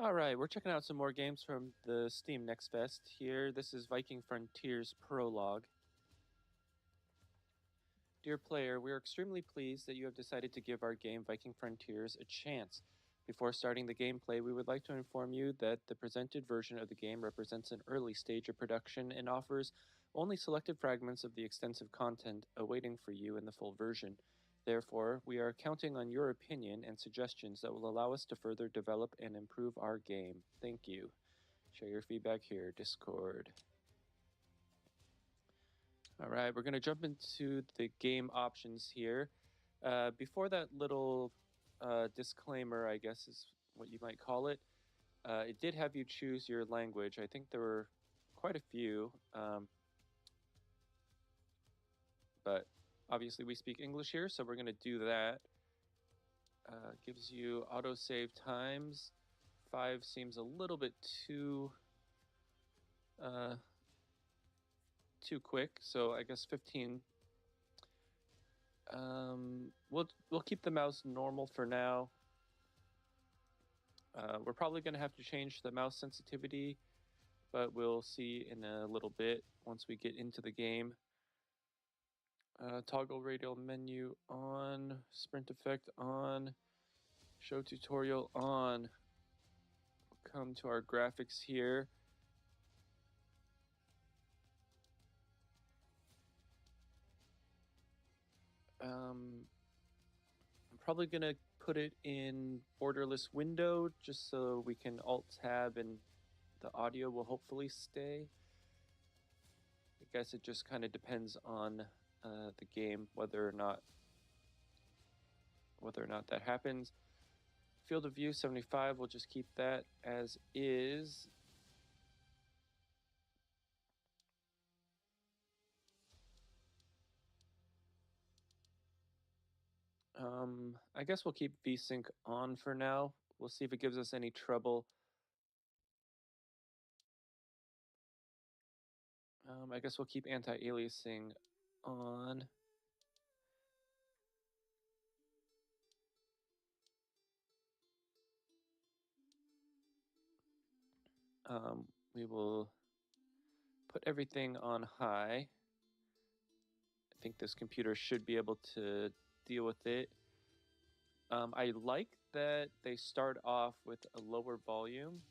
All right, we're checking out some more games from the Steam Next Fest here. This is Viking Frontiers Prologue. Dear player, we are extremely pleased that you have decided to give our game Viking Frontiers a chance. Before starting the gameplay, we would like to inform you that the presented version of the game represents an early stage of production and offers only selected fragments of the extensive content awaiting for you in the full version. Therefore, we are counting on your opinion and suggestions that will allow us to further develop and improve our game. Thank you. Share your feedback here, Discord. All right, we're going to jump into the game options here. Before that little disclaimer, I guess is what you might call it, it did have you choose your language. I think there were quite a few, but obviously we speak English here, so we're going to do that. Gives you autosave times. 5 seems a little bit too quick, so I guess 15. We'll keep the mouse normal for now. We're probably going to have to change the mouse sensitivity, but we'll see in a little bit once we get into the game. Toggle radial menu on, sprint effect on, show tutorial on. We'll come to our graphics here. I'm probably going to put it in borderless window just so we can alt-tab and the audio will hopefully stay. I guess it just kind of depends on the game whether or not that happens. Field of view 75, we'll just keep that as is. I guess we'll keep VSync on for now. We'll see if it gives us any trouble. I guess we'll keep anti-aliasing on. We will put everything on high. I think this computer should be able to deal with it. I like that they start off with a lower volume.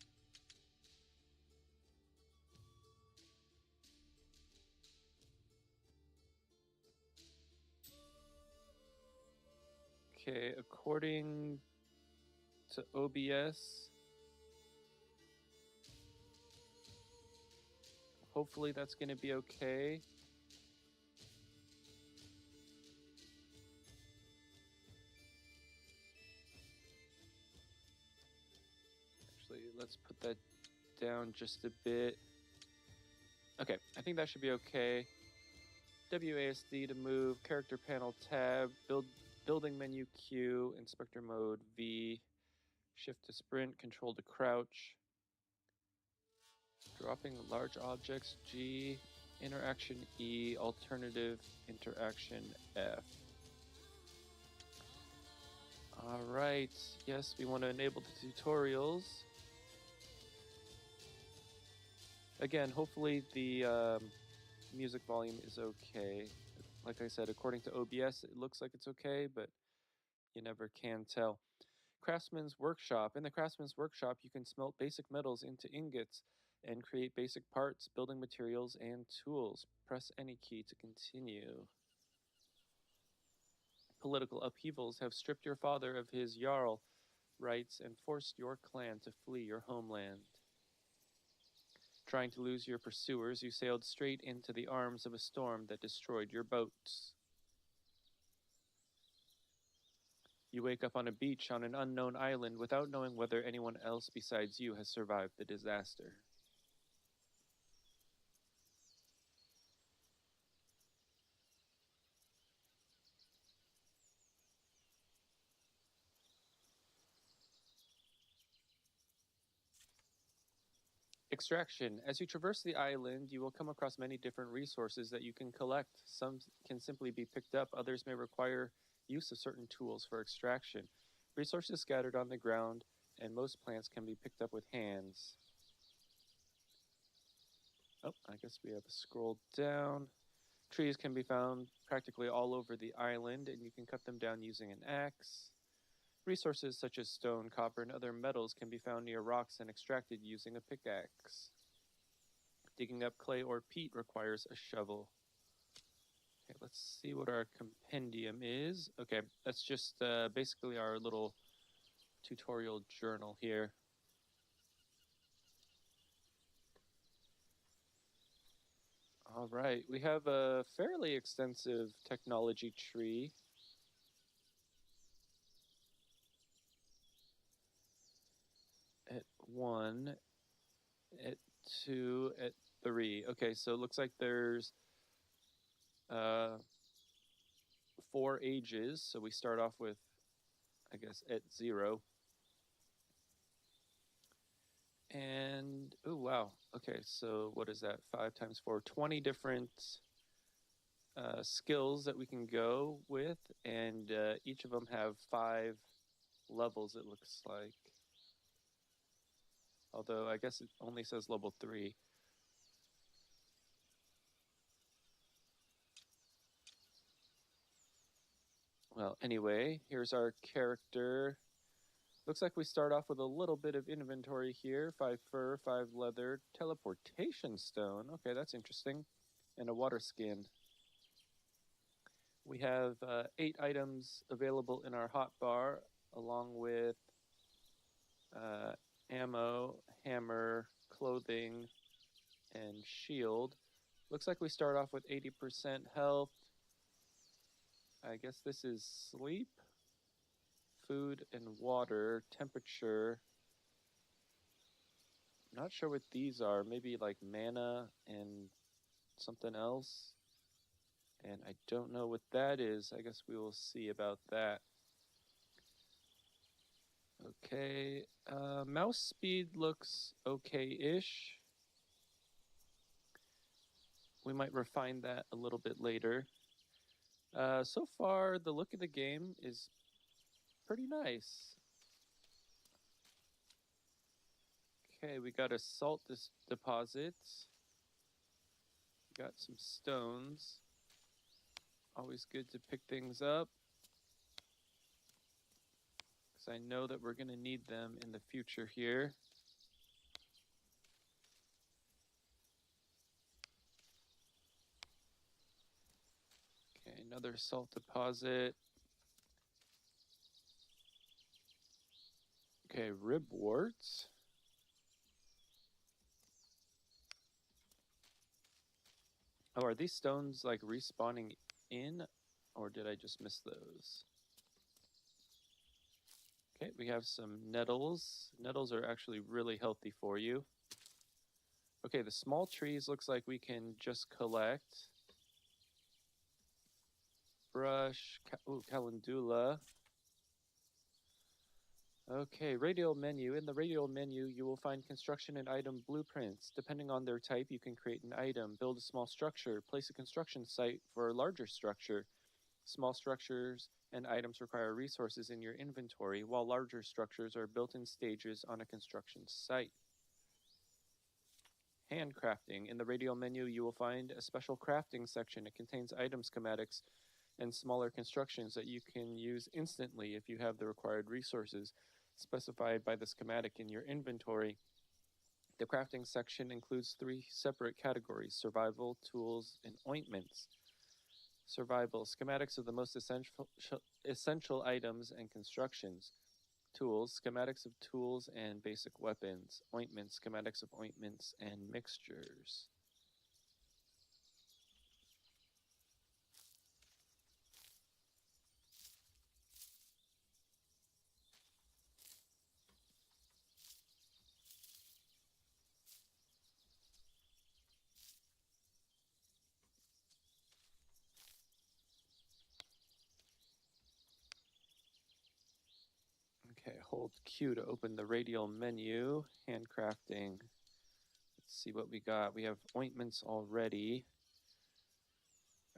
Okay, according to OBS, hopefully that's going to be okay. Actually, let's put that down just a bit. Okay, I think that should be okay. WASD to move, character panel tab, building menu Q, inspector mode V, shift to sprint, control to crouch, dropping large objects G, interaction E, alternative interaction F. All right, yes, we want to enable the tutorials. Again, hopefully the music volume is okay. Like I said, according to OBS, it looks like it's okay, but you never can tell. Craftsman's Workshop. In the Craftsman's Workshop, you can smelt basic metals into ingots and create basic parts, building materials, and tools. Press any key to continue. Political upheavals have stripped your father of his Jarl rights and forced your clan to flee your homeland. Trying to lose your pursuers, you sailed straight into the arms of a storm that destroyed your boats. You wake up on a beach on an unknown island without knowing whether anyone else besides you has survived the disaster. Extraction. As you traverse the island, you will come across many different resources that you can collect. Some can simply be picked up, others may require use of certain tools for extraction. Resources scattered on the ground and most plants can be picked up with hands. Oh, I guess we have to scroll down. Trees can be found practically all over the island, and you can cut them down using an axe. Resources such as stone, copper, and other metals can be found near rocks and extracted using a pickaxe. Digging up clay or peat requires a shovel. Okay, let's see what our compendium is. Okay, that's just basically our little tutorial journal here. All right, we have a fairly extensive technology tree. At 1, at 2, at 3. Okay, so it looks like there's 4 ages. So we start off with, I guess, at 0. And, oh, wow. Okay, so what is that? 5 times 4, 20 different skills that we can go with. And each of them have 5 levels, it looks like. Although I guess it only says level 3. Well, anyway, here's our character. Looks like we start off with a little bit of inventory here. 5 fur, 5 leather, teleportation stone. Okay, that's interesting. And a water skin. We have 8 items available in our hotbar, along with ammo, hammer, clothing, and shield. Looks like we start off with 80% health. I guess this is sleep, food, and water, temperature. Not sure what these are. Maybe like mana and something else. And I don't know what that is. I guess we will see about that. Okay, mouse speed looks okay-ish. We might refine that a little bit later. So far, the look of the game is pretty nice. Okay, we got a salt deposit. Got some stones. Always good to pick things up, because I know that we're going to need them in the future here. Okay, another salt deposit. Okay, ribworts. Oh, are these stones like respawning in, or did I just miss those? Okay, we have some nettles. Nettles are actually really healthy for you. Okay, the small trees looks like we can just collect. Brush, calendula. Okay, radial menu. In the radial menu, you will find construction and item blueprints. Depending on their type, you can create an item, build a small structure, place a construction site for a larger structure. Small structures and items require resources in your inventory, while larger structures are built in stages on a construction site. Handcrafting. In the radial menu, you will find a special crafting section. It contains item schematics and smaller constructions that you can use instantly if you have the required resources specified by the schematic in your inventory. The crafting section includes 3 separate categories: survival, tools, and ointments. Survival, schematics of the most essential items and constructions. Tools, schematics of tools and basic weapons. Ointments, schematics of ointments and mixtures. Okay, hold Q to open the radial menu. Handcrafting. Let's see what we got. We have ointments already.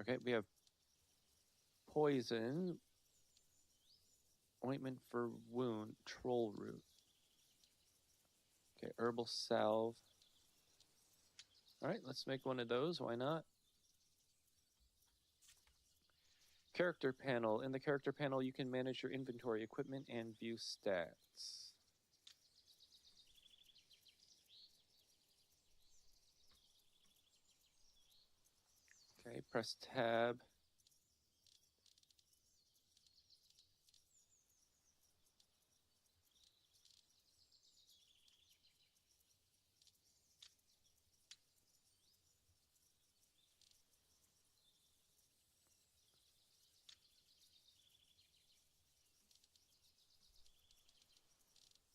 Okay, we have poison. Ointment for wound. Troll root. herbal salve. All right, let's make one of those. Why not? Character panel. In the character panel, you can manage your inventory, equipment, and view stats. Okay, press tab.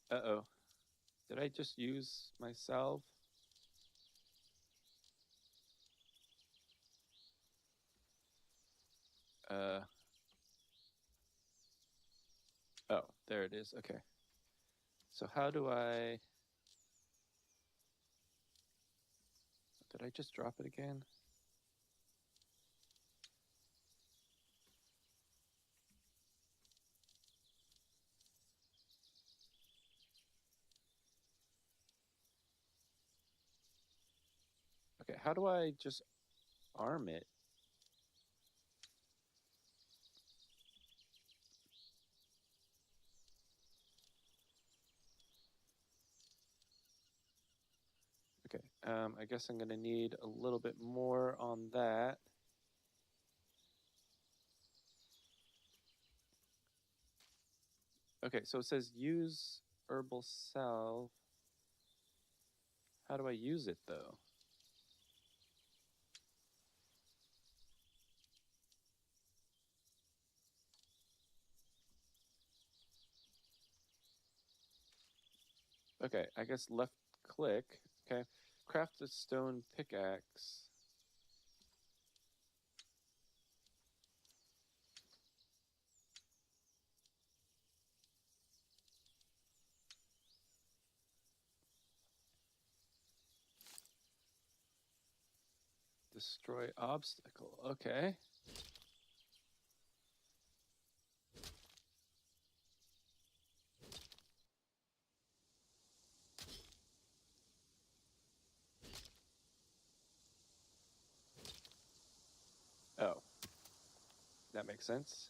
Uh-oh. Did I just use my salve? Oh, there it is. Okay. So how do I... Did I just drop it again? Okay, how do I just arm it? Okay, I guess I'm gonna need a little bit more on that. Okay, so it says use herbal salve. How do I use it though? Okay, I guess left click. Okay, craft a stone pickaxe. Destroy obstacle. Okay. Oh, that makes sense.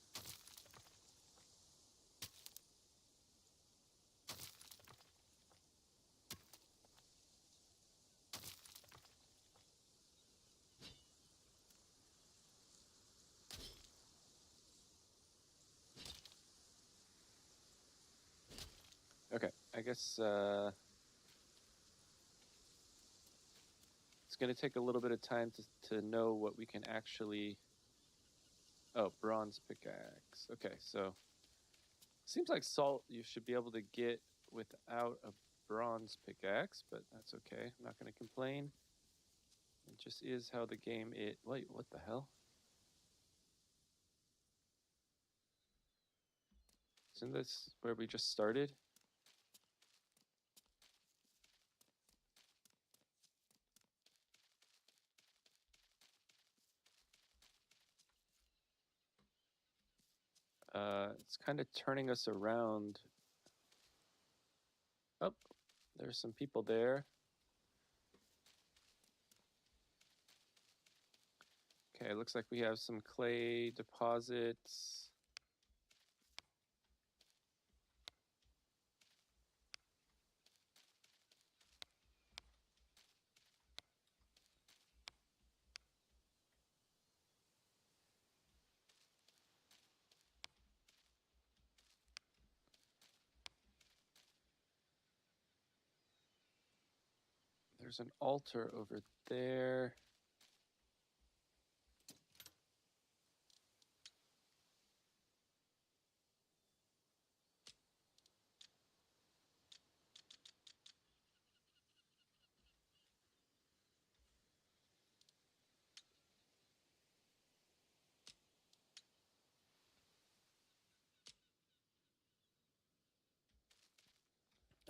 Okay, I guess it's going to take a little bit of time to know what we can actually... Oh, bronze pickaxe. Okay, so seems like salt you should be able to get without a bronze pickaxe, but that's okay. I'm not going to complain. It just is how the game is. Wait, what the hell? Isn't this where we just started? It's kind of turning us around. Oh, there's some people there. Okay, looks like we have some clay deposits. There's an altar over there.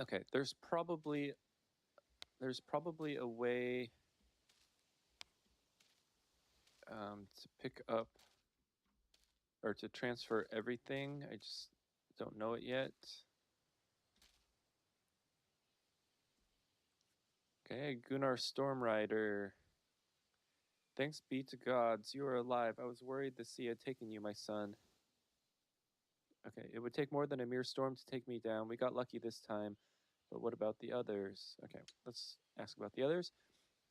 Okay, there's probably a way to pick up or to transfer everything. I just don't know it yet. Okay, Gunnar Stormrider. Thanks be to gods, you are alive. I was worried the sea had taken you, my son. Okay, it would take more than a mere storm to take me down. We got lucky this time. But what about the others? Okay, let's ask about the others.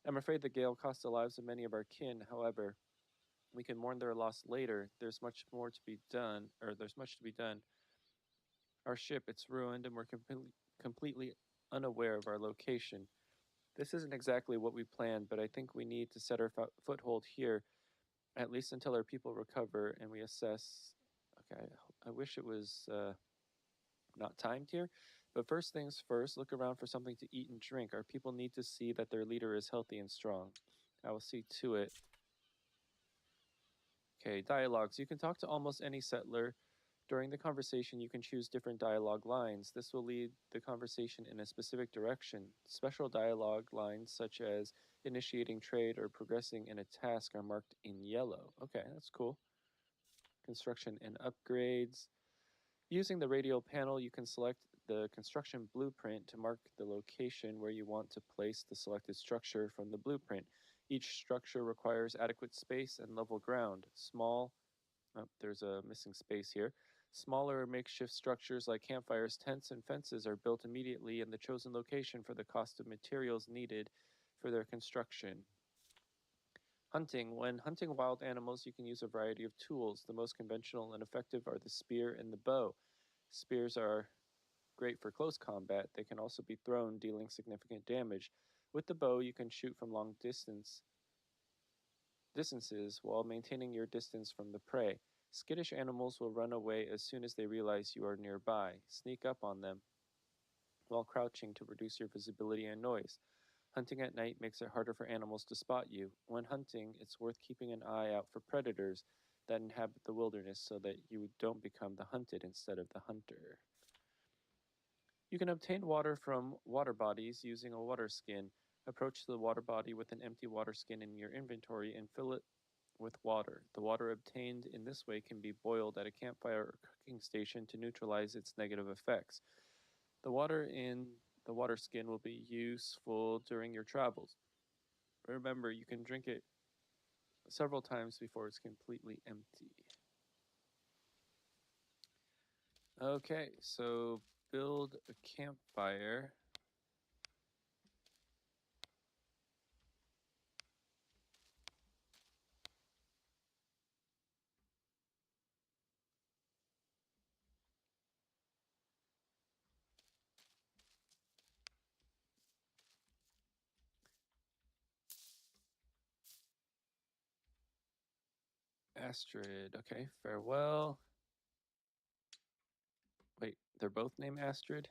I'm afraid the gale cost the lives of many of our kin. However, we can mourn their loss later. There's much more to be done, or there's much to be done. Our ship, it's ruined, and we're completely unaware of our location. This isn't exactly what we planned, but I think we need to set our foothold here, at least until our people recover and we assess. Okay, I wish it was not timed here. But first things first, look around for something to eat and drink. Our people need to see that their leader is healthy and strong. I will see to it. Okay, dialogues. You can talk to almost any settler. During the conversation, you can choose different dialogue lines. This will lead the conversation in a specific direction. Special dialogue lines, such as initiating trade or progressing in a task, are marked in yellow. Okay, that's cool. Construction and upgrades. Using the radial panel, you can select the construction blueprint to mark the location where you want to place the selected structure from the blueprint. Each structure requires adequate space and level ground. There's a missing space here. Smaller makeshift structures like campfires, tents, and fences are built immediately in the chosen location for the cost of materials needed for their construction. Hunting. When hunting wild animals, you can use a variety of tools. The most conventional and effective are the spear and the bow. Spears are great for close combat. They can also be thrown, dealing significant damage. With the bow, you can shoot from long distances while maintaining your distance from the prey. Skittish animals will run away as soon as they realize you are nearby. Sneak up on them while crouching to reduce your visibility and noise. Hunting at night makes it harder for animals to spot you. When hunting, it's worth keeping an eye out for predators that inhabit the wilderness so that you don't become the hunted instead of the hunter. You can obtain water from water bodies using a water skin. Approach the water body with an empty water skin in your inventory and fill it with water. The water obtained in this way can be boiled at a campfire or cooking station to neutralize its negative effects. The water in the water skin will be useful during your travels. Remember, you can drink it several times before it's completely empty. Okay, so build a campfire. Astrid. Okay, farewell. Wait, they're both named Astrid?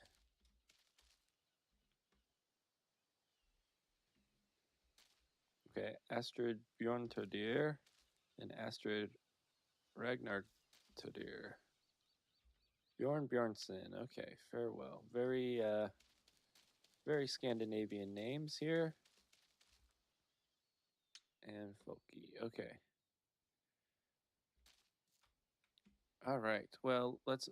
Okay, Astrid Bjorntodir and Astrid Ragnartodir. Bjorn Bjornsson. Okay, farewell. Very Scandinavian names here. And folky. Okay. All right. Well, let's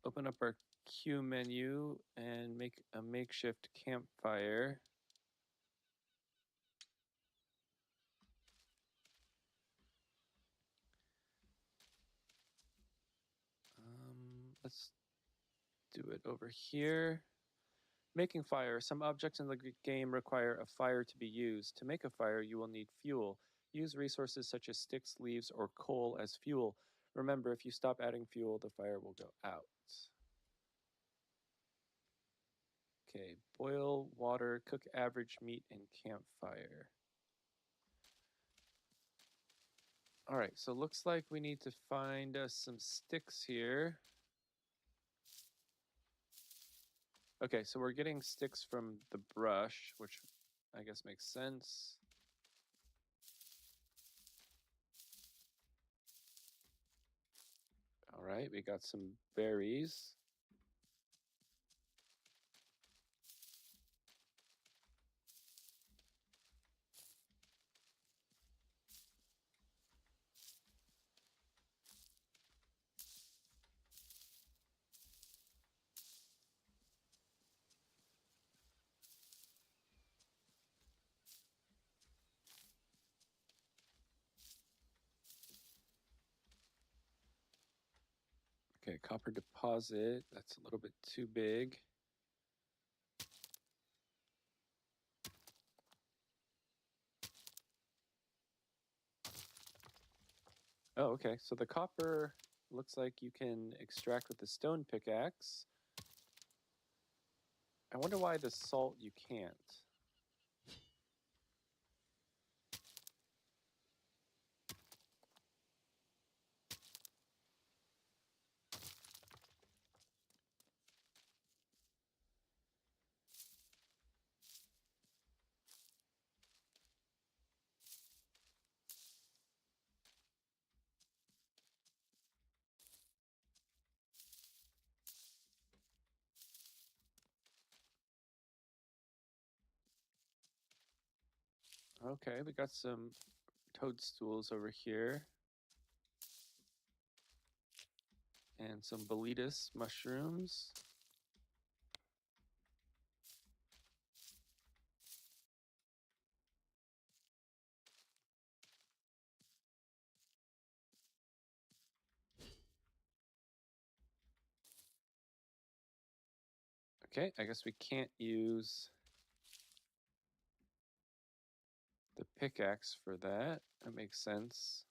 open up our queue menu and make a makeshift campfire. Let's do it over here. Making fire. Some objects in the game require a fire to be used. To make a fire, you will need fuel. Use resources such as sticks, leaves, or coal as fuel. Remember, if you stop adding fuel, the fire will go out. Okay, boil water, cook average meat, and campfire. All right, so looks like we need to find us some sticks here. Okay, so we're getting sticks from the brush, which I guess makes sense. All right, we got some berries. copper deposit. That's a little bit too big. Oh, okay. So the copper looks like you can extract with the stone pickaxe. I wonder why the salt you can't. Okay, we got some toadstools over here. And some boletus mushrooms. Okay, I guess we can't use the pickaxe for that. That makes sense.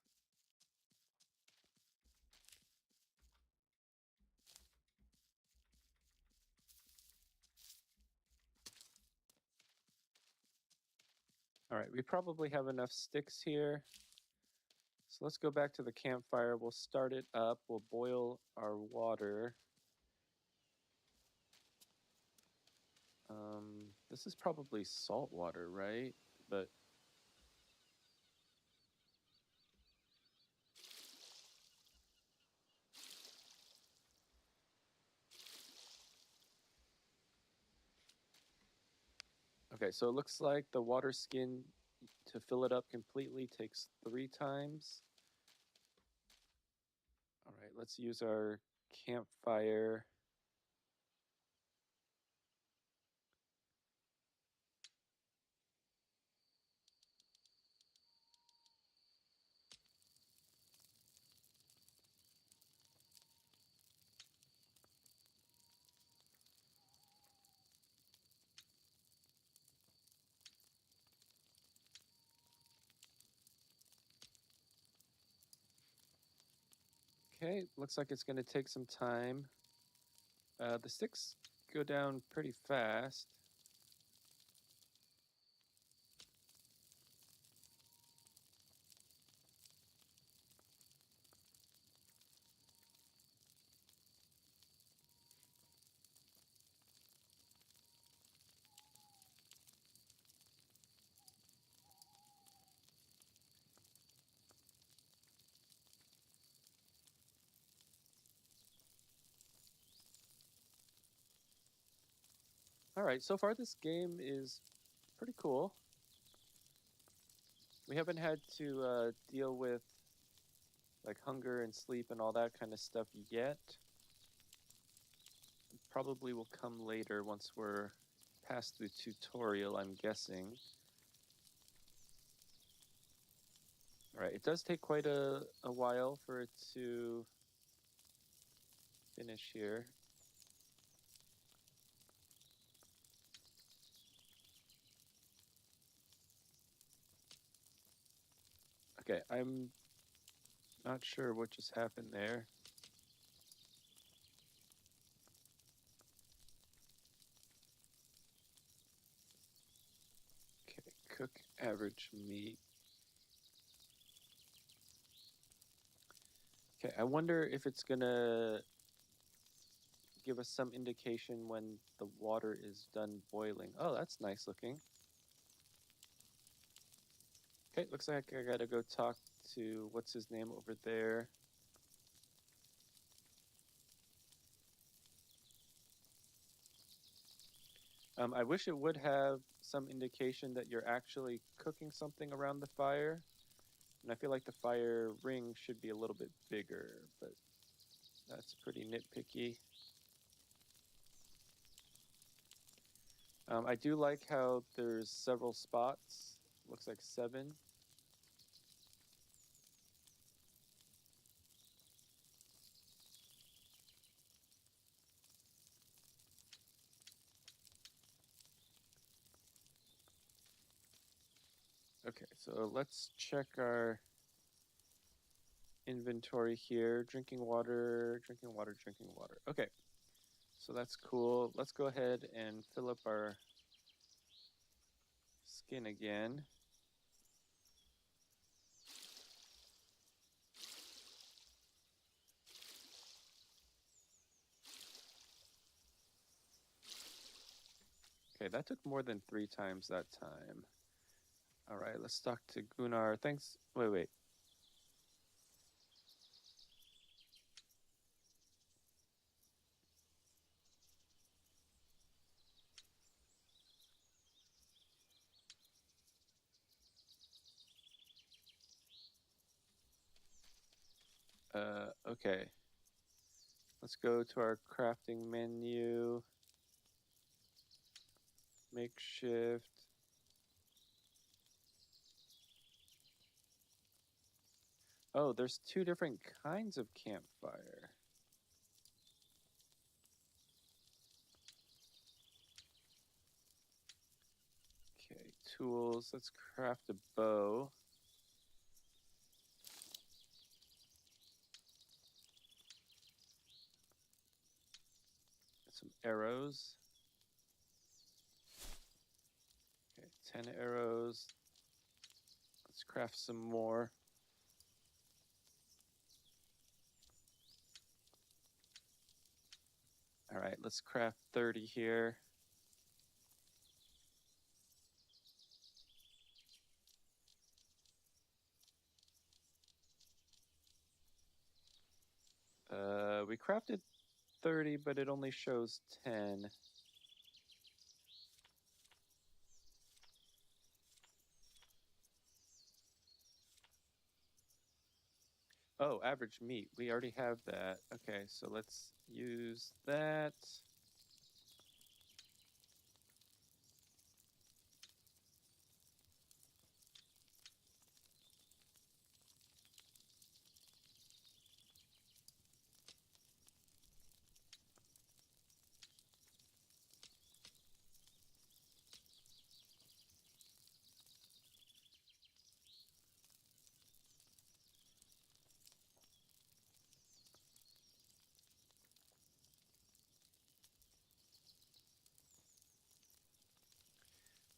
All right, we probably have enough sticks here. So let's go back to the campfire. We'll start it up. We'll boil our water. This is probably salt water, right? But okay, so it looks like the water skin to fill it up completely takes 3 times. All right, let's use our campfire. Okay, looks like it's going to take some time. The sticks go down pretty fast. All right, so far this game is pretty cool. We haven't had to deal with like hunger and sleep and all that kind of stuff yet. Probably will come later once we're past the tutorial, I'm guessing. All right, it does take quite a while for it to finish here. Okay, I'm not sure what just happened there. Okay, cook average meat. Okay, I wonder if it's gonna give us some indication when the water is done boiling. Oh, that's nice looking. Okay, looks like I gotta go talk to what's his name over there. I wish it would have some indication that you're actually cooking something around the fire. And I feel like the fire ring should be a little bit bigger, but that's pretty nitpicky. I do like how there's several spots. Looks like 7. Okay, so let's check our inventory here. Drinking water, drinking water, drinking water. Okay, so that's cool. Let's go ahead and fill up our skin again. Okay, that took more than 3 times that time. All right, let's talk to Gunnar. Thanks. Wait. Okay. Let's go to our crafting menu. Makeshift. Oh, there's 2 different kinds of campfire. Okay, tools. Let's craft a bow. Some arrows. Okay, 10 arrows. Let's craft some more. All right, let's craft 30 here. We crafted 30, but it only shows 10. Oh, average meat. We already have that. Okay, so let's use that.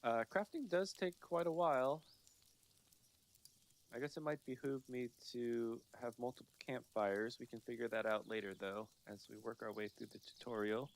Crafting does take quite a while. I guess it might behoove me to have multiple campfires. We can figure that out later, though, as we work our way through the tutorial.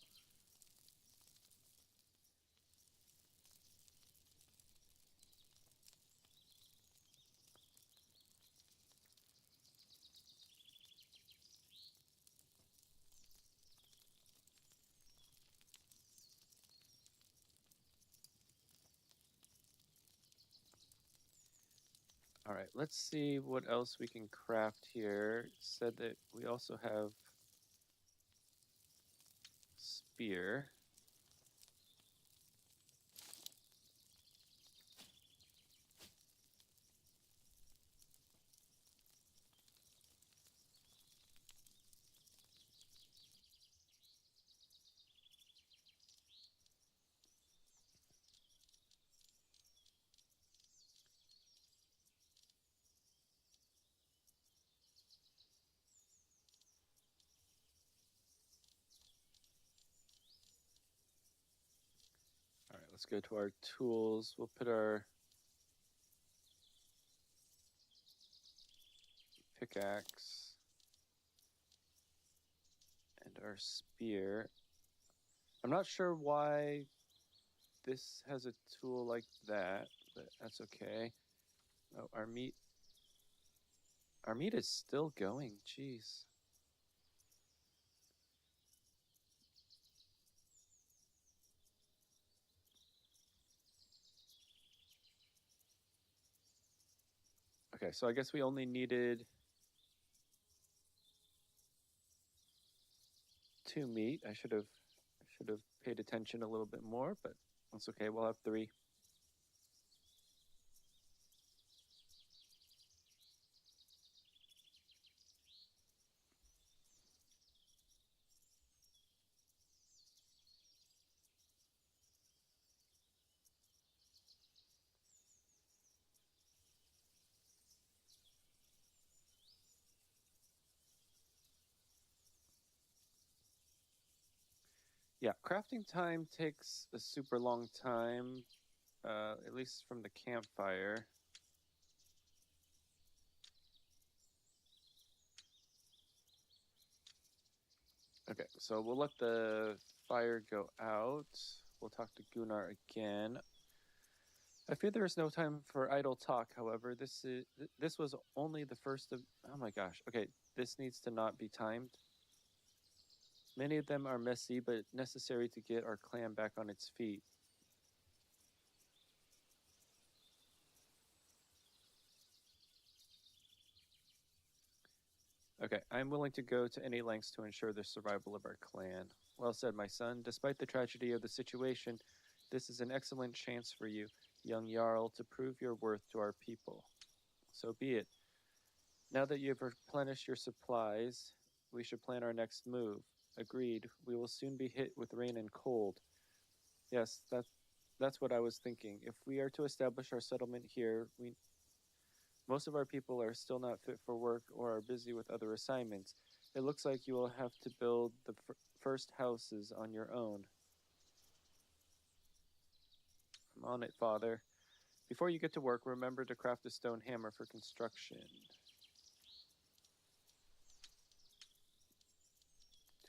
All right, let's see what else we can craft here. It said that we also have spear. All right, let's go to our tools. We'll put our pickaxe and our spear. I'm not sure why this has a tool like that, but that's okay. Oh, our meat is still going. Jeez. Okay, so I guess we only needed 2 meat. I should have paid attention a little bit more, but that's okay. We'll have 3. Yeah, crafting time takes a super long time, at least from the campfire. Okay, so we'll let the fire go out. We'll talk to Gunnar again. I fear there is no time for idle talk. However, this was only the first of. Oh my gosh. Okay, this needs to not be timed. Many of them are messy, but necessary to get our clan back on its feet. Okay, I'm willing to go to any lengths to ensure the survival of our clan. Well said, my son. Despite the tragedy of the situation, this is an excellent chance for you, young Jarl, to prove your worth to our people. So be it. Now that you have replenished your supplies, we should plan our next move. Agreed. We will soon be hit with rain and cold. Yes, that's what I was thinking. If we are to establish our settlement here, most of our people are still not fit for work or are busy with other assignments. It looks like you will have to build the first houses on your own. I'm on it, Father. Before you get to work, remember to craft a stone hammer for construction.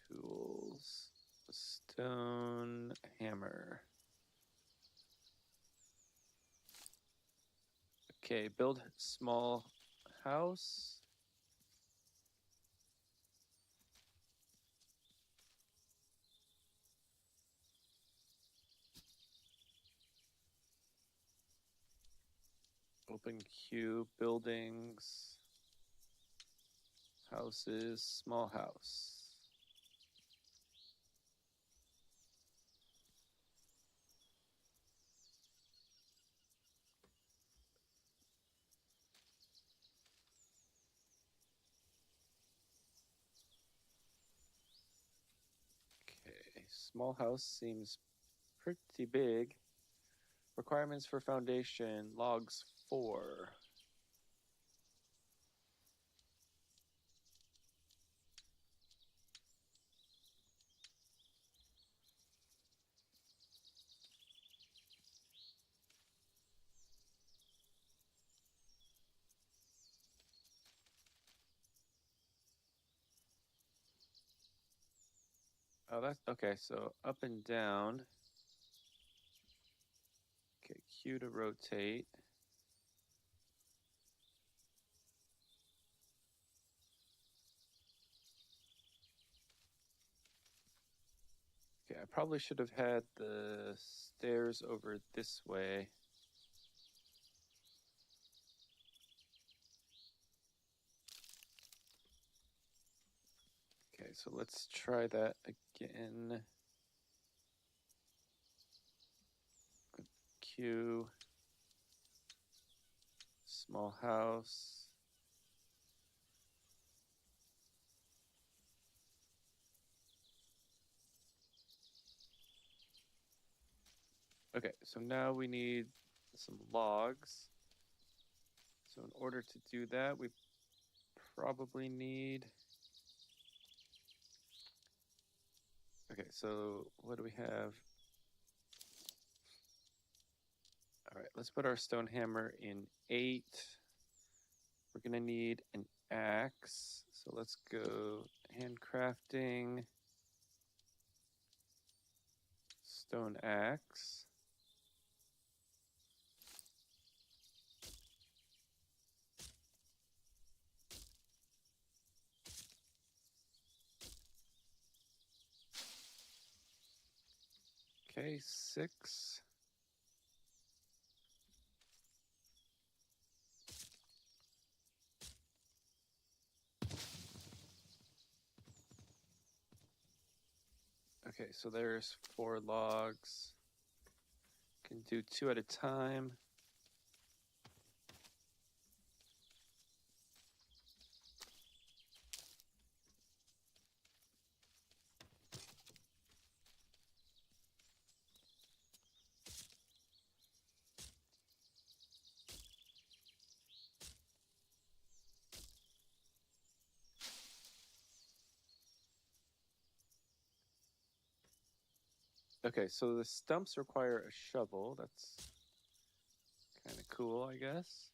Tools. A stone hammer. Okay, build small house. Open queue, buildings, houses, small house. Okay, small house seems pretty big. Requirements for foundation, logs 4. Oh, that's okay. So up and down. Okay, Q to rotate. Okay, I probably should have had the stairs over this way. Okay, so let's try that again. Q. Small house. Okay, so now we need some logs. So in order to do that, we probably need... Okay, so what do we have? All right, let's put our stone hammer in 8. We're gonna need an axe. So let's go handcrafting, stone axe. Okay, 6. Okay, so there's 4 logs. Can do 2 at a time. Okay, so the stumps require a shovel. That's kind of cool, I guess.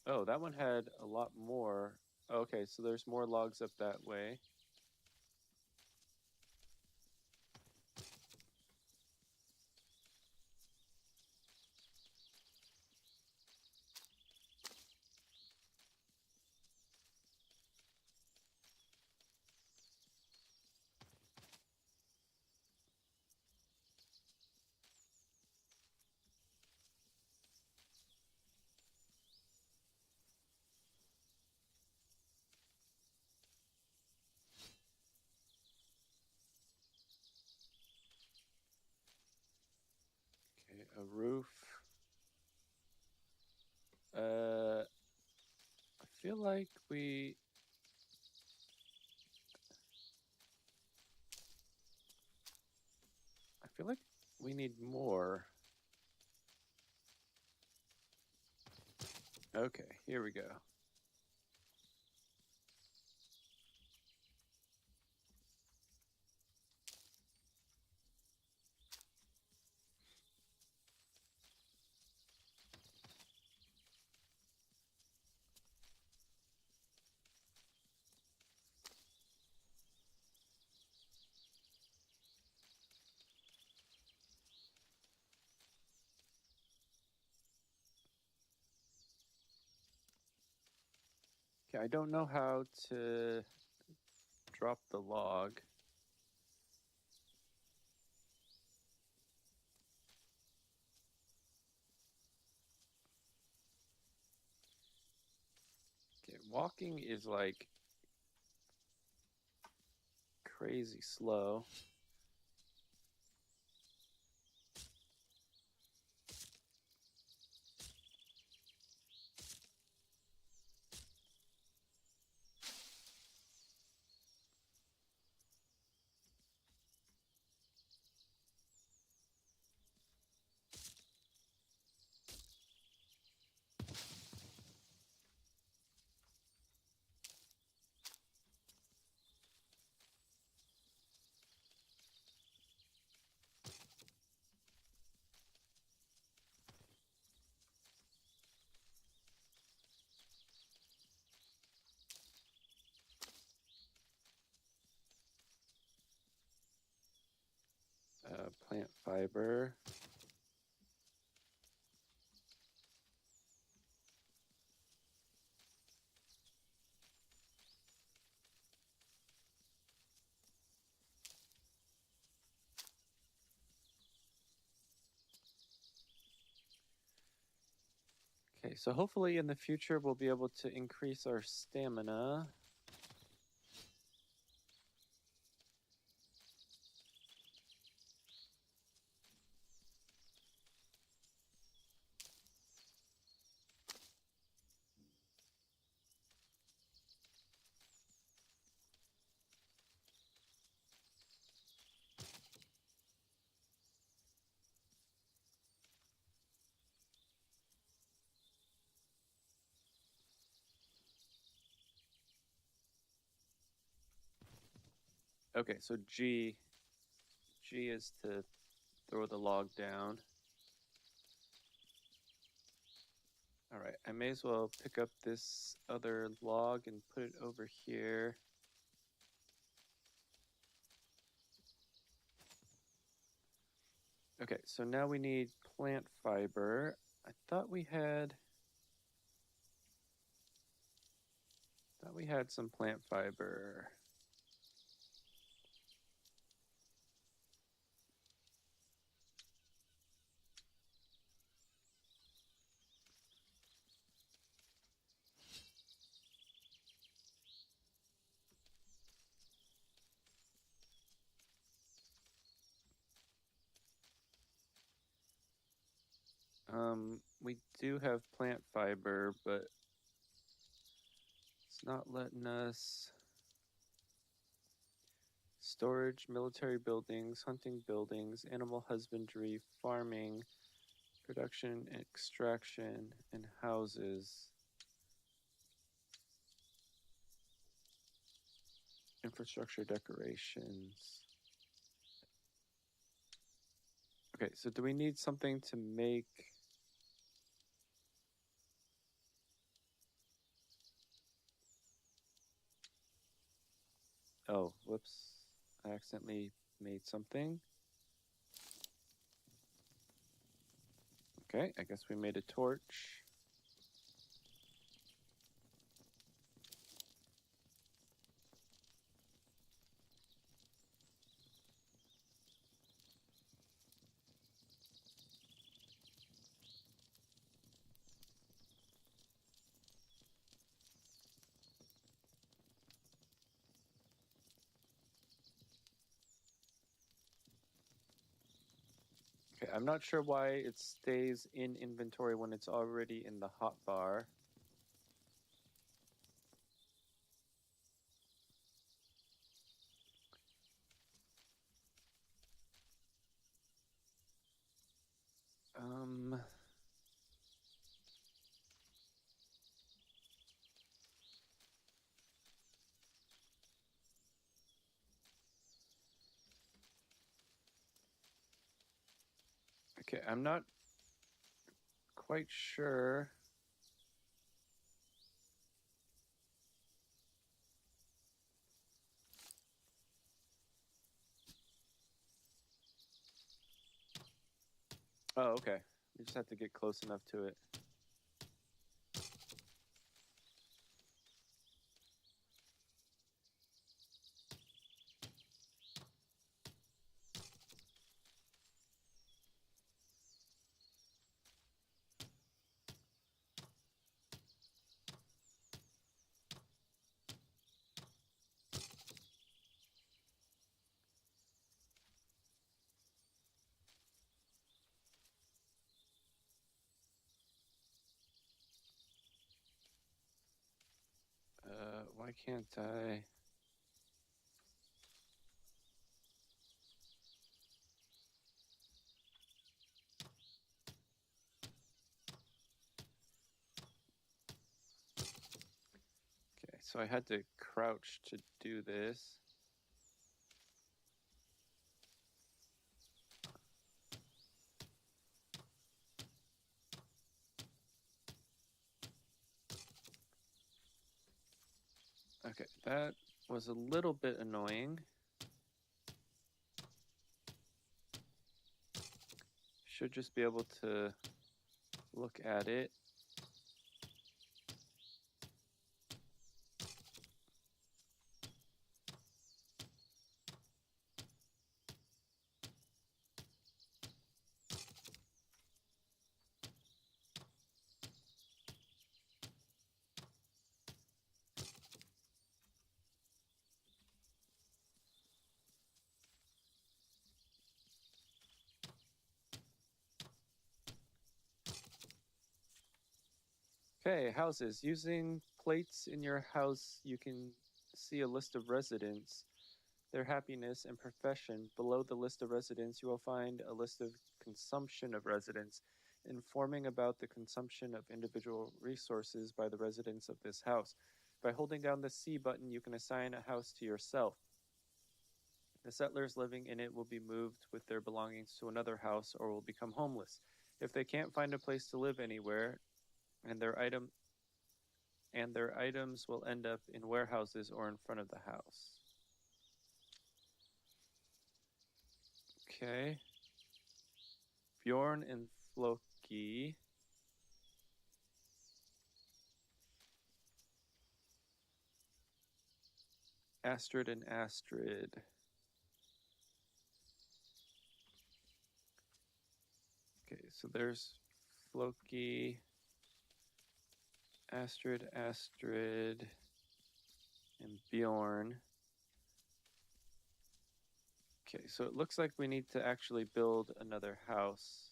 Oh, that one had a lot more. Okay, so there's more logs up that way. Okay, a roof. I feel like we need more. Okay, here we go. Okay, I don't know how to drop the log. Okay, walking is like crazy slow. Plant fiber. Okay, so hopefully in the future we'll be able to increase our stamina. Okay, so G is to throw the log down. All right, I may as well pick up this other log and put it over here. Okay, so now we need plant fiber. I thought we had some plant fiber. We do have plant fiber, but it's not letting us. Storage, military buildings, hunting buildings, animal husbandry, farming, production, extraction, and houses. Infrastructure decorations. Okay, so do we need something to make... Oh, whoops. I accidentally made something. Okay, I guess we made a torch. Okay, I'm not sure why it stays in inventory when it's already in the hotbar. Okay, I'm not quite sure. Oh, okay. We just have to get close enough to it. Why can't I? Okay, so I had to crouch to do this. Okay, that was a little bit annoying. Should just be able to look at it. Okay, houses. Using plates in your house, you can see a list of residents, their happiness and profession. Below the list of residents, you will find a list of consumption of residents, informing about the consumption of individual resources by the residents of this house. By holding down the C button, you can assign a house to yourself. The settlers living in it will be moved with their belongings to another house or will become homeless. If they can't find a place to live anywhere, and their items will end up in warehouses or in front of the house. Okay. Bjorn and Floki. Astrid and Astrid. Okay, so there's Floki, Astrid, and Bjorn. Okay, so it looks like we need to actually build another house.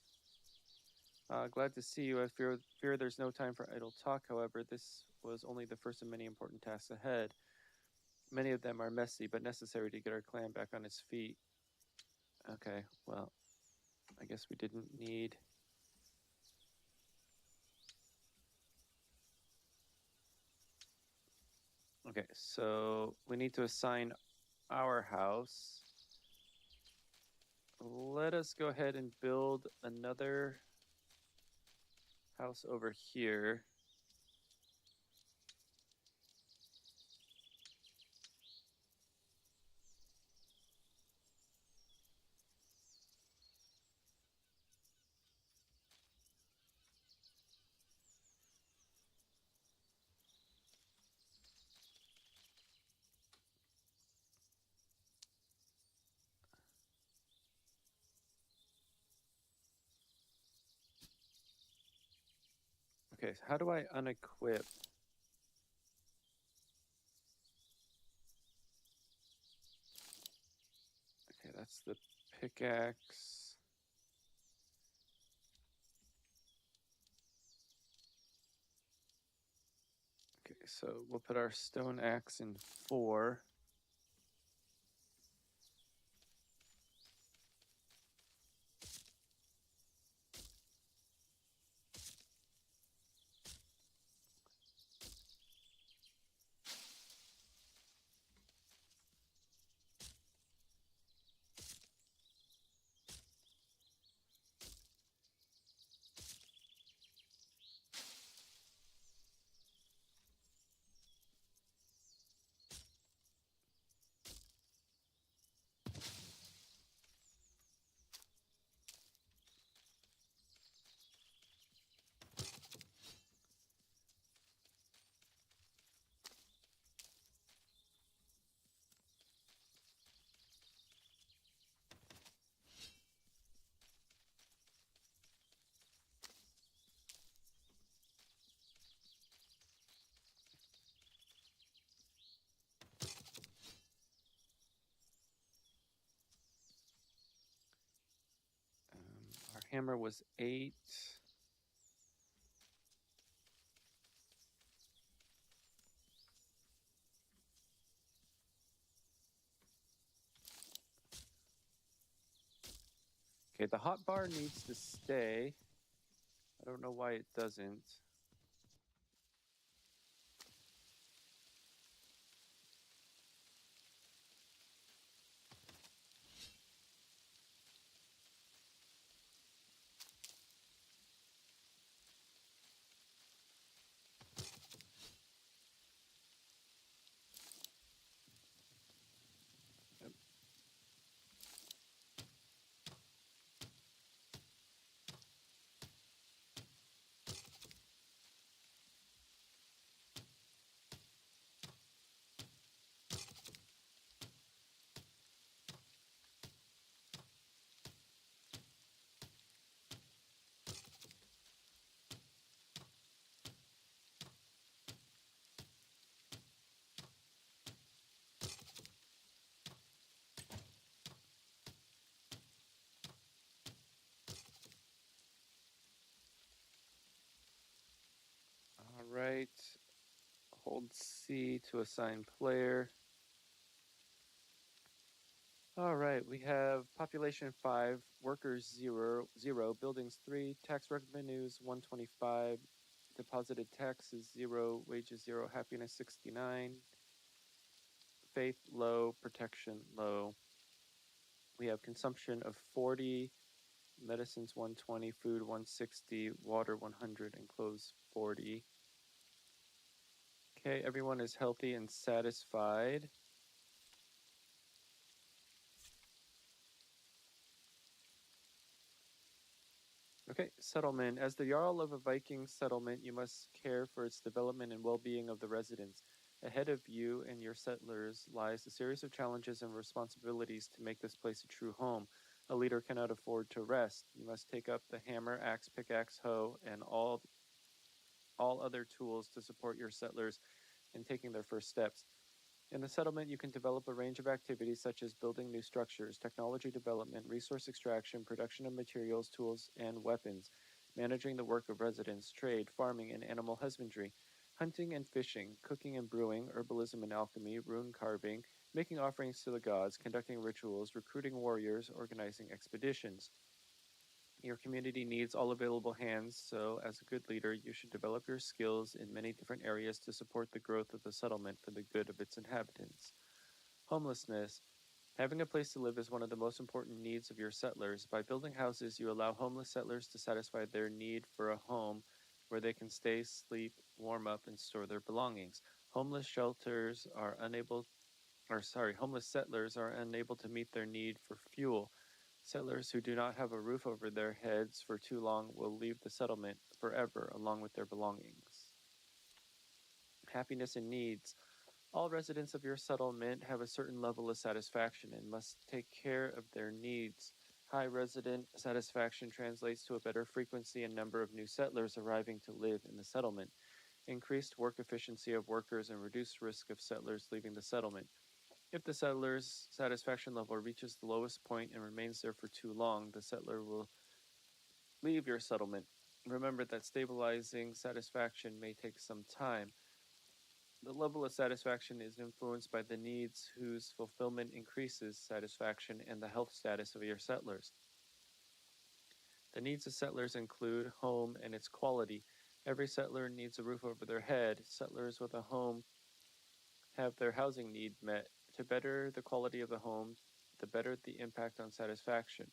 Glad to see you. I fear there's no time for idle talk. However, this was only the first of many important tasks ahead. Many of them are messy, but necessary to get our clan back on its feet. Okay, well, I guess we didn't need... Okay, so we need to assign our house. Let us go ahead and build another house over here. Okay, so how do I unequip? Okay, that's the pickaxe. Okay, so we'll put our stone axe in 4. Our hammer was 8. Okay, the hot bar needs to stay. I don't know why it doesn't. Yep. All right. Hold C to assign player. All right, we have population 5, workers 0, buildings 3, tax revenues 125, deposited taxes 0, wages 0, happiness 69, faith low, protection low. We have consumption of 40, medicines 120, food 160, water 100, and clothes 40. Okay, everyone is healthy and satisfied. Okay, settlement. As the Jarl of a Viking settlement, you must care for its development and well-being of the residents. Ahead of you and your settlers lies a series of challenges and responsibilities to make this place a true home. A leader cannot afford to rest. You must take up the hammer, axe, pickaxe, hoe, and all other tools to support your settlers in taking their first steps. In the settlement, you can develop a range of activities such as building new structures, technology development, resource extraction, production of materials, tools, and weapons, managing the work of residents, trade, farming, and animal husbandry, hunting and fishing, cooking and brewing, herbalism and alchemy, rune carving, making offerings to the gods, conducting rituals, recruiting warriors, organizing expeditions. Your community needs all available hands, so as a good leader, you should develop your skills in many different areas to support the growth of the settlement for the good of its inhabitants. Homelessness. Having a place to live is one of the most important needs of your settlers. By building houses, you allow homeless settlers to satisfy their need for a home where they can stay, sleep, warm up, and store their belongings. Homeless settlers are unable to meet their need for fuel. Settlers who do not have a roof over their heads for too long will leave the settlement forever along with their belongings. Happiness and needs. All residents of your settlement have a certain level of satisfaction and must take care of their needs. High resident satisfaction translates to a better frequency and number of new settlers arriving to live in the settlement, increased work efficiency of workers, and reduced risk of settlers leaving the settlement. If the settler's satisfaction level reaches the lowest point and remains there for too long, the settler will leave your settlement. Remember that stabilizing satisfaction may take some time. The level of satisfaction is influenced by the needs whose fulfillment increases satisfaction and the health status of your settlers. The needs of settlers include home and its quality. Every settler needs a roof over their head. Settlers with a home have their housing need met. To better the quality of the home, the better the impact on satisfaction.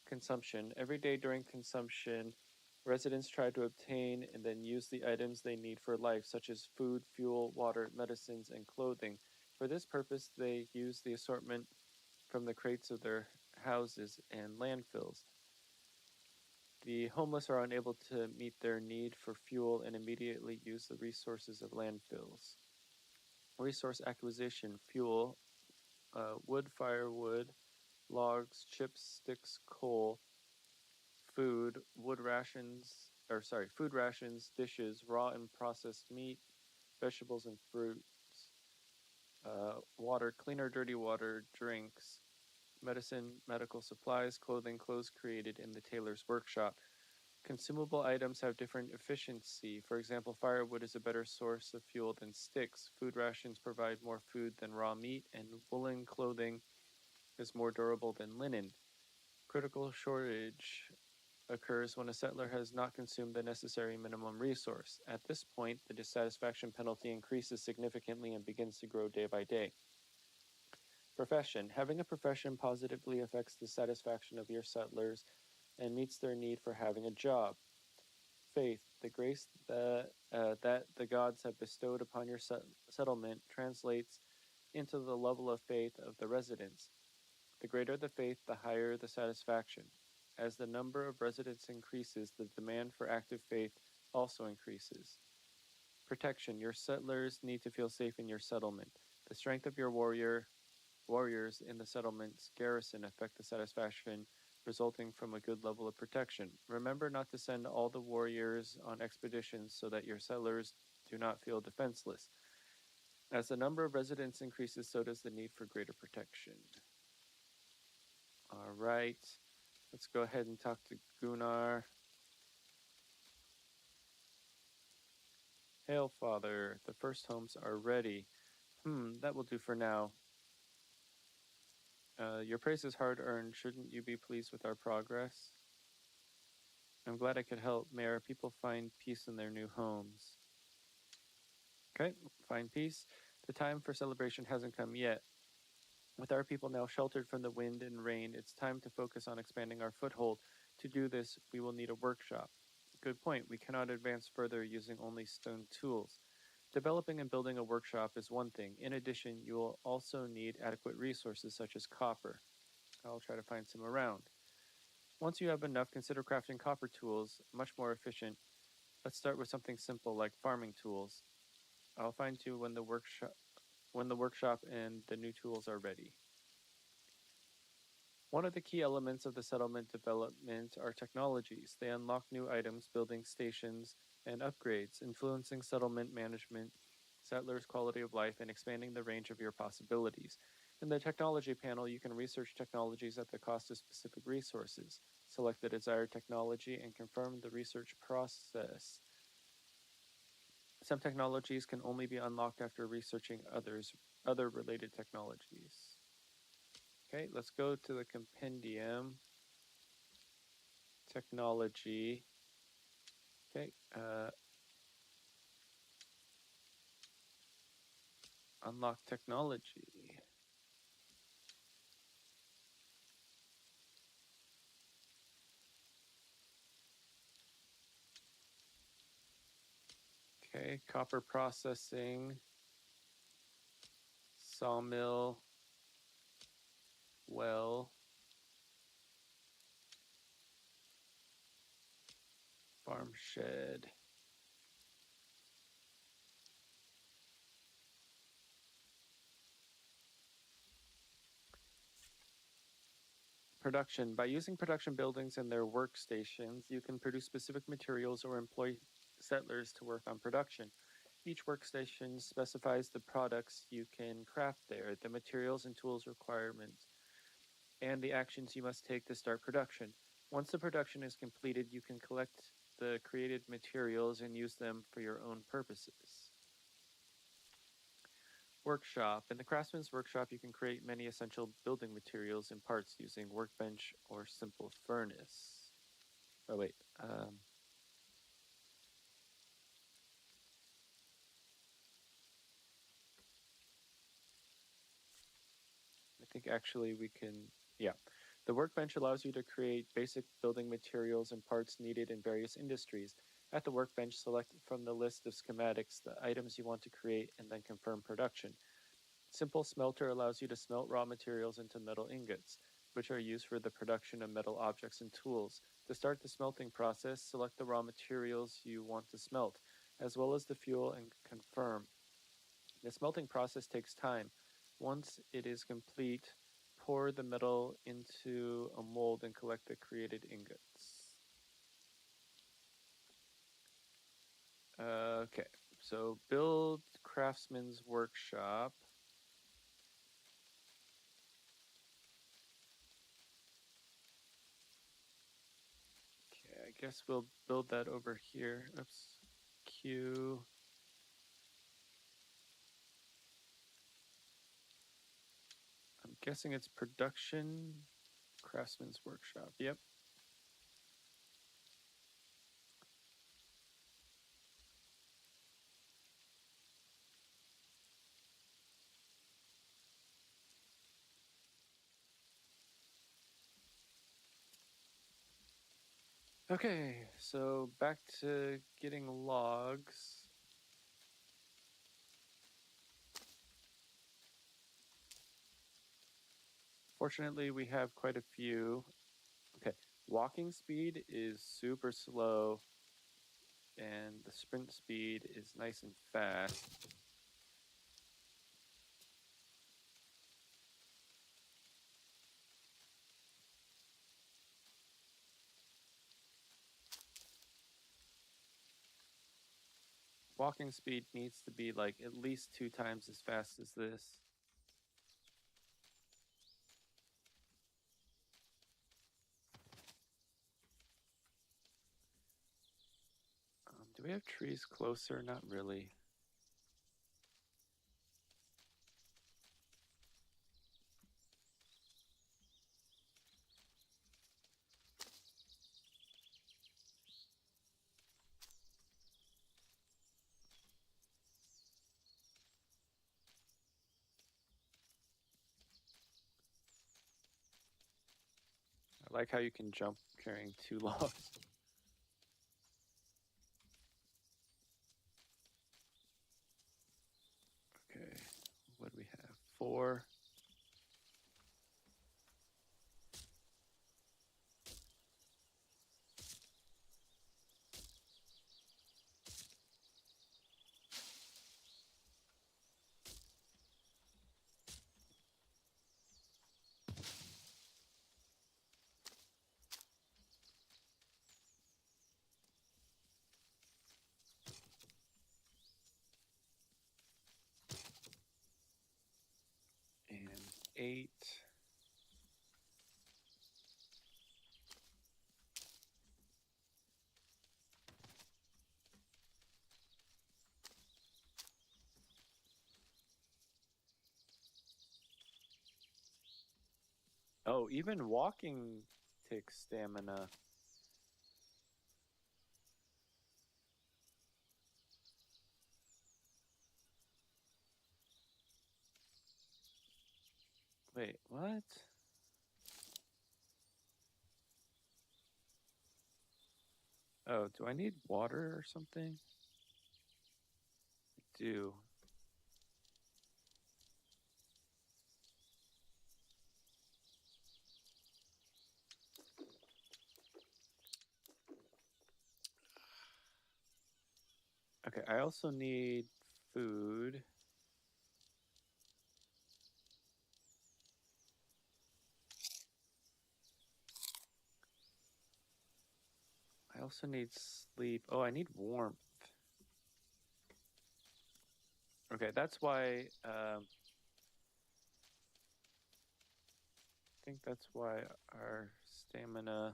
Consumption. Every day during consumption, residents try to obtain and then use the items they need for life, such as food, fuel, water, medicines, and clothing. For this purpose, they use the assortment from the crates of their houses and landfills. The homeless are unable to meet their need for fuel and immediately use the resources of landfills. Resource acquisition, fuel, wood, firewood, logs, chips, sticks, coal, food rations, dishes, raw and processed meat, vegetables and fruits, water, clean or dirty water, drinks, medicine, medical supplies, clothing, clothes created in the tailor's workshop. Consumable items have different efficiency. For example, firewood is a better source of fuel than sticks. Food rations provide more food than raw meat, and woolen clothing is more durable than linen. Critical shortage occurs when a settler has not consumed the necessary minimum resource. At this point, the dissatisfaction penalty increases significantly and begins to grow day by day. Profession. Having a profession positively affects the satisfaction of your settlers and meets their need for having a job. Faith. The grace that the gods have bestowed upon your settlement translates into the level of faith of the residents. The greater the faith, the higher the satisfaction. As the number of residents increases, the demand for active faith also increases. Protection. Your settlers need to feel safe in your settlement. The strength of your warriors in the settlement's garrison affect the satisfaction resulting from a good level of protection. Remember not to send all the warriors on expeditions so that your settlers do not feel defenseless. As the number of residents increases, so does the need for greater protection. All right, let's go ahead and talk to Gunnar. Hail, Father, the first homes are ready. That will do for now. Your praise is hard earned. Shouldn't you be pleased with our progress? I'm glad I could help. May our people find peace in their new homes. Okay, find peace. The time for celebration hasn't come yet. With our people now sheltered from the wind and rain, it's time to focus on expanding our foothold. To do this, we will need a workshop. Good point. We cannot advance further using only stone tools. Developing and building a workshop is one thing. In addition, you will also need adequate resources such as copper. I'll try to find some around. Once you have enough, consider crafting copper tools, much more efficient. Let's start with something simple like farming tools. I'll find you when the workshop and the new tools are ready. One of the key elements of the settlement development are technologies. They unlock new items, building stations, and upgrades, influencing settlement management, settlers' quality of life, and expanding the range of your possibilities. In the technology panel, you can research technologies at the cost of specific resources. Select the desired technology and confirm the research process. Some technologies can only be unlocked after researching other related technologies. Okay, let's go to the compendium. technology. Okay. Unlock technology. Okay, copper processing, sawmill, well, farm shed. Production. By using production buildings and their workstations, you can produce specific materials or employ settlers to work on production. Each workstation specifies the products you can craft there, the materials and tools requirements, and the actions you must take to start production. Once the production is completed, you can collect the created materials and use them for your own purposes. Workshop. In the craftsman's workshop, you can create many essential building materials and parts using workbench or simple furnace. Oh, wait. I think actually we can, yeah. The workbench allows you to create basic building materials and parts needed in various industries. At the workbench, select from the list of schematics the items you want to create and then confirm production. Simple smelter allows you to smelt raw materials into metal ingots, which are used for the production of metal objects and tools. To start the smelting process, select the raw materials you want to smelt, as well as the fuel, and confirm. The smelting process takes time. Once it is complete, pour the metal into a mold and collect the created ingots. Okay, so build craftsman's workshop. Okay, I guess we'll build that over here. Oops. Q. I'm guessing it's production. Craftsman's workshop. Yep. Okay, so back to getting logs. Fortunately, we have quite a few. Okay, walking speed is super slow, and the sprint speed is nice and fast. Walking speed needs to be like at least 2 times as fast as this. Do we have trees closer? Not really. I like how you can jump carrying 2 logs. Okay, what do we have? 4. And 8. Oh, even walking takes stamina. Wait, what? Oh, do I need water or something? I do. Okay, I also need food. I also need sleep. Oh, I need warmth. Okay, that's why, I think that's why our stamina...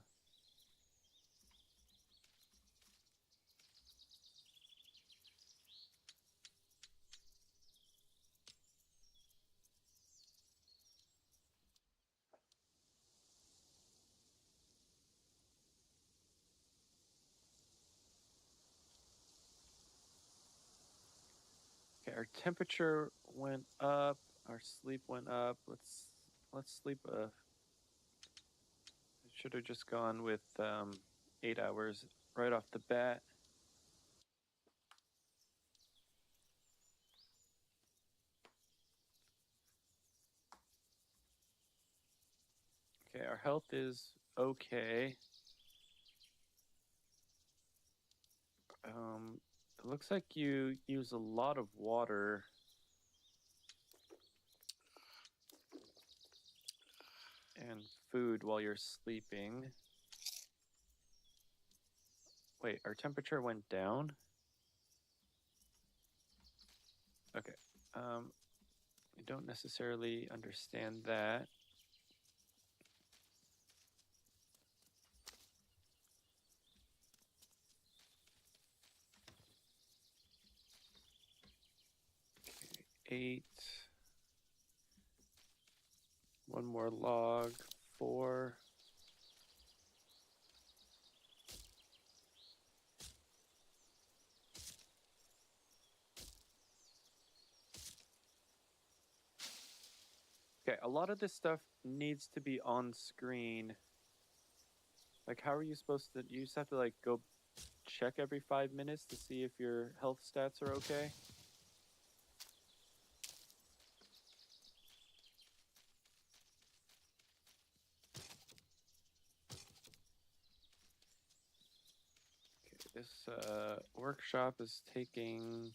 Okay, our temperature went up, our sleep went up. Let's sleep I should have just gone with 8 hours right off the bat. Okay, our health is okay. It looks like you use a lot of water. And food while you're sleeping. Wait, our temperature went down? Okay. I don't necessarily understand that. Okay, 8. One more log. 4. Okay, a lot of this stuff needs to be on screen. Like, how are you supposed to... You just have to, like, go check every 5 minutes to see if your health stats are okay? Okay, this workshop is taking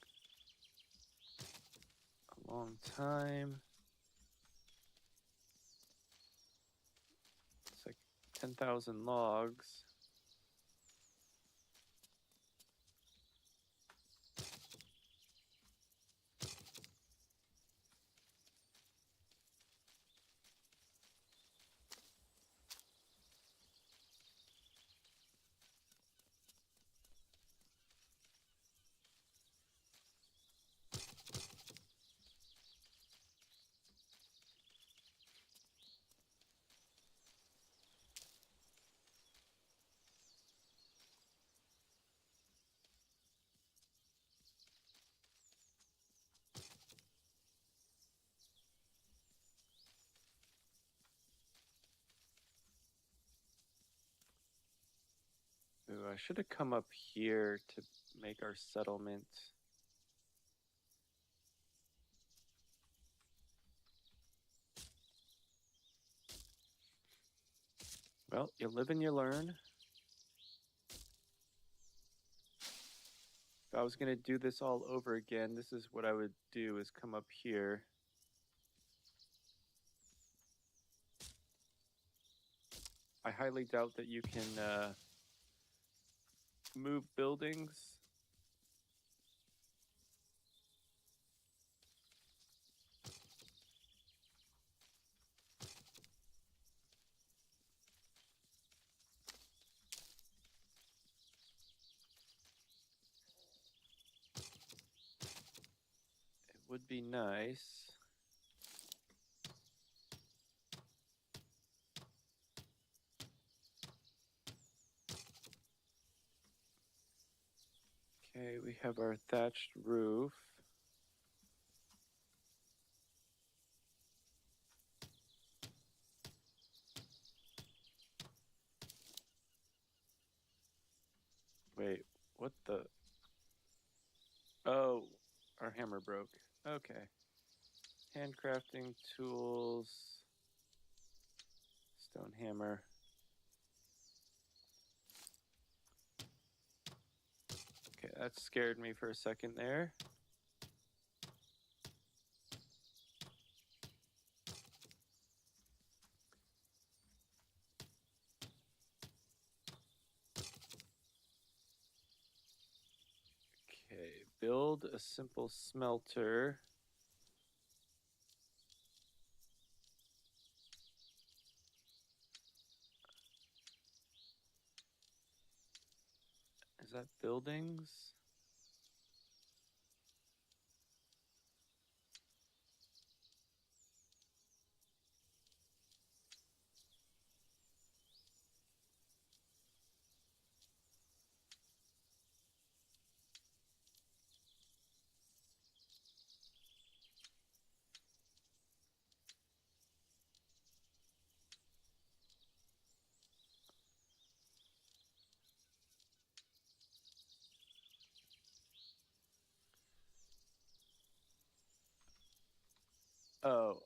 a long time. It's like 10,000 logs. Ooh, I should have come up here to make our settlement. Well, you live and you learn. If I was going to do this all over again, this is what I would do, is come up here. I highly doubt that you can move buildings. It would be nice. Okay, we have our thatched roof. Wait, what the? Oh, our hammer broke. Okay. Handcrafting tools. Stone hammer. Okay, that scared me for a second there. Okay, build a simple smelter. Is that buildings? Oh,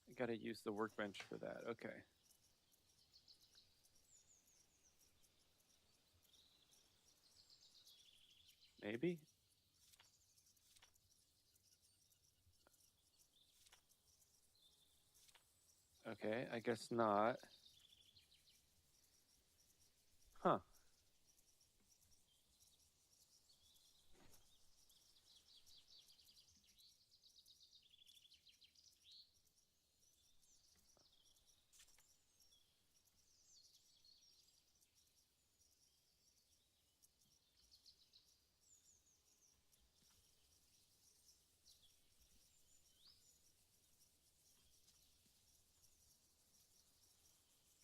I gotta use the workbench for that. Okay. Maybe? Okay, I guess not. Huh.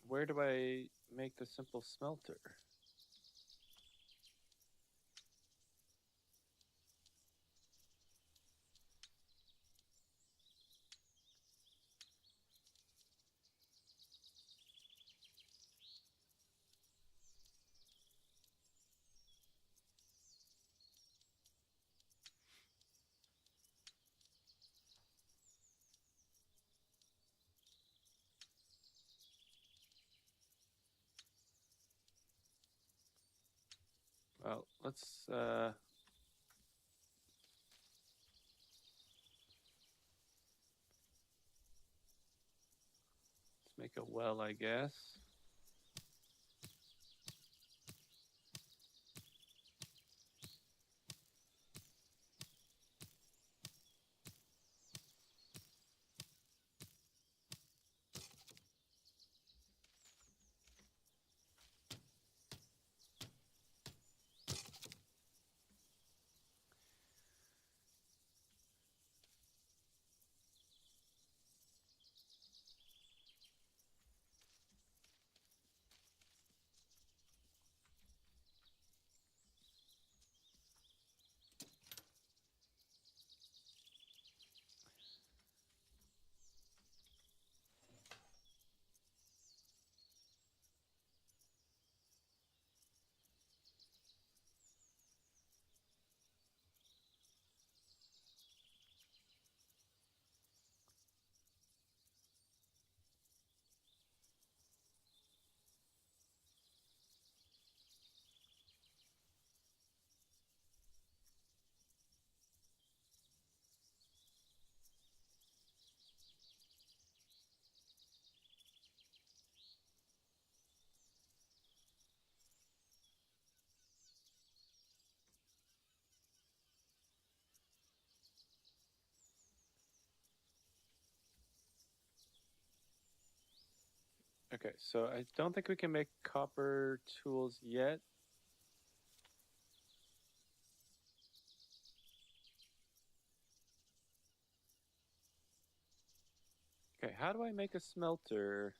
Where do I make the simple smelter? Well, let's make a well, I guess. Okay, so I don't think we can make copper tools yet. Okay, how do I make a smelter?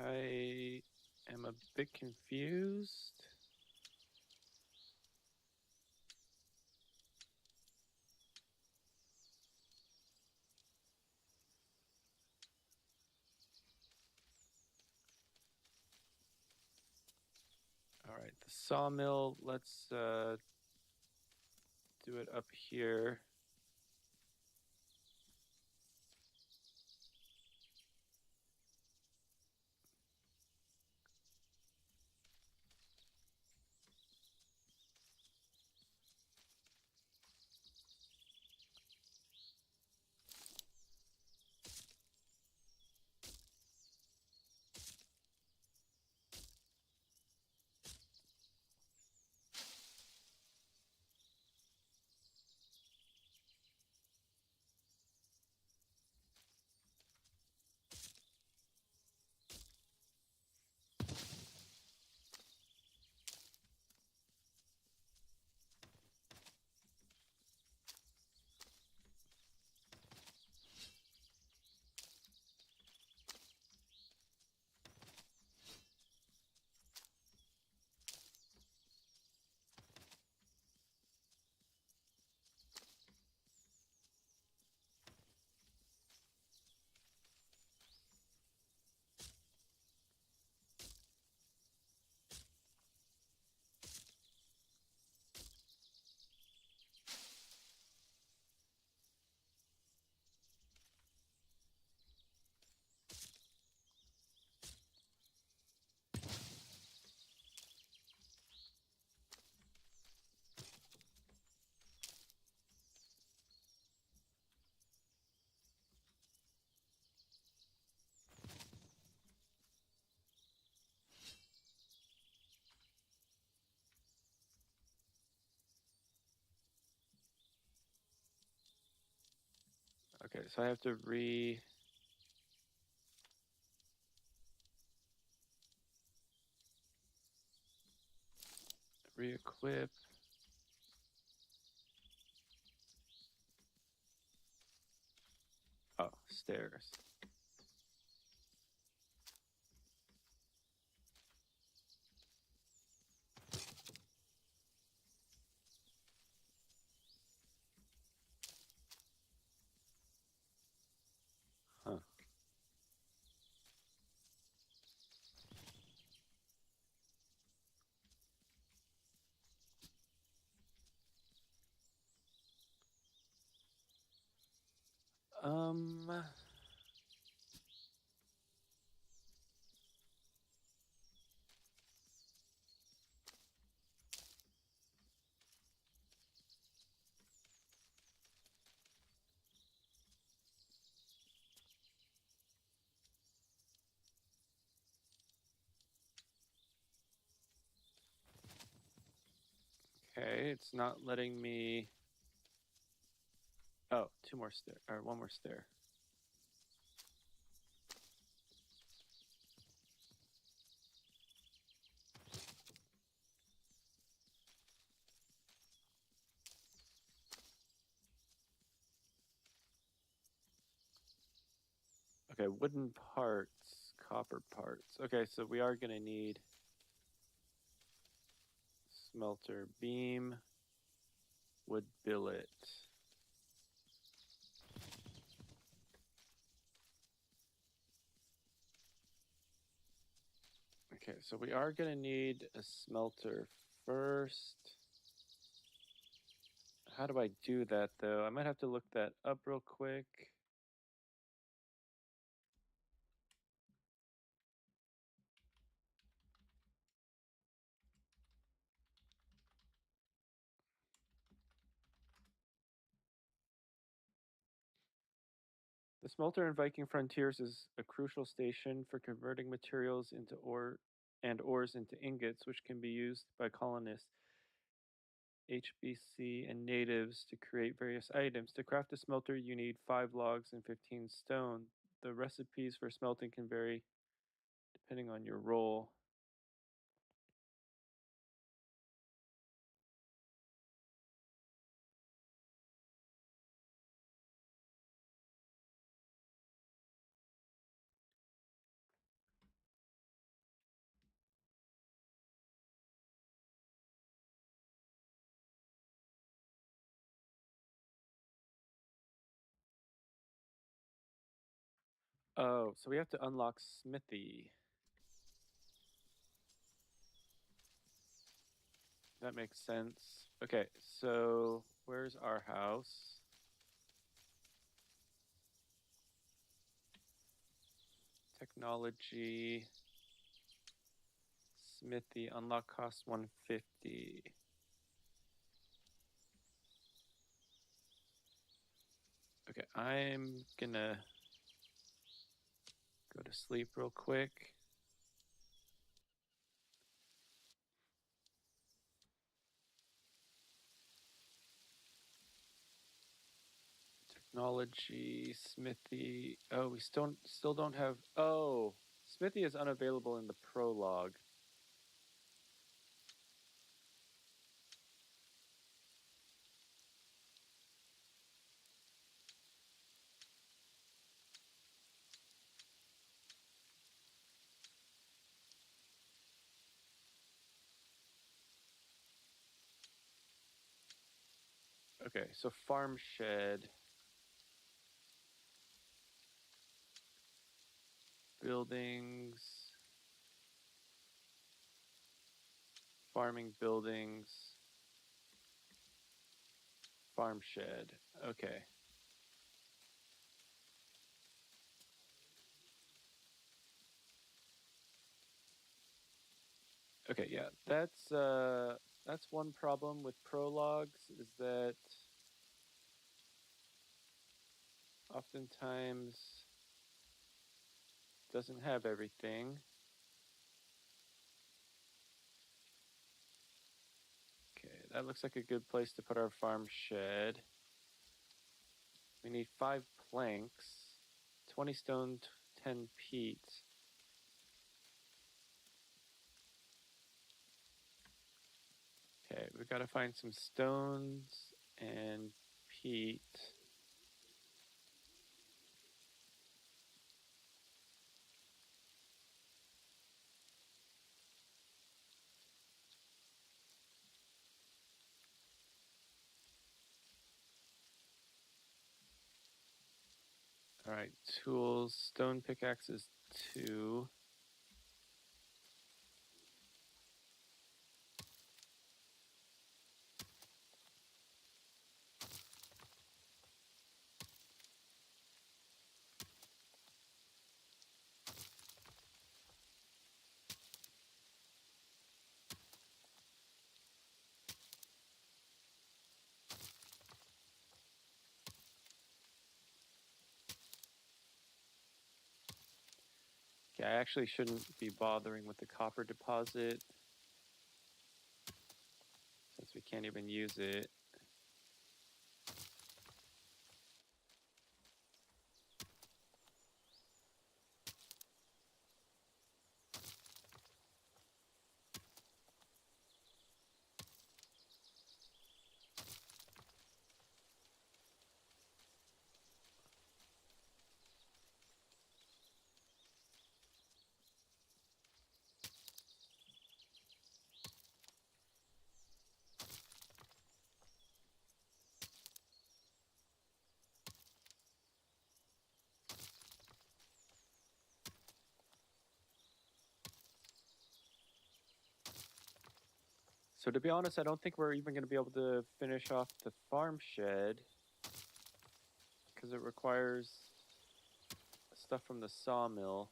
I am a bit confused. All right, the sawmill, let's do it up here. Okay, so I have to re-equip. Oh, stairs. Huh. Um, okay, it's not letting me. Oh, two more stair, or one more stair. Okay, wooden parts, copper parts. Okay, so we are gonna need smelter beam, wood billet. Okay, so we are gonna need a smelter first. How do I do that though? I might have to look that up real quick. The smelter in Viking Frontiers is a crucial station for converting materials into ores into ingots, which can be used by colonists, HBC, and natives to create various items. To craft a smelter, you need 5 logs and 15 stone. The recipes for smelting can vary depending on your role. Oh, so we have to unlock Smithy. That makes sense. Okay, so where's our house? Technology. Smithy, unlock cost 150. Okay, I'm gonna go to sleep real quick. Technology, Smithy. Oh, we still don't have. Oh, Smithy is unavailable in the prologue. Okay, so farm shed. Buildings. Farming buildings. Farm shed. Okay. Okay, yeah. That's one problem with prologues is that oftentimes doesn't have everything. Okay, that looks like a good place to put our farm shed. We need 5 planks, 20 stone, 10 peat. Okay, we've got to find some stones and peat. All right, tools, stone pickaxes 2. Okay, I actually shouldn't be bothering with the copper deposit since we can't even use it. So to be honest, I don't think we're even going to be able to finish off the farm shed because it requires stuff from the sawmill.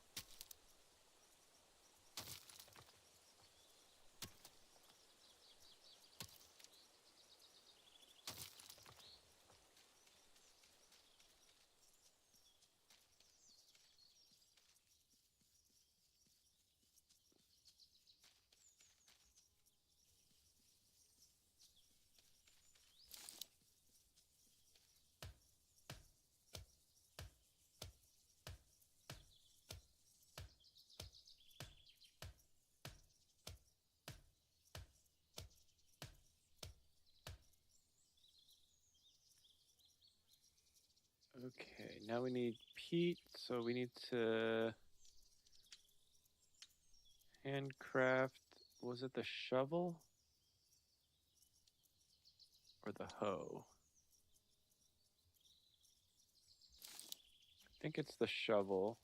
Okay, now we need peat, so we need to handcraft. Was it the shovel or the hoe? I think it's the shovel.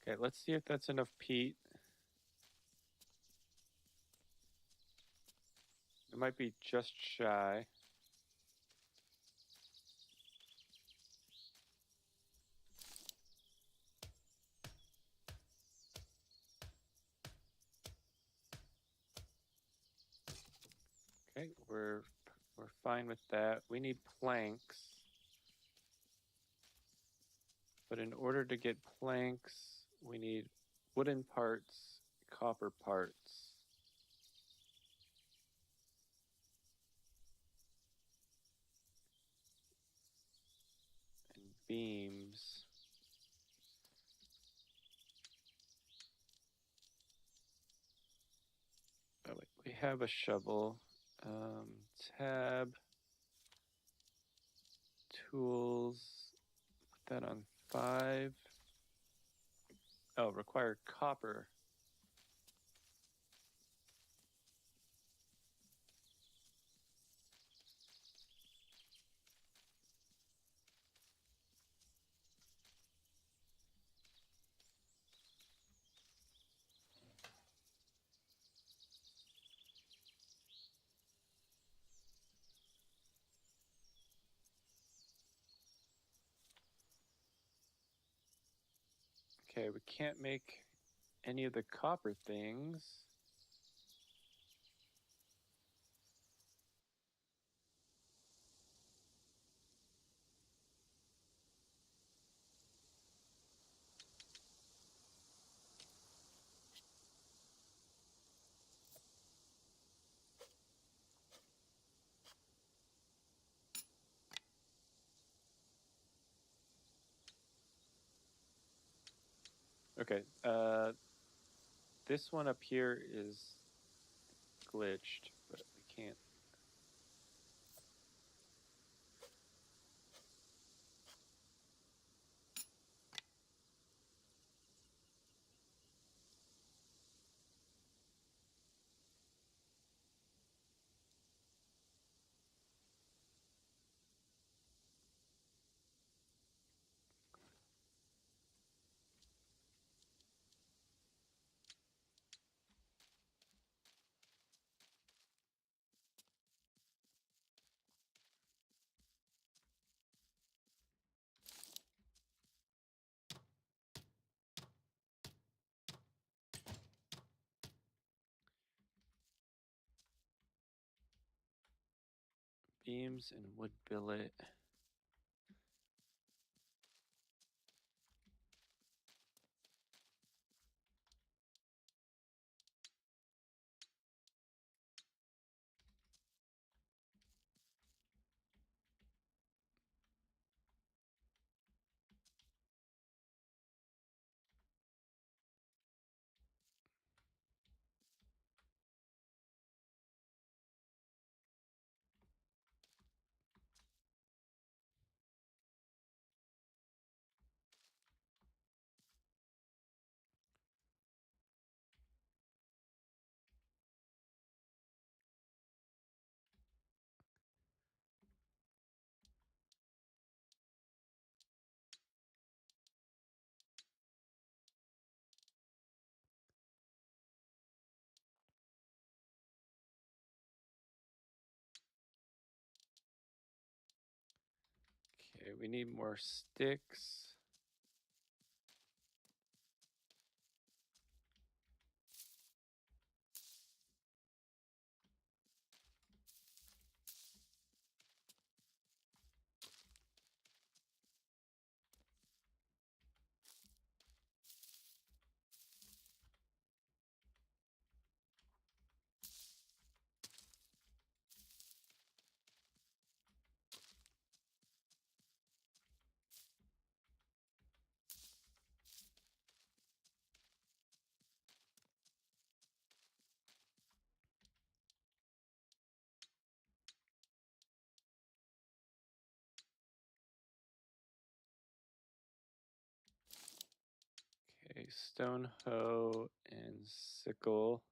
Okay, let's see if that's enough peat. It might be just shy. Okay, we're fine with that. We need planks. But in order to get planks, we need wooden parts, copper parts, and beams. Oh wait, we have a shovel. Tab, tools, put that on 5. Oh, required copper. Okay, we can't make any of the copper things. Okay, this one up here is glitched, but we can't. Beams and wood billet. Okay, we need more sticks. Okay, stone hoe and sickle.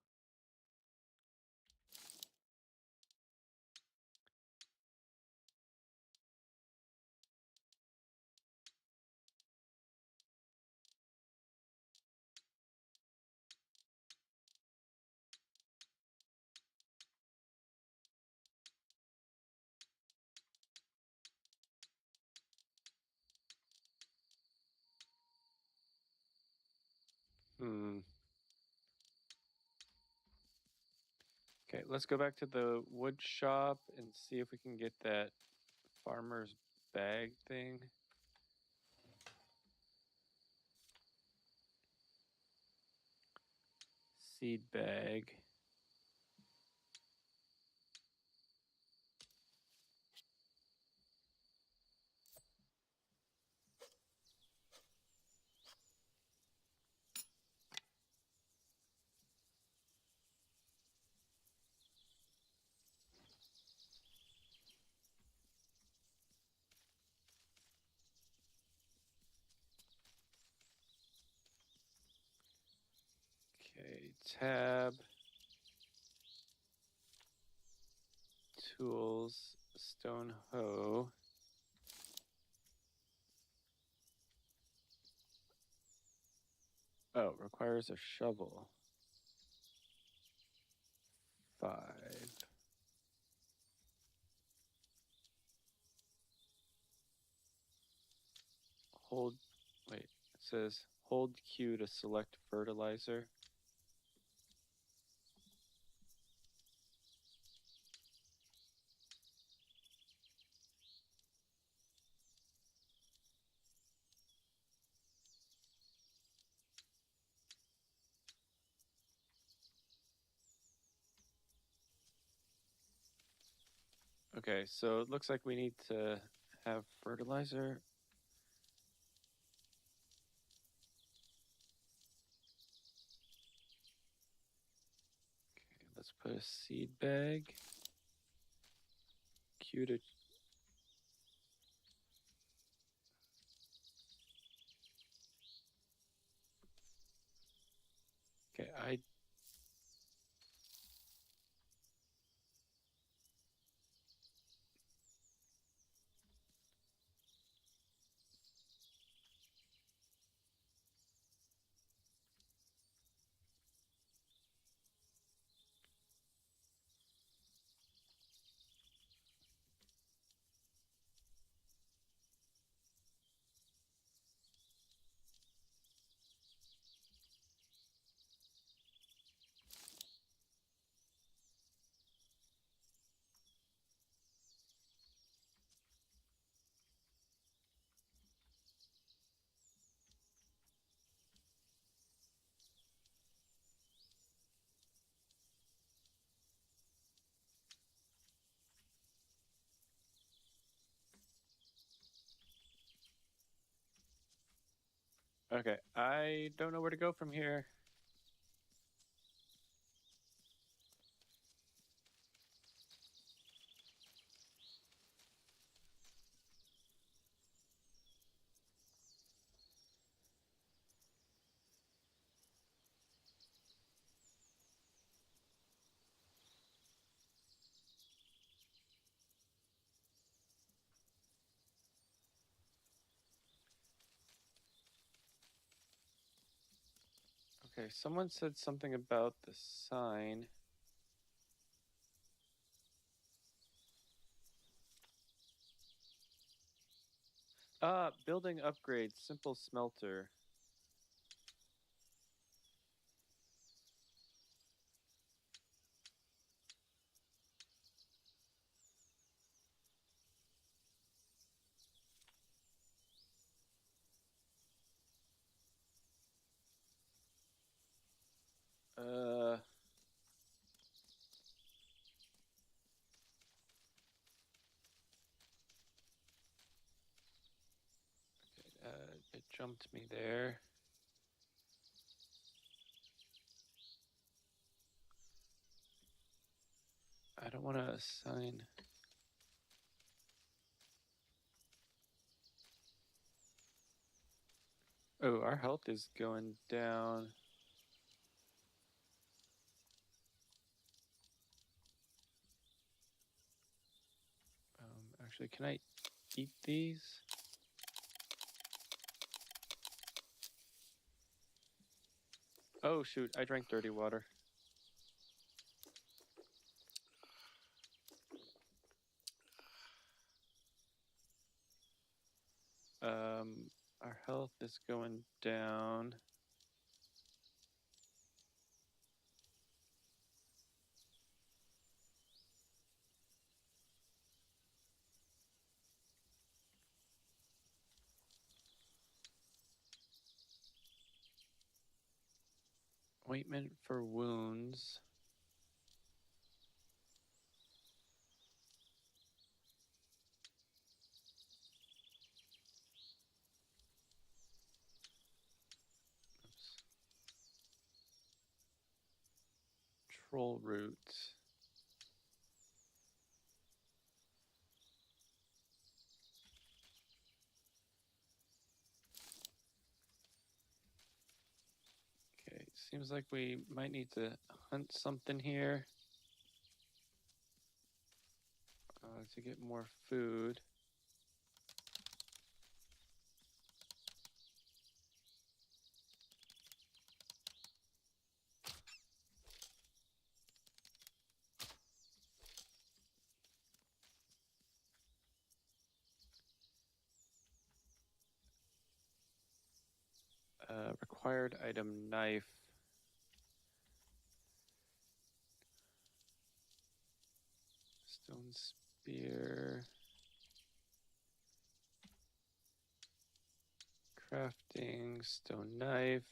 Okay, let's go back to the wood shop and see if we can get that farmer's bag thing. Seed bag. Okay, tab. Tools, stone hoe. Oh, requires a shovel. 5. Hold, wait, it says hold Q to select fertilizer. Okay, so it looks like we need to have fertilizer. Okay, let's put a seed bag. Q to... Okay, Okay, I don't know where to go from here. Okay, someone said something about the sign. Building upgrades, simple smelter. Uh, it jumped me there. I don't want to assign. Oh, our health is going down. Actually, can I eat these? Oh, shoot, I drank dirty water. Our health is going down. Ointment for wounds. Oops. Troll root. Okay, seems like we might need to hunt something here to get more food. Required item knife. Stone spear. Crafting, stone knife.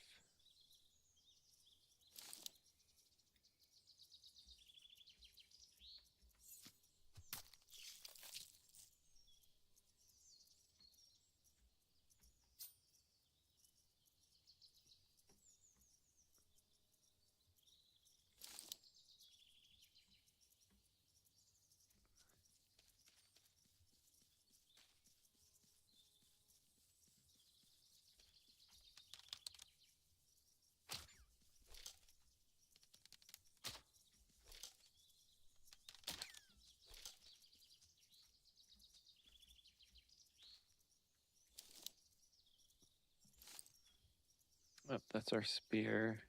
Oh, that's our spear.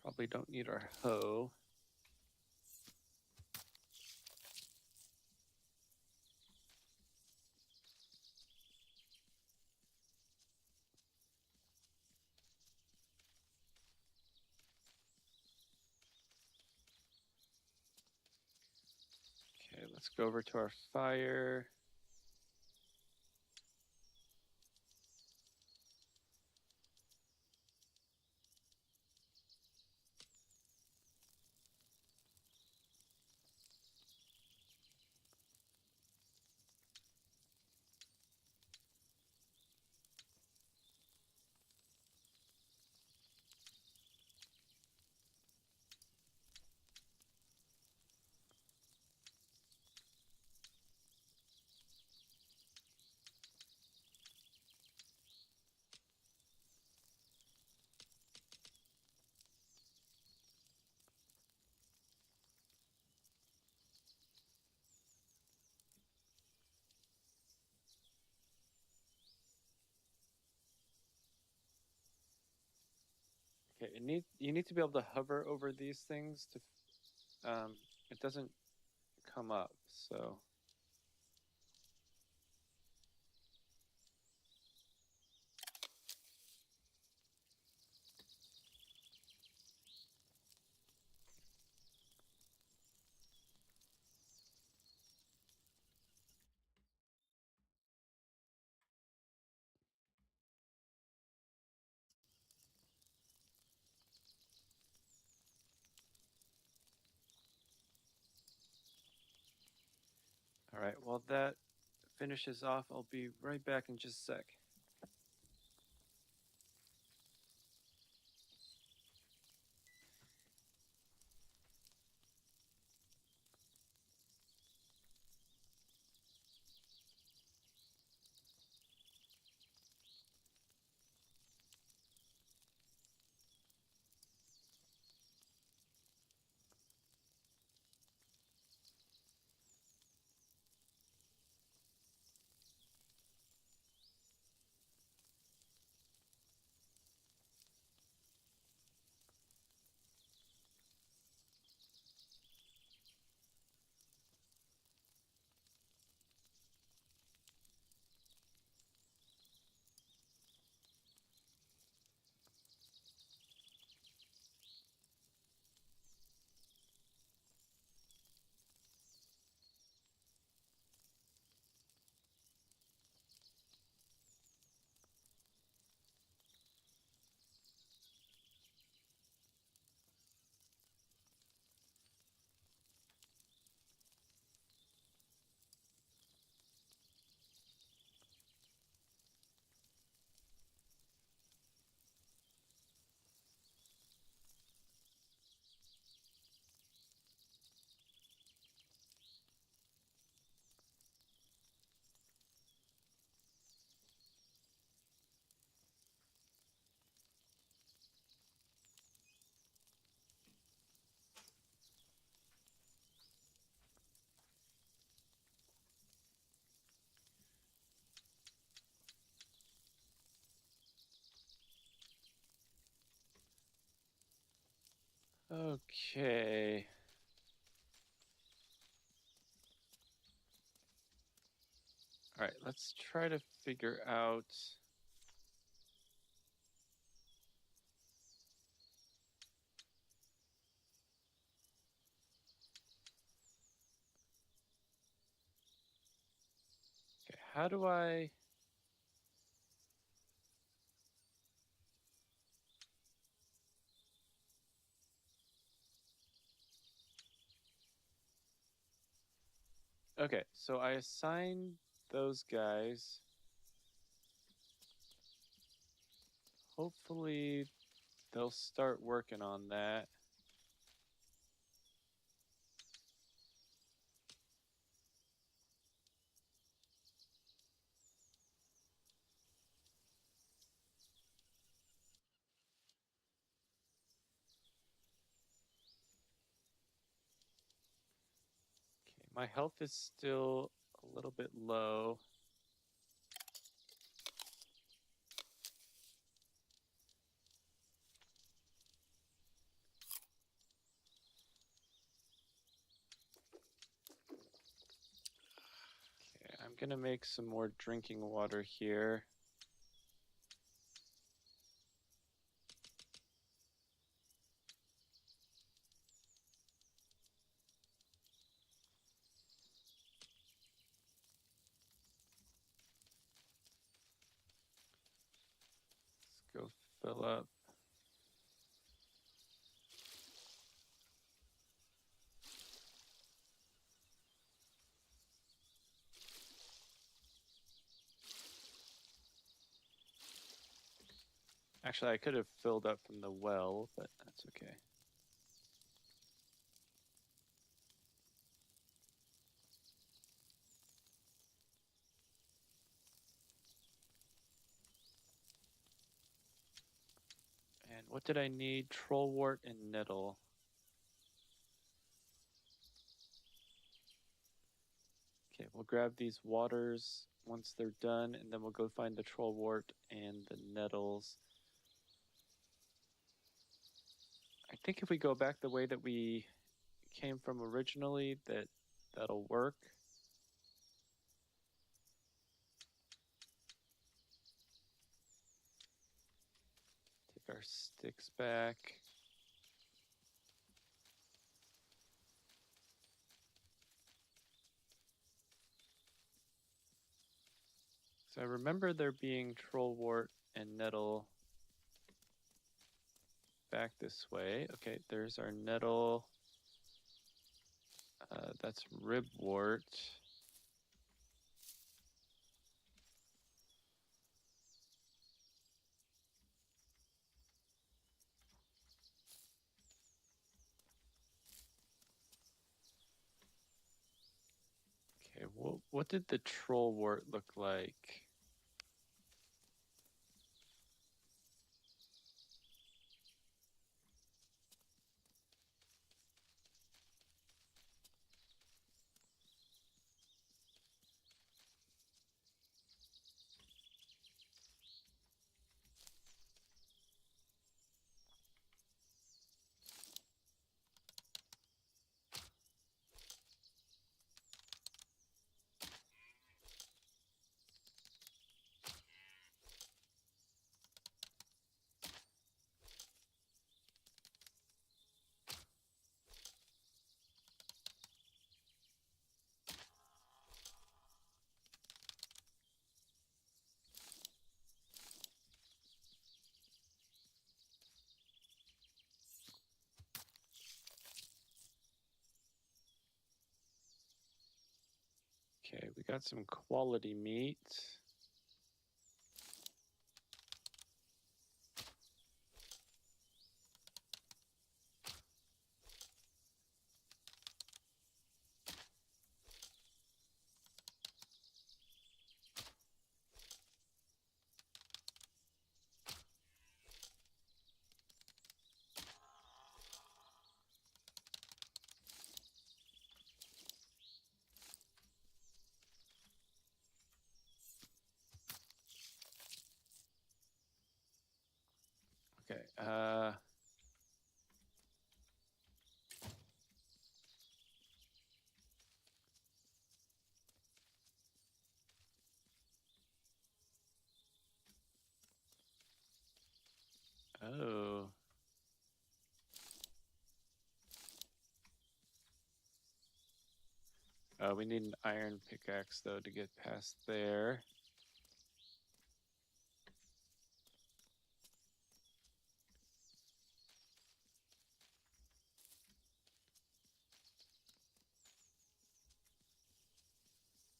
Probably don't need our hoe. Okay, let's go over to our fire. Okay, you need to be able to hover over these things to it doesn't come up, so all right, well that finishes off. I'll be right back in just a sec. Okay. All right, let's try to figure out. Okay, how do I? Okay, so I assigned those guys. Hopefully they'll start working on that. Okay, my health is still a little bit low. Okay, I'm gonna make some more drinking water here. Let's go fill up. Actually, I could have filled up from the well, but that's okay. And what did I need? Trollwort and nettle. Okay, we'll grab these waters once they're done, and then we'll go find the trollwort and the nettles. I think if we go back the way that we came from originally, that'll work. Take our sticks back. So I remember there being trollwort and nettle back this way. Okay, there's our nettle. That's ribwort. Okay, what did the trollwort look like? Okay, we got some quality meat. Oh. We need an iron pickaxe, though, to get past there.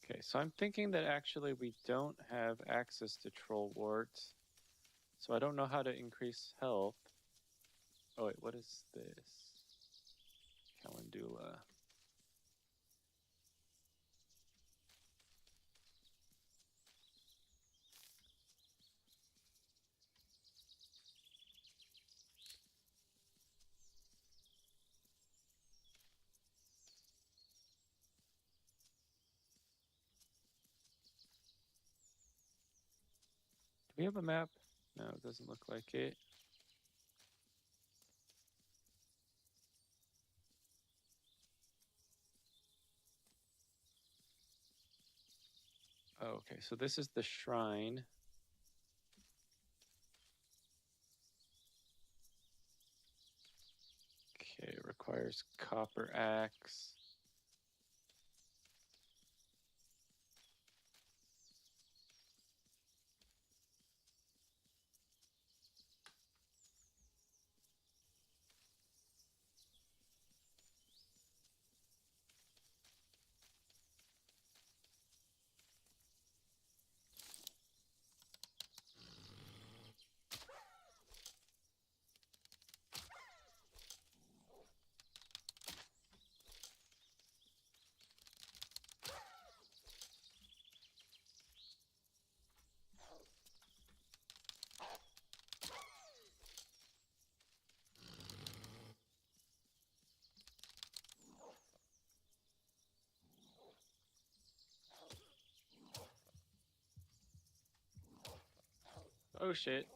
Okay, so I'm thinking that actually we don't have access to troll warts. So I don't know how to increase health. Oh wait, what is this? Calendula. Do we have a map? No, it doesn't look like it. Oh, okay, so this is the shrine. Okay, it requires copper axe. Oh shit.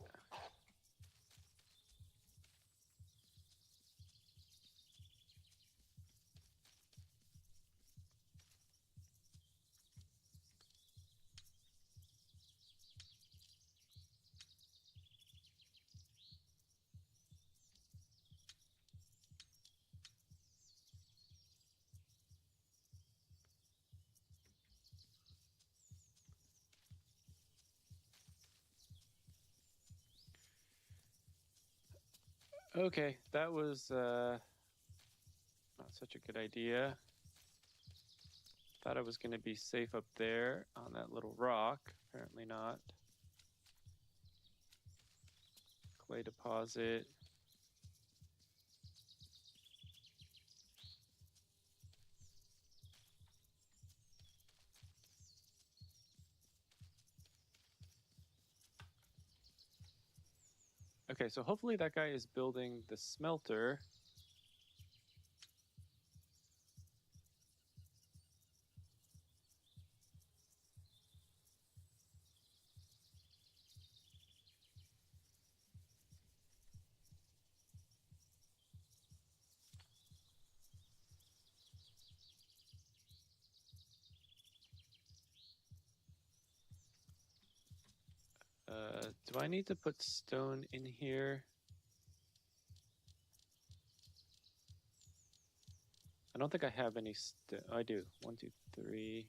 Okay, that was not such a good idea. Thought I was going to be safe up there on that little rock. Apparently not. Clay deposit. Okay, so hopefully that guy is building the smelter. Do I need to put stone in here? I don't think I have any stone. Oh, I do. 1, 2, 3.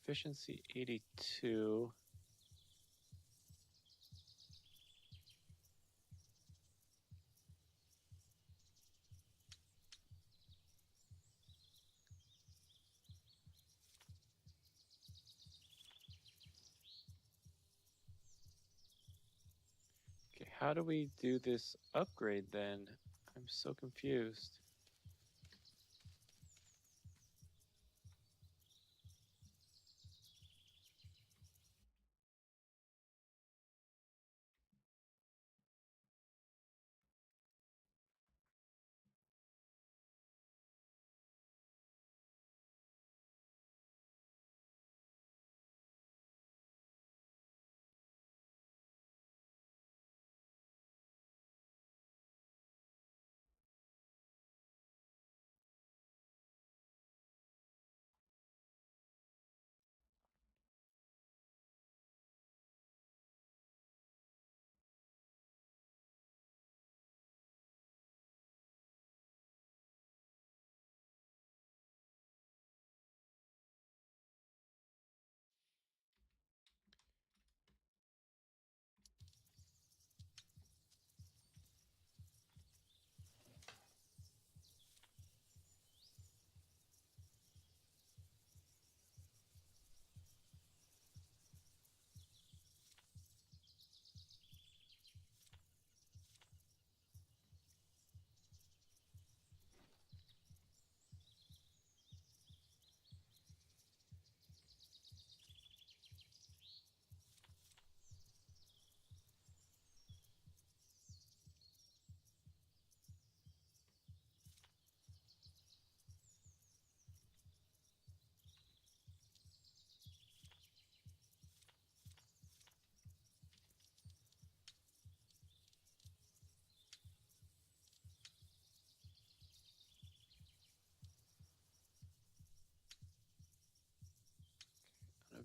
efficiency 82. Okay, how do we do this upgrade then? I'm so confused.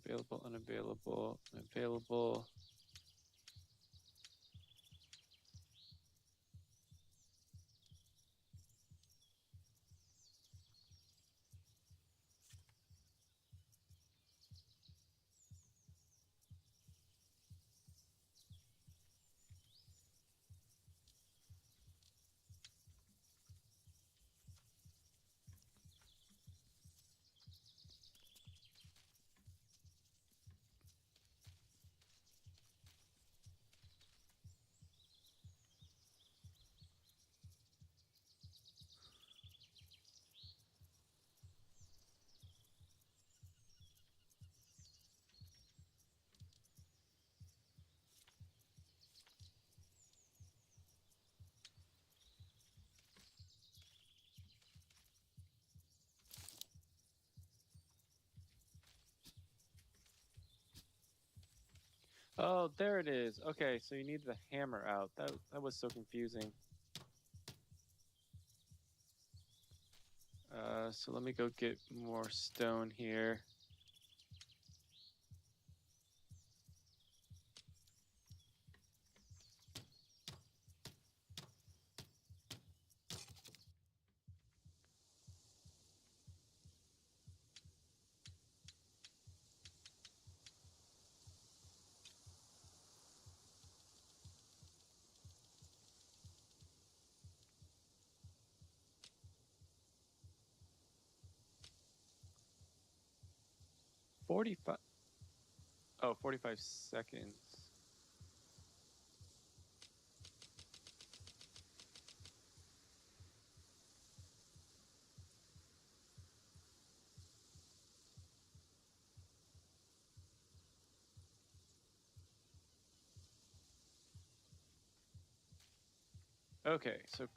Unavailable, unavailable, unavailable. Oh, there it is. Okay, so you need the hammer out. That was so confusing. So let me go get more stone here. $45. Oh, 45 seconds. Okay, so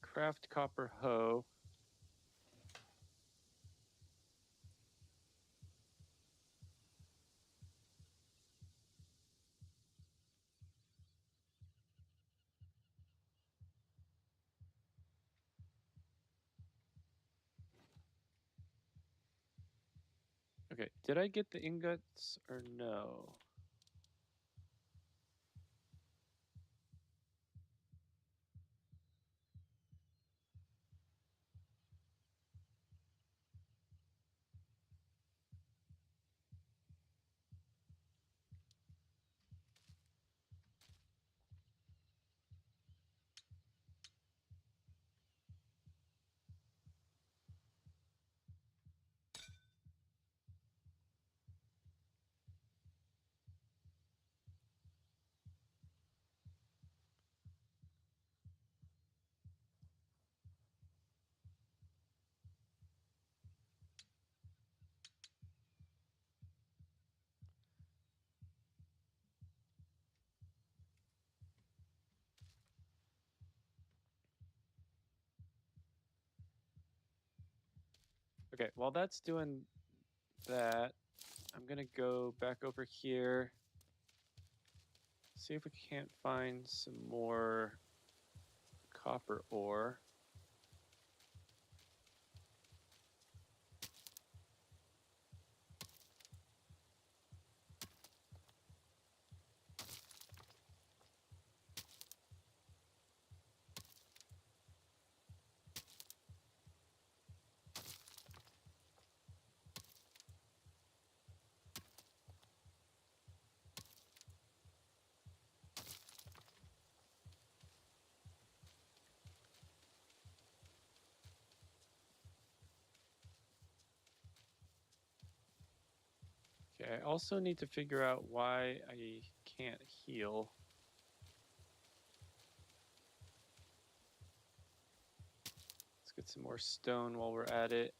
craft copper hoe. Okay, did I get the ingots or no? Okay, while that's doing that, I'm gonna go back over here, see if we can't find some more copper ore. Okay, I also need to figure out why I can't heal. Let's get some more stone while we're at it.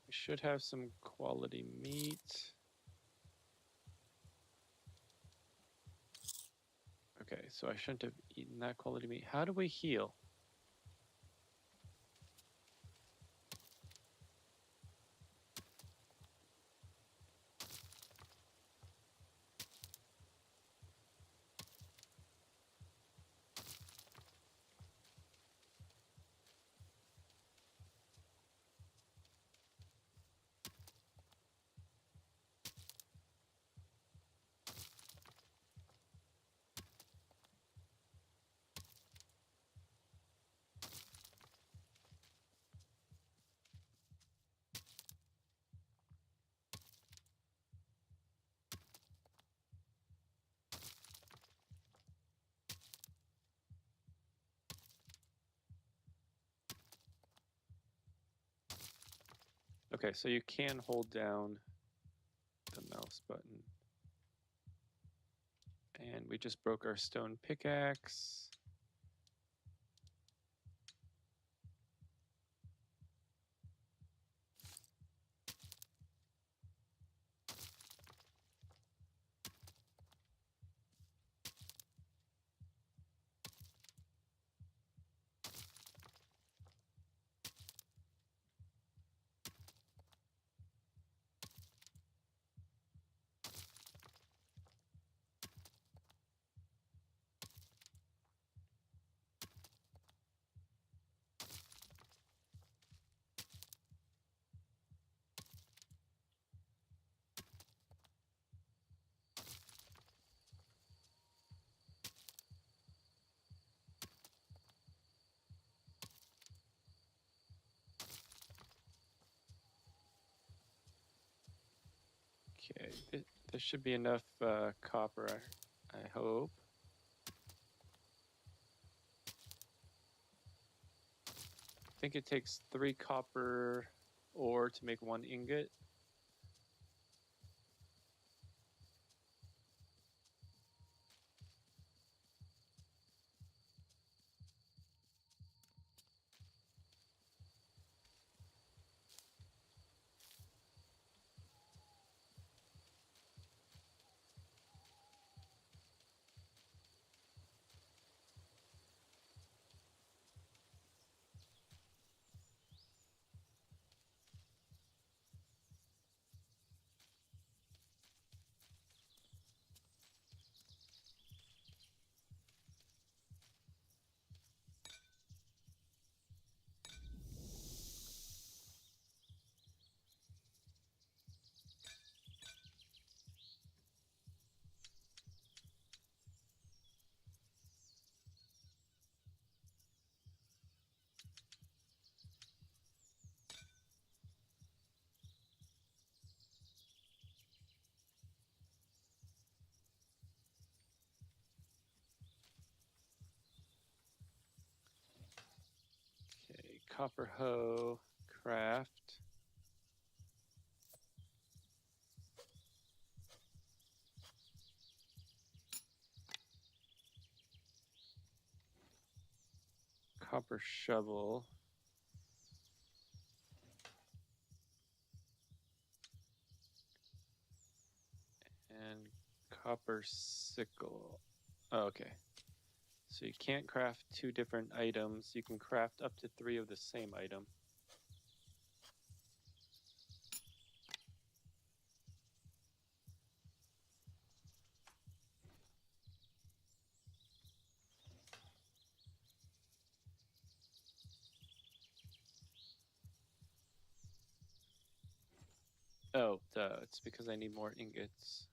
We should have some quality meat. Okay, so I shouldn't have eaten that quality meat. How do we heal? Okay, so you can hold down the mouse button. And we just broke our stone pickaxe. Okay, this should be enough copper, I hope. I think it takes 3 copper ore to make 1 ingot. Okay, copper hoe, craft. copper shovel. And copper sickle. Oh, okay. So you can't craft 2 different items. You can craft up to 3 of the same item. Oh, duh. It's because I need more ingots.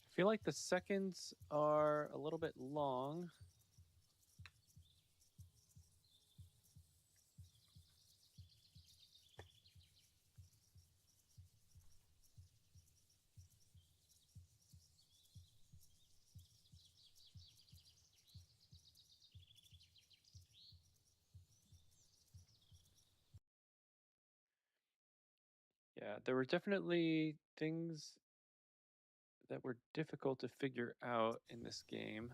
I feel like the seconds are a little bit long. Yeah, there were definitely things that were difficult to figure out in this game.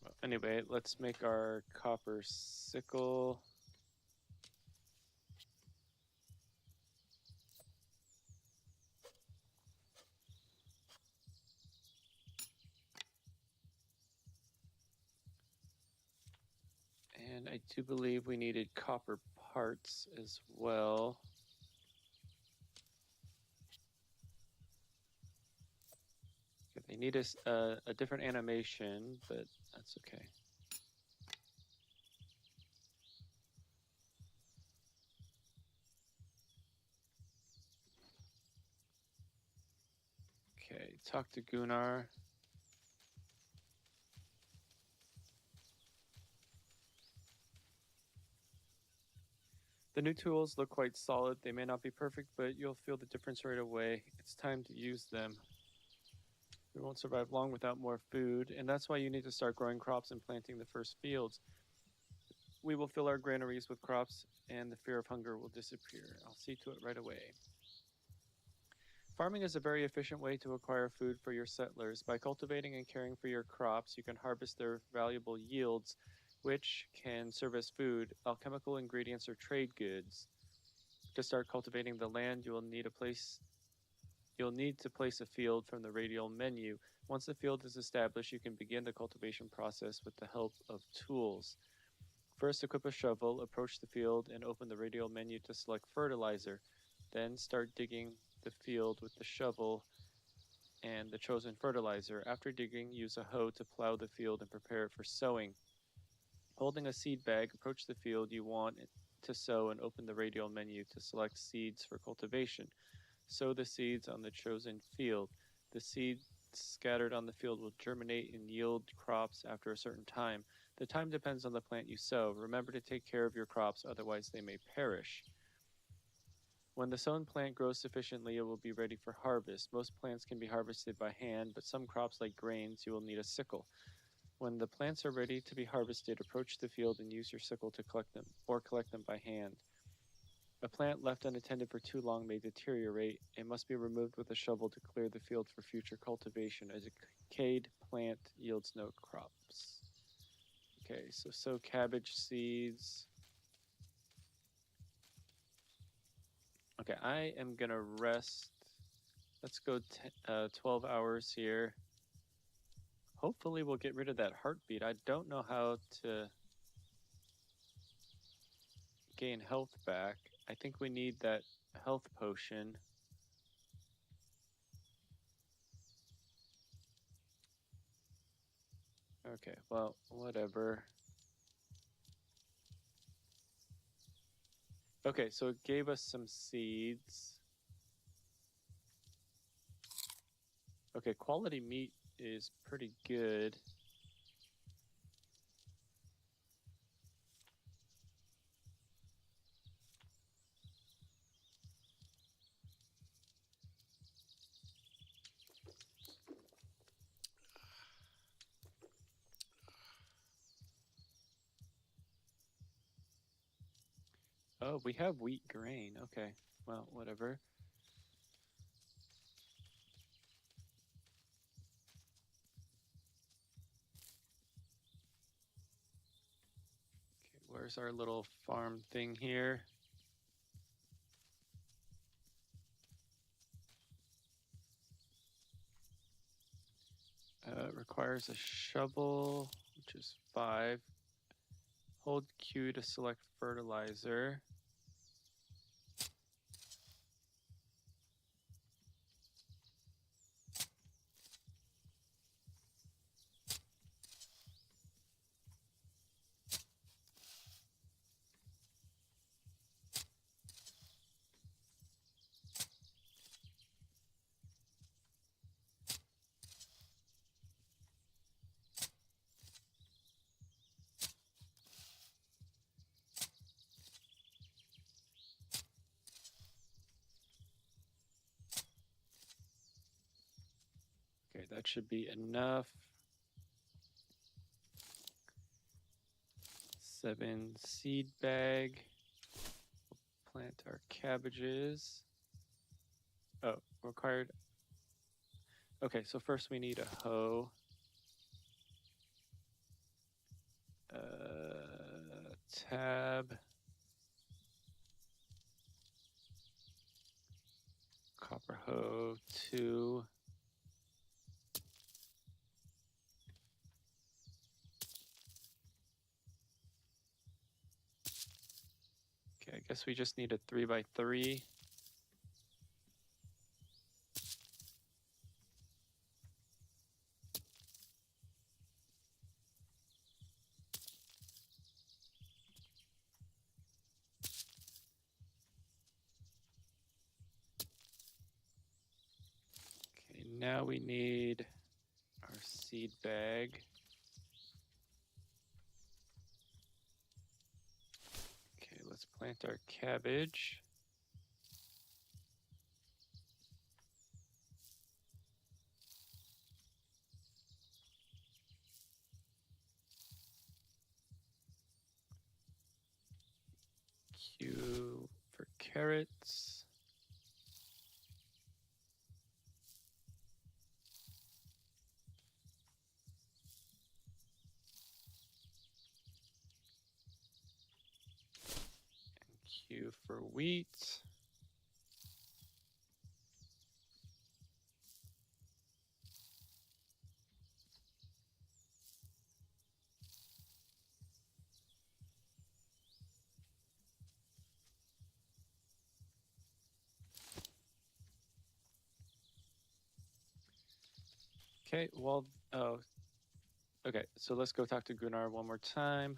Well, anyway, let's make our copper sickle. And I do believe we needed copper parts as well. They need a different animation, but that's okay. Okay, talk to Gunnar. The new tools look quite solid. They may not be perfect, but you'll feel the difference right away. It's time to use them. We won't survive long without more food, and that's why you need to start growing crops and planting the first fields. We will fill our granaries with crops, and the fear of hunger will disappear. I'll see to it right away. Farming is a very efficient way to acquire food for your settlers. By cultivating and caring for your crops, you can harvest their valuable yields, which can serve as food, alchemical ingredients, or trade goods. To start cultivating the land, you'll need to place a field from the radial menu. Once the field is established, you can begin the cultivation process with the help of tools. First, equip a shovel, approach the field, and open the radial menu to select fertilizer. Then start digging the field with the shovel and the chosen fertilizer. After digging, use a hoe to plow the field and prepare it for sowing. Holding a seed bag, approach the field you want to sow and open the radial menu to select seeds for cultivation. Sow the seeds on the chosen field. The seeds scattered on the field will germinate and yield crops after a certain time. The time depends on the plant you sow. Remember to take care of your crops, otherwise they may perish. When the sown plant grows sufficiently, it will be ready for harvest. Most plants can be harvested by hand, but some crops like grains, you will need a sickle. When the plants are ready to be harvested, approach the field and use your sickle to collect them by hand. A plant left unattended for too long may deteriorate. It must be removed with a shovel to clear the field for future cultivation. A decayed plant yields no crops. Okay, so sow cabbage seeds. Okay, I am gonna rest. Let's go 12 hours here. Hopefully we'll get rid of that heartbeat. I don't know how to gain health back. I think we need that health potion. Okay, well, whatever. Okay, so it gave us some seeds. Okay, quality meat is pretty good. Oh, we have wheat grain. Okay, well, whatever. Okay, where's our little farm thing here? Requires a shovel, which is 5. Hold Q to select fertilizer. Okay, that should be enough. 7 seed bag. Plant our cabbages. Oh, required. Okay, so first we need a hoe. Tab. Copper hoe 2. Okay, I guess we just need a 3x3. Okay, now we need our seed bag. Okay, let's plant our cabbage. Q for carrots. And Q for wheat. Okay, well, oh, okay, so let's go talk to Gunnar one more time.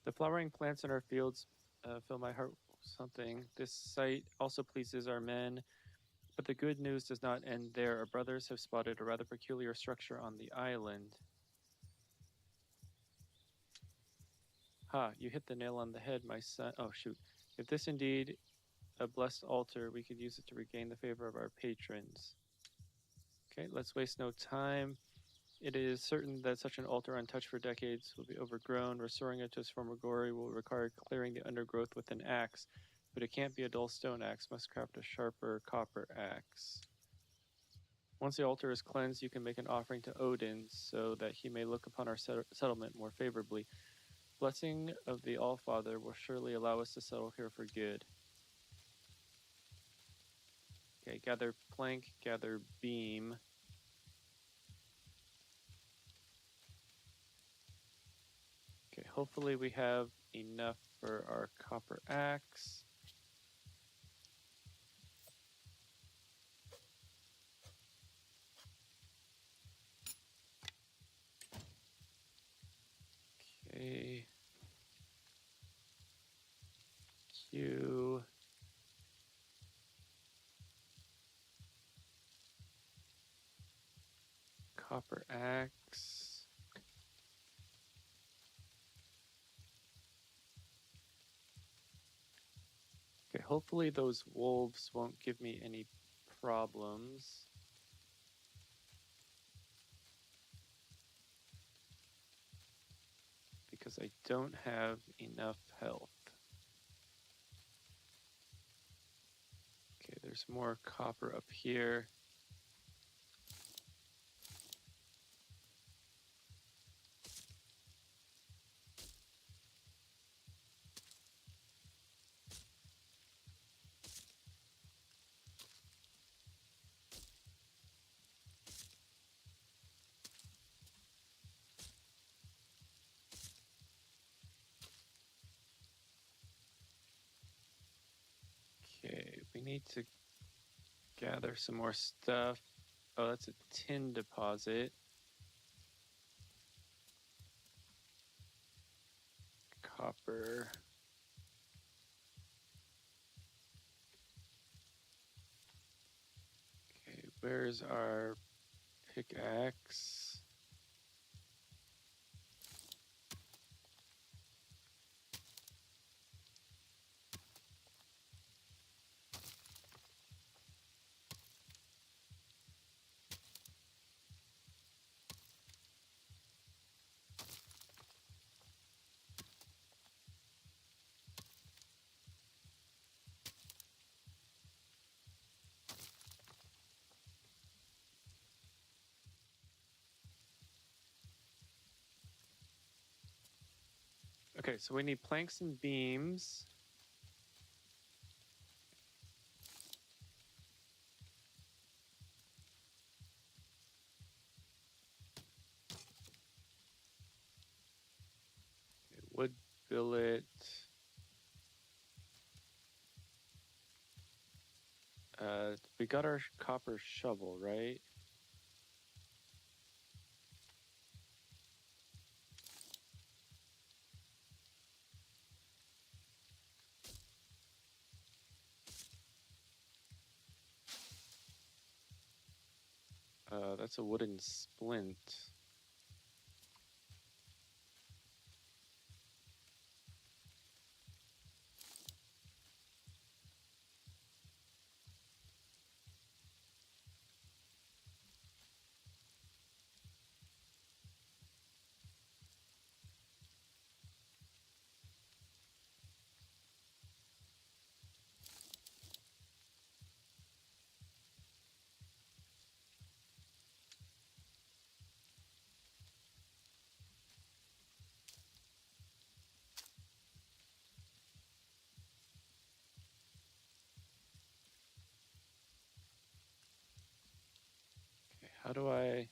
The flowering plants in our fields fill my heart with something. This sight also pleases our men, but the good news does not end there. Our brothers have spotted a rather peculiar structure on the island. Ha, you hit the nail on the head, my son. Oh, shoot. If this indeed a blessed altar, we could use it to regain the favor of our patrons. Okay, let's waste no time. It is certain that such an altar untouched for decades will be overgrown. Restoring it to its former glory will require clearing the undergrowth with an axe, but it can't be a dull stone axe. Must craft a sharper copper axe. Once the altar is cleansed, you can make an offering to Odin so that he may look upon our settlement more favorably. Blessing of the Allfather will surely allow us to settle here for good. Okay, gather plank, gather beam. Okay, hopefully we have enough for our copper axe. few. Copper axe. Okay, hopefully those wolves won't give me any problems. Because I don't have enough health. Okay, there's more copper up here. Okay, we need to gather some more stuff. Oh, that's a tin deposit. Copper. Okay, where's our pickaxe? Okay, so we need planks and beams. Okay, wood billet. We got our copper shovel, right? That's a wooden splint. Okay, how do I...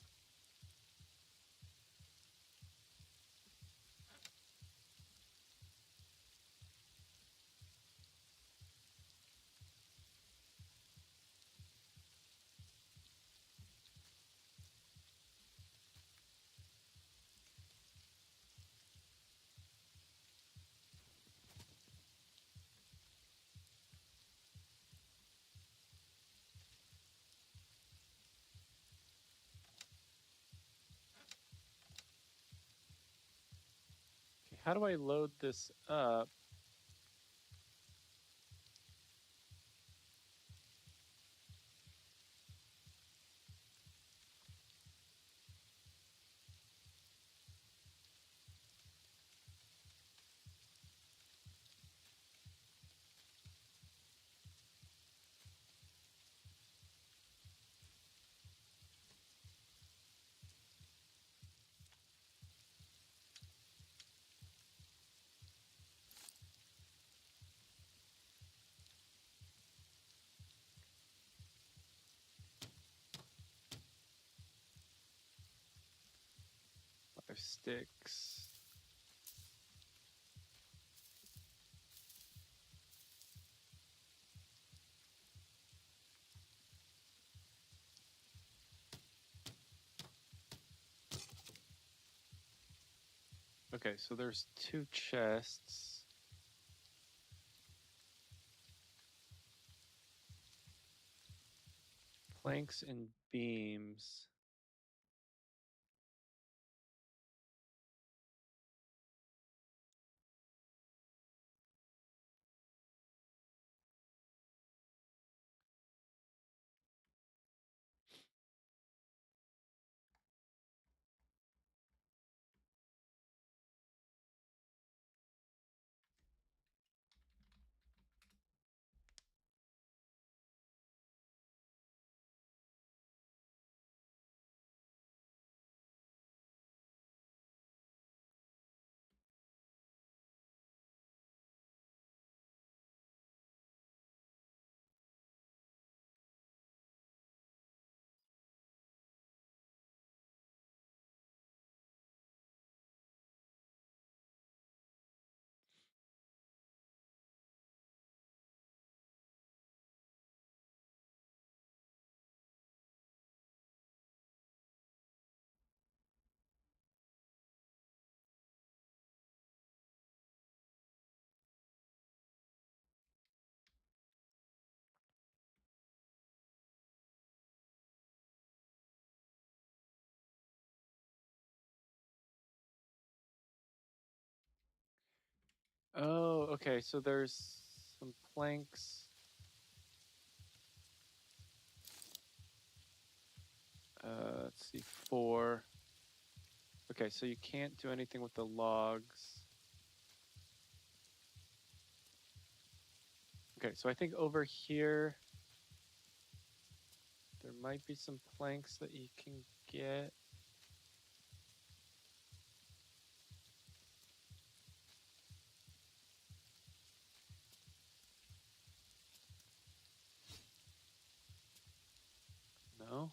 Okay, how do I load this up? Five sticks. Okay, so there's two chests. planks and beams. Oh, okay, so there's some planks. Let's see, 4. Okay, so you can't do anything with the logs. Okay, so I think over here, there might be some planks that you can get. No?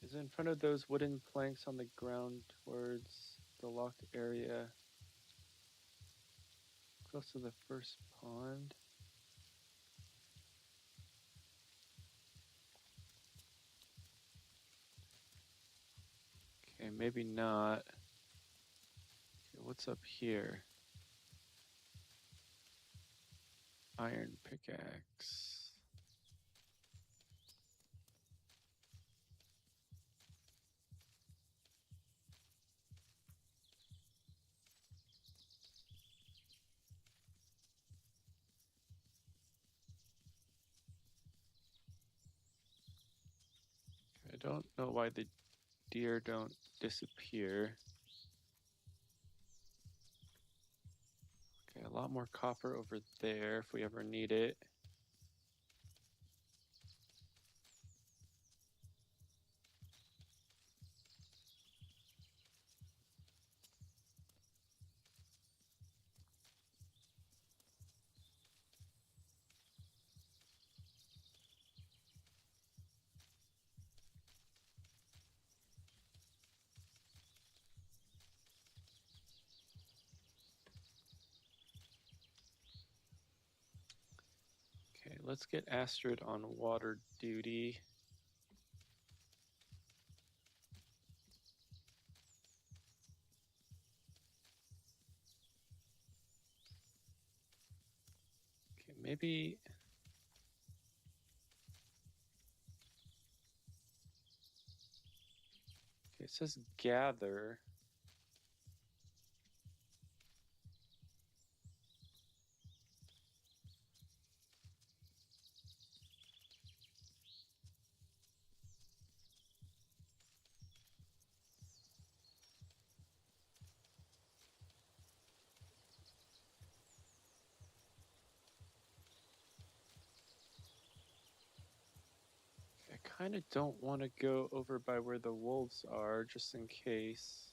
Is it in front of those wooden planks on the ground towards the locked area? Close to the first pond? Okay, maybe not. Okay, what's up here? Iron pickaxe. I don't know why the deer don't disappear. Okay, a lot more copper over there if we ever need it. Okay, let's get Astrid on water duty. Okay, maybe. Okay, it says gather. I kind of don't want to go over by where the wolves are, just in case.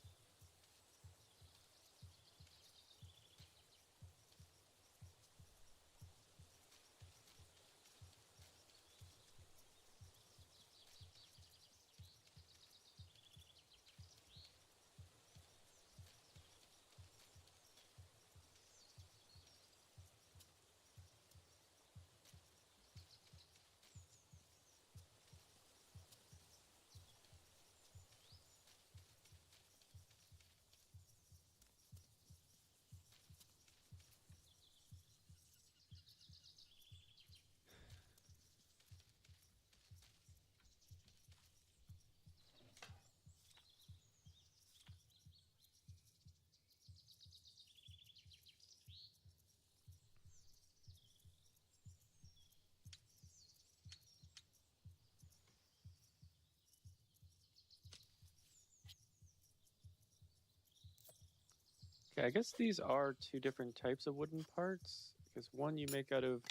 Okay, I guess these are two different types of wooden parts, because one you make out of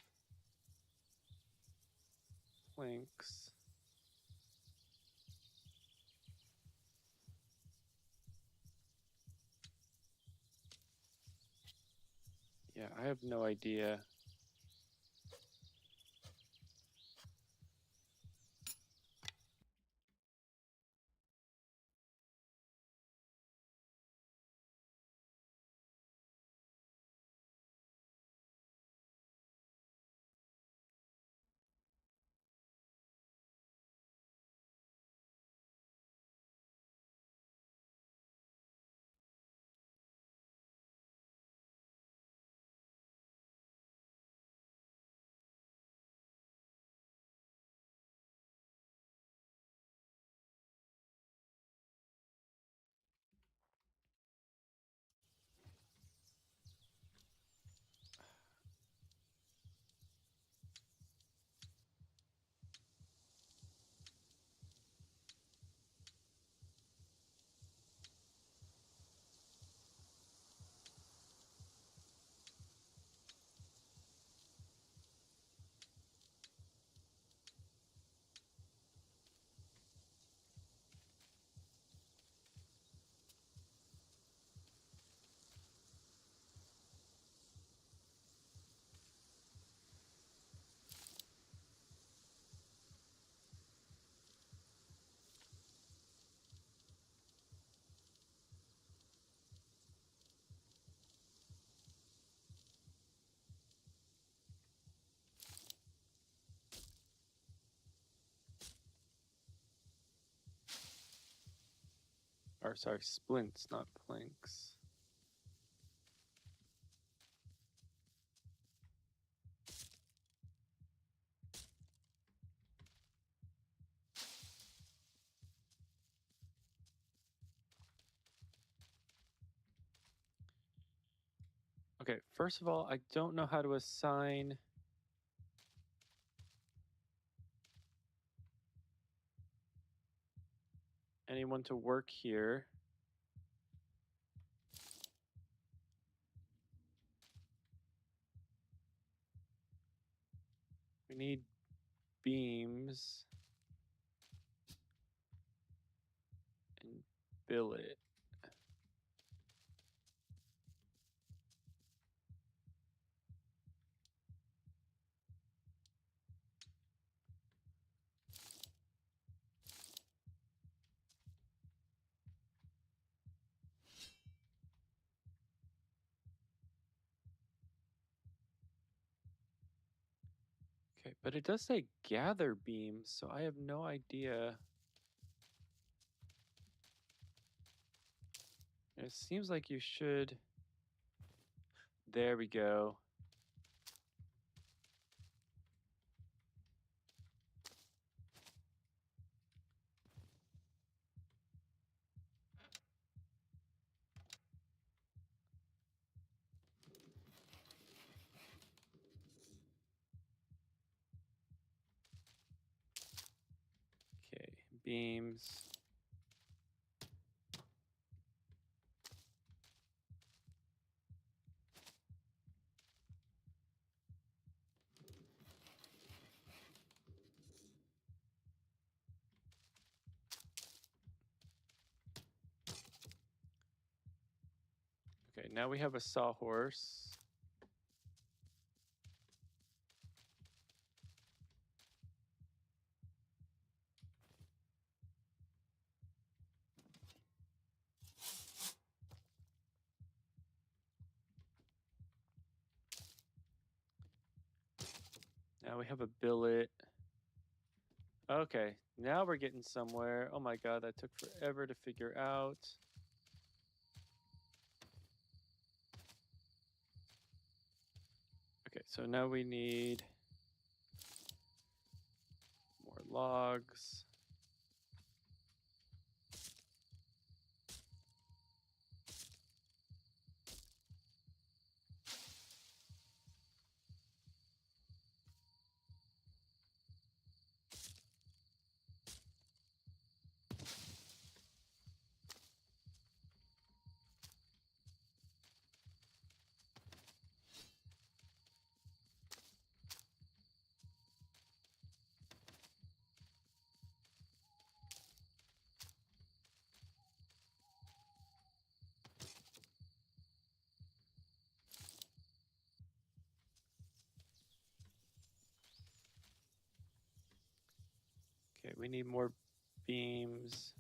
planks. Yeah, I have no idea. Or sorry, splints, not planks. Okay, first of all, I don't know how to assign anyone to work here. We need beams and billet. Okay, but it does say gather beams, so I have no idea. It seems like you should. There we go. Okay, beams. Okay, now we have a sawhorse. Now we have a billet. Okay, now we're getting somewhere. Oh my god, that took forever to figure out. Okay, so now we need more logs. Okay, we need more beams,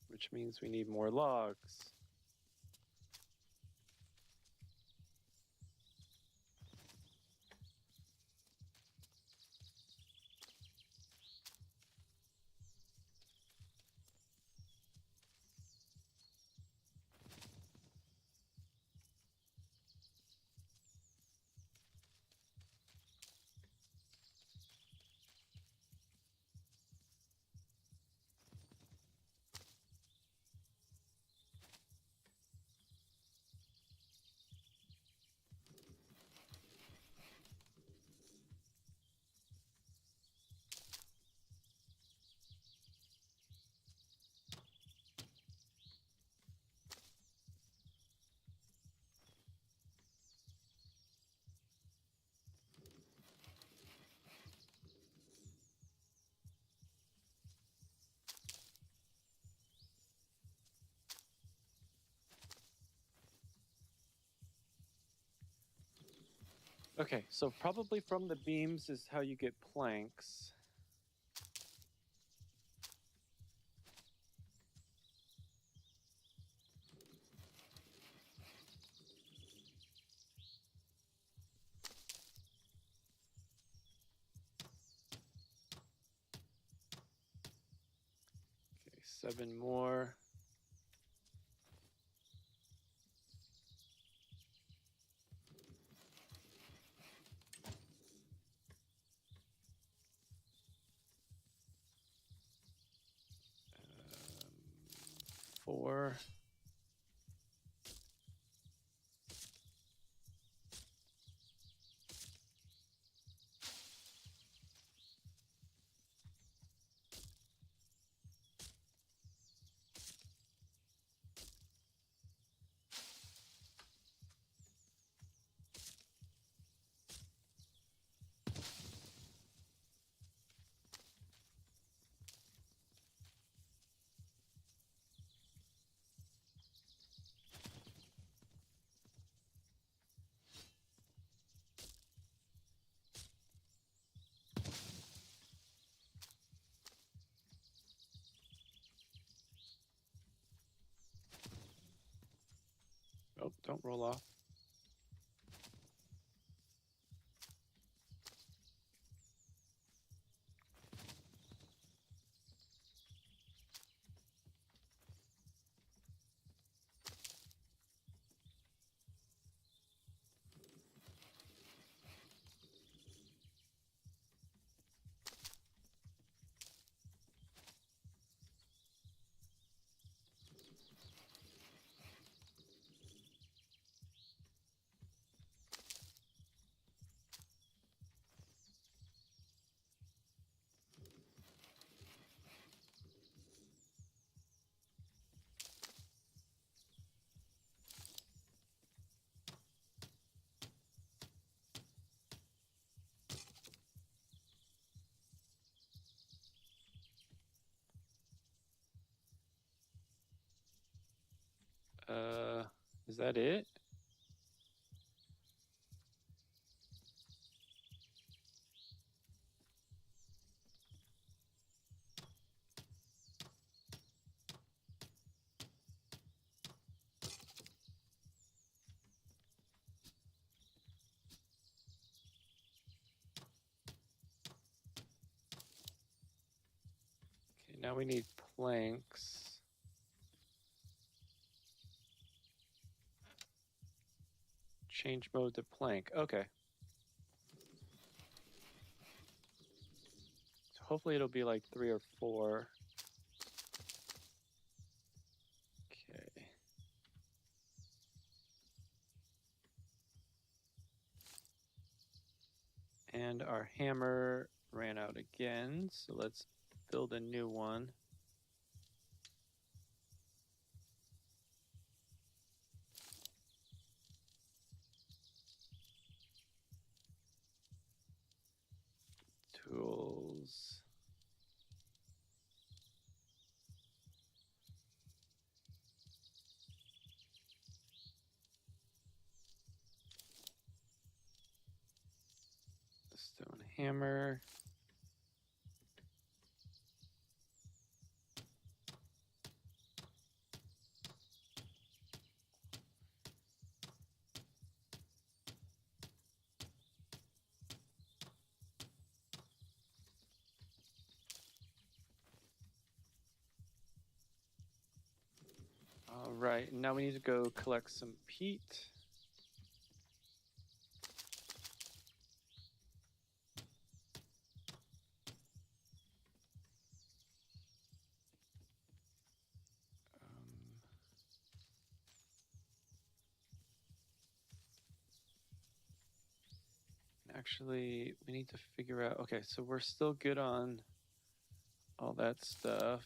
which means we need more logs. Okay, so probably from the beams is how you get planks. Okay, 7 more. Four. Oh, don't roll off. Is that it? Okay, now we need planks. Change mode to plank. Okay. So hopefully it'll be like 3 or 4. Okay. And our hammer ran out again, so let's build a new one. Tools. Stone hammer. All right, now we need to go collect some peat. Actually, we need to figure out, okay, so we're still good on all that stuff.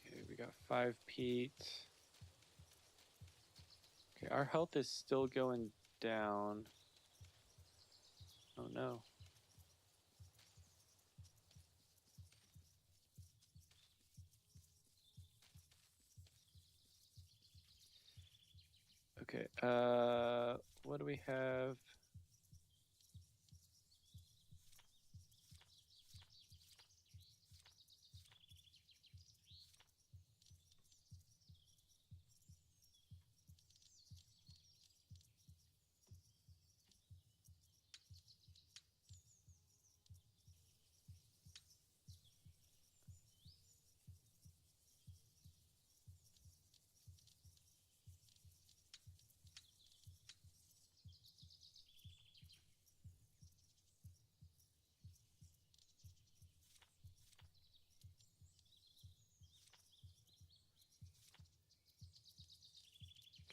Okay, we got 5 peat. Okay, our health is still going down. Oh no. Okay, what do we have?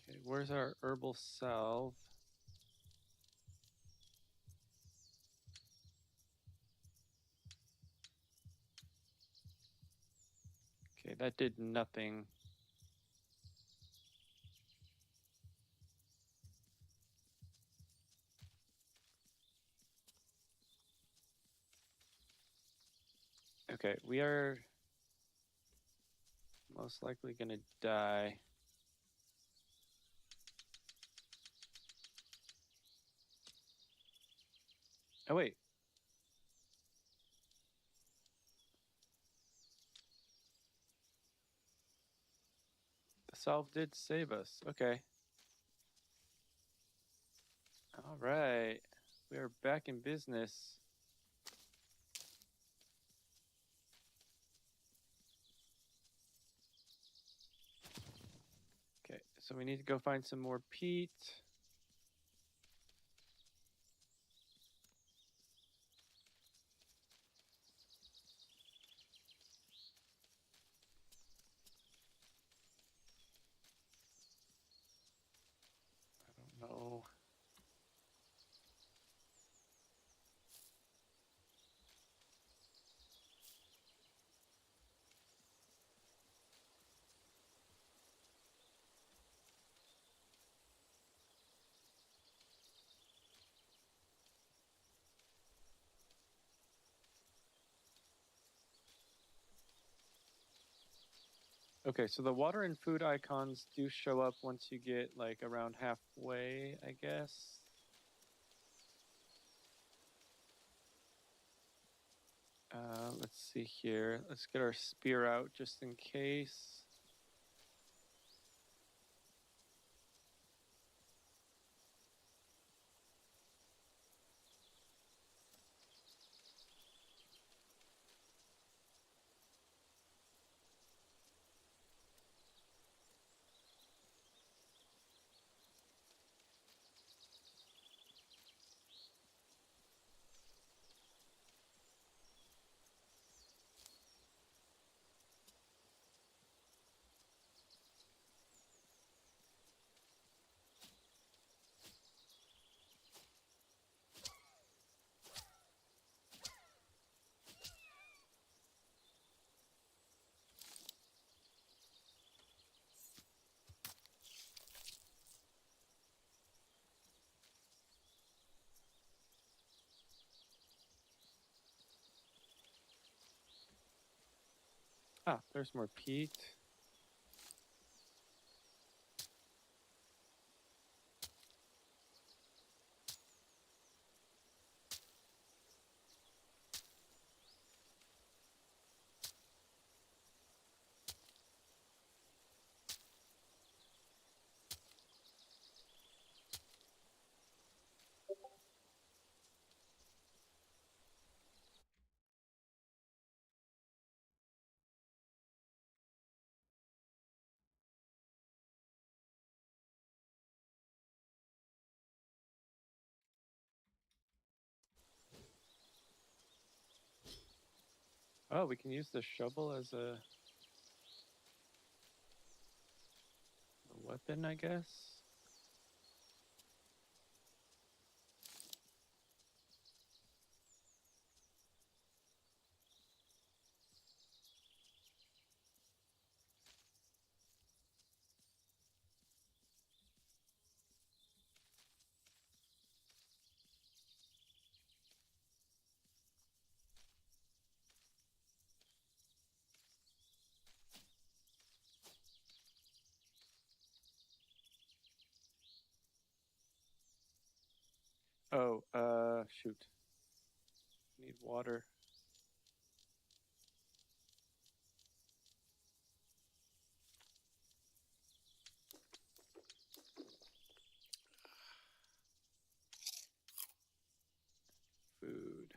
Okay, where's our herbal salve? Okay, that did nothing. Okay, we are most likely gonna die. Oh wait. The salve did save us. Okay. All right. We are back in business. Okay, so we need to go find some more peat. I don't know. Okay, so the water and food icons do show up once you get like around halfway, I guess. Let's see here. Let's get our spear out just in case. Ah, there's more peat. Oh, we can use the shovel as a weapon, I guess. Oh, shoot. Need water. Food.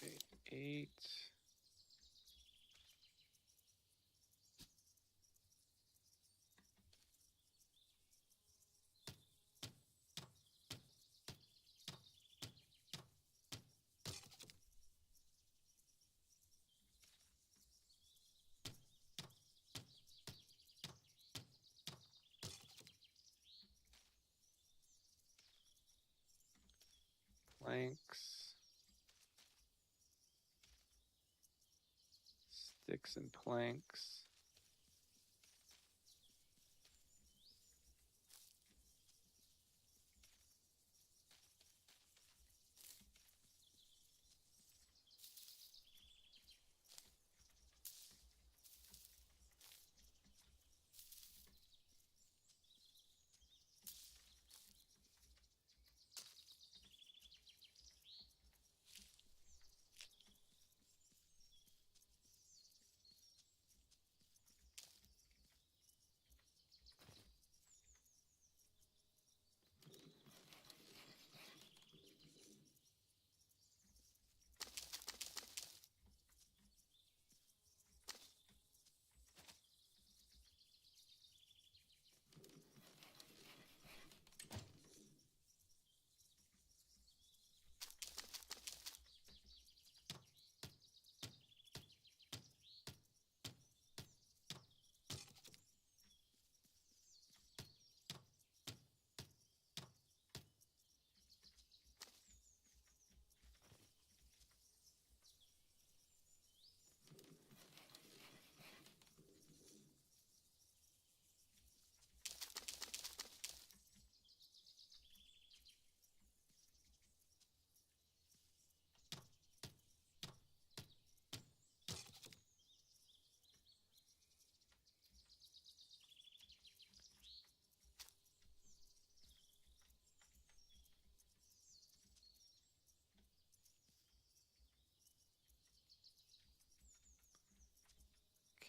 Okay, 8. Planks. Sticks and planks.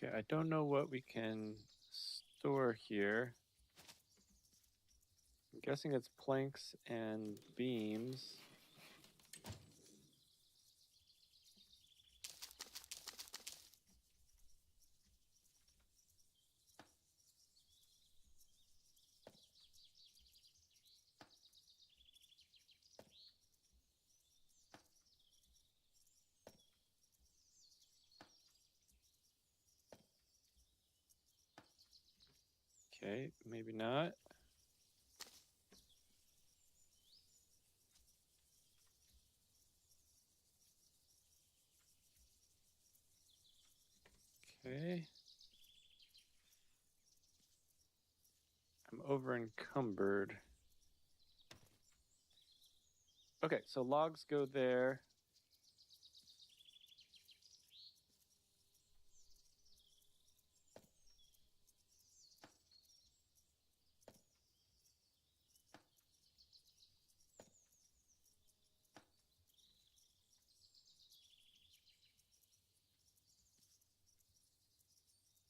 Okay, I don't know what we can store here. I'm guessing it's planks and beams. Okay, maybe not. Okay. I'm over encumbered. Okay, so logs go there.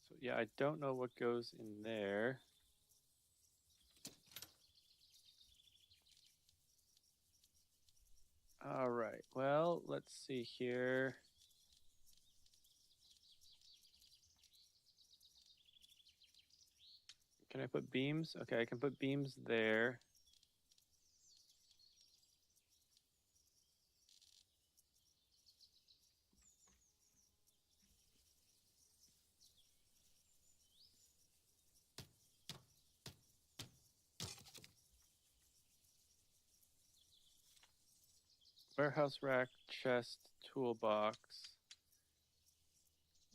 So yeah, I don't know what goes in there. All right, well, let's see here. Can I put beams? Okay, I can put beams there. Warehouse rack, chest, toolbox.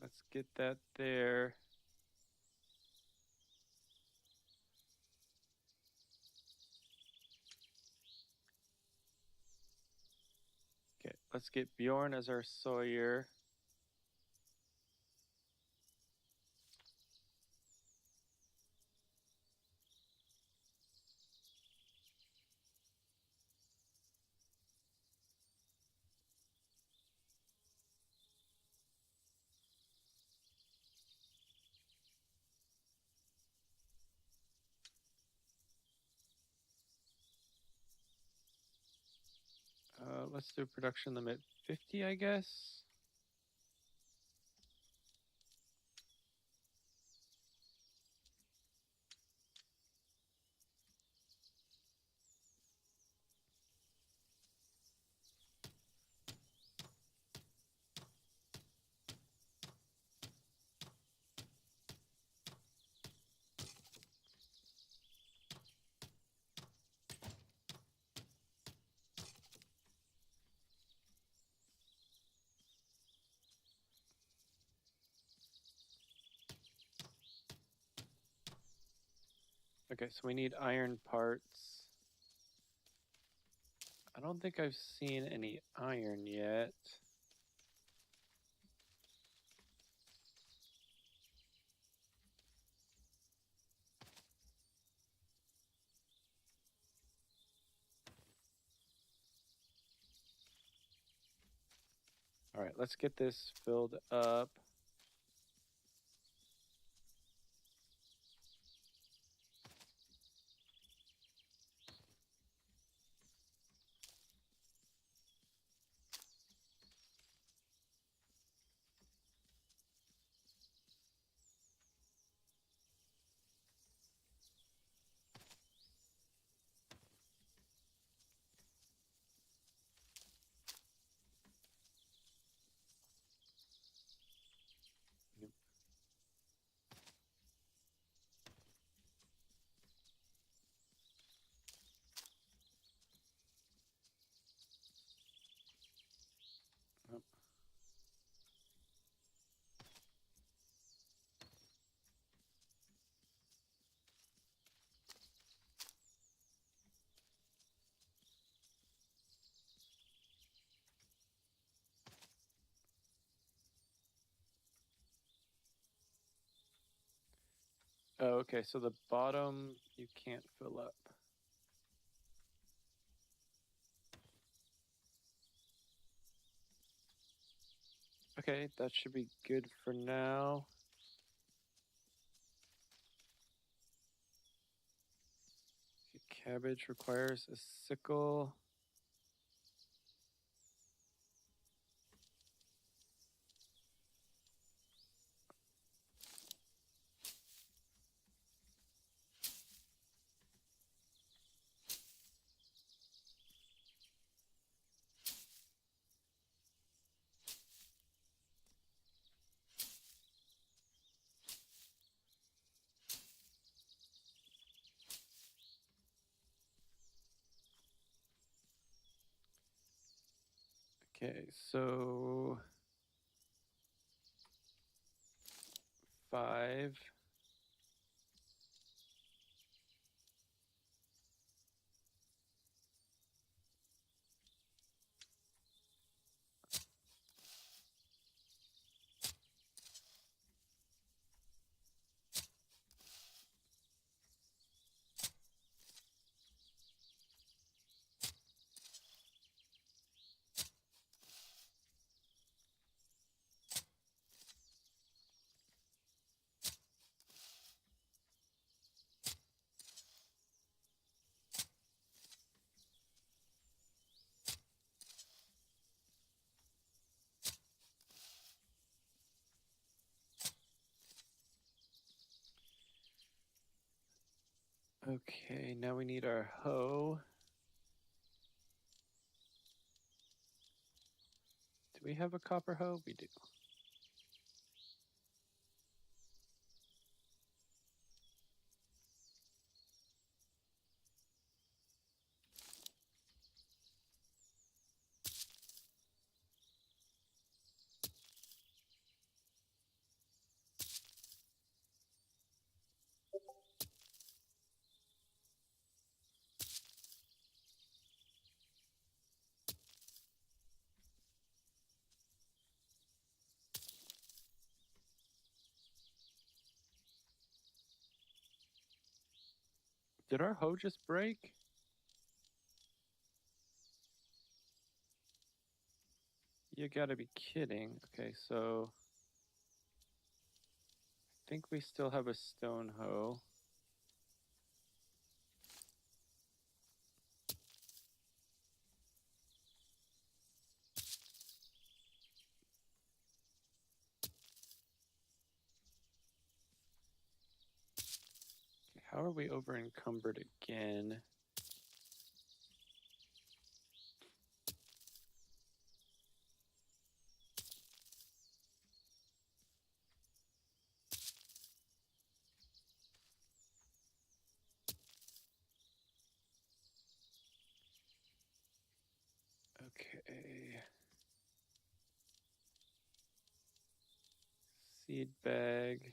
Let's get that there. Okay, let's get Bjorn as our sawyer. Let's do production limit 50, I guess. Okay, so we need iron parts. I don't think I've seen any iron yet. All right, let's get this filled up. Oh, okay, so the bottom you can't fill up. Okay, that should be good for now. Cabbage requires a sickle. Okay, so 5. Okay, now we need our hoe. Do we have a copper hoe? We do. Did our hoe just break? You gotta be kidding. Okay, so I think we still have a stone hoe. Okay, how are we over encumbered again? Okay. Seed bag.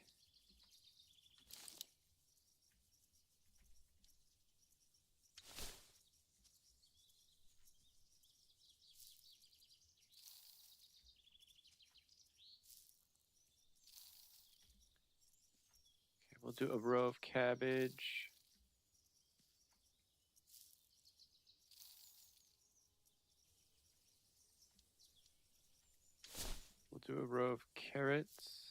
Okay, we'll do a row of cabbage. We'll do a row of carrots.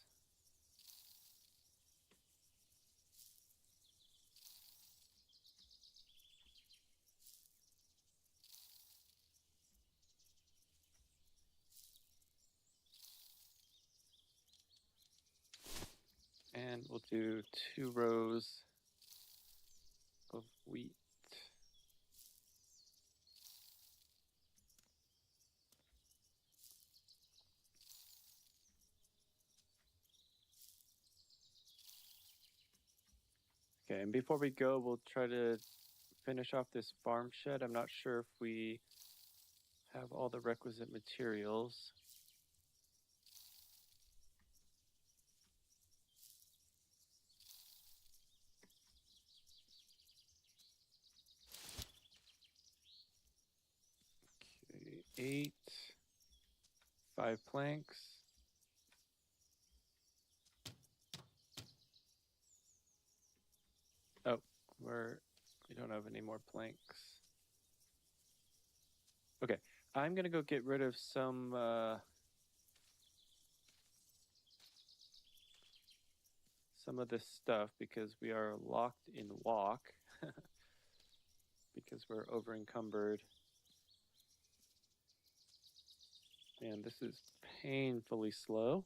And we'll do 2 rows of wheat. Okay, and before we go, we'll try to finish off this farm shed. I'm not sure if we have all the requisite materials. Okay, 8, 5 planks. Oh, we don't have any more planks. Okay, I'm gonna go get rid of some of this stuff because we are locked in walk because we're over encumbered. Man, this is painfully slow.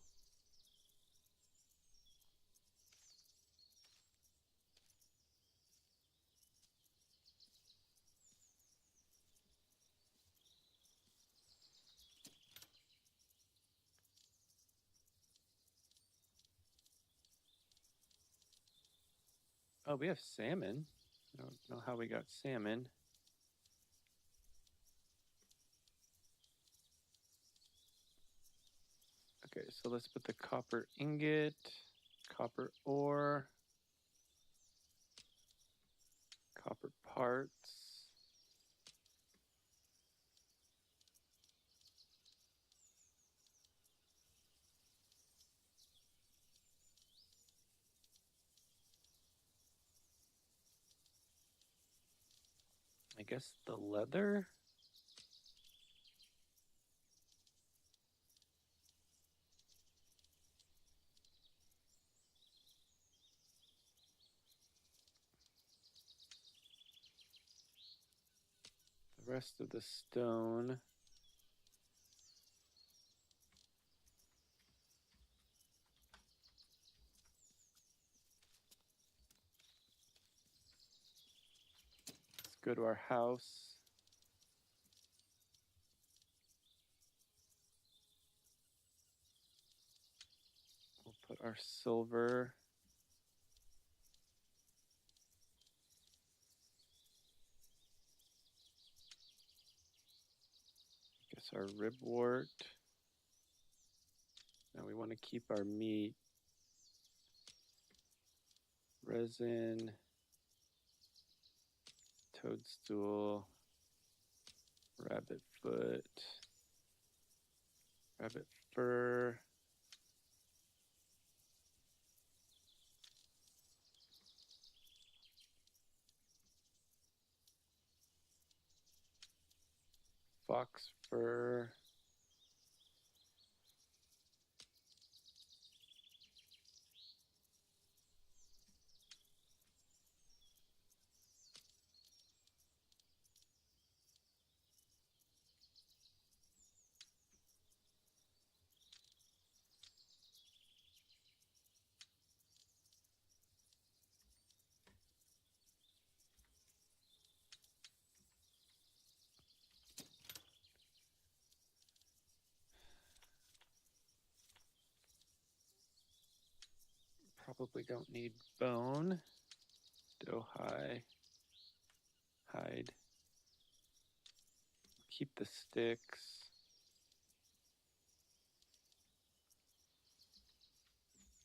Oh, we have salmon. I don't know how we got salmon. Okay, so let's put the copper ingot. Copper ore. Copper parts. I guess the leather. The rest of the stone. Let's go to our house. We'll put our silver. I guess our ribwort. Now we want to keep our meat. Resin. Toadstool. Rabbit foot. Rabbit fur. Fox fur. Probably don't need bone. Doe hide. Keep the sticks.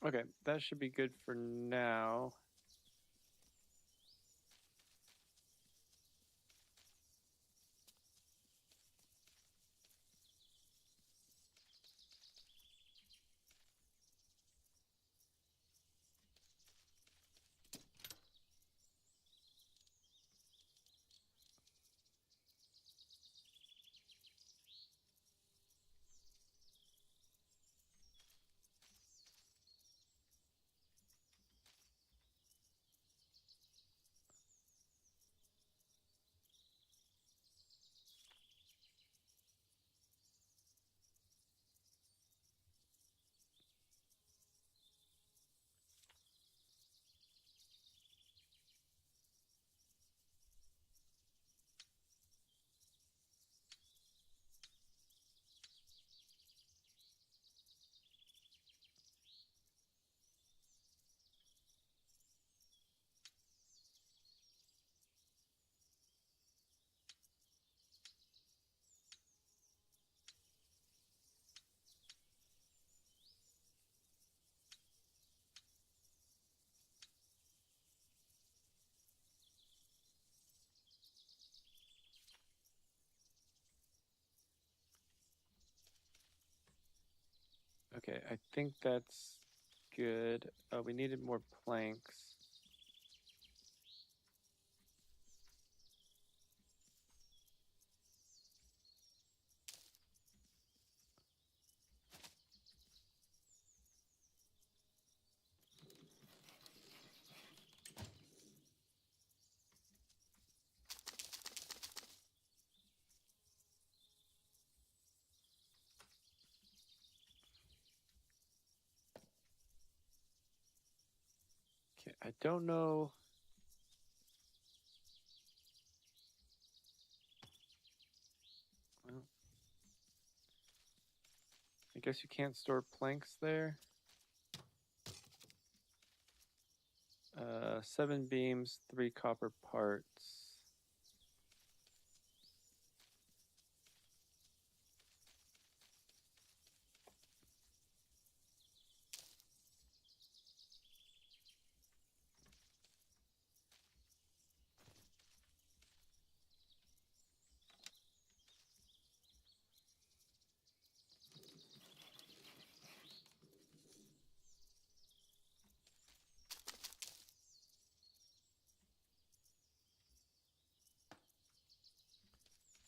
Okay, that should be good for now. Okay, I think that's good. We needed more planks. Okay, I don't know. Well, I guess you can't store planks there. 7 beams, 3 copper parts.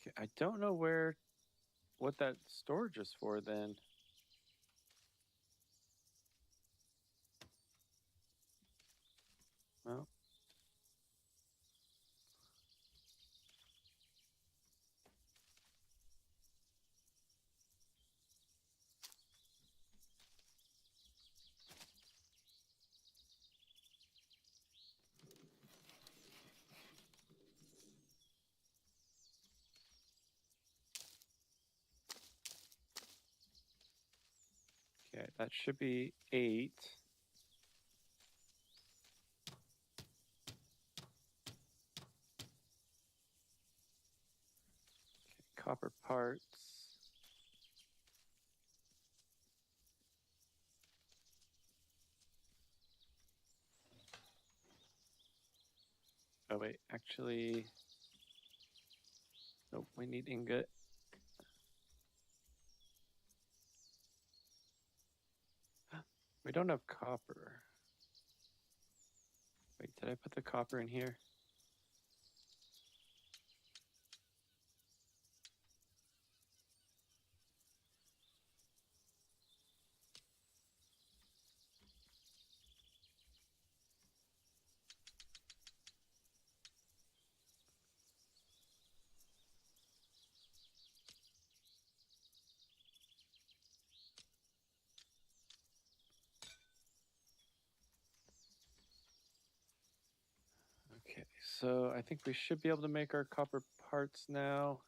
Okay, I don't know what that storage is for then. Well, okay, that should be 8. Okay, copper parts. Oh wait, actually, nope, we need ingot. We don't have copper. Wait, did I put the copper in here? Okay, so I think we should be able to make our copper parts now.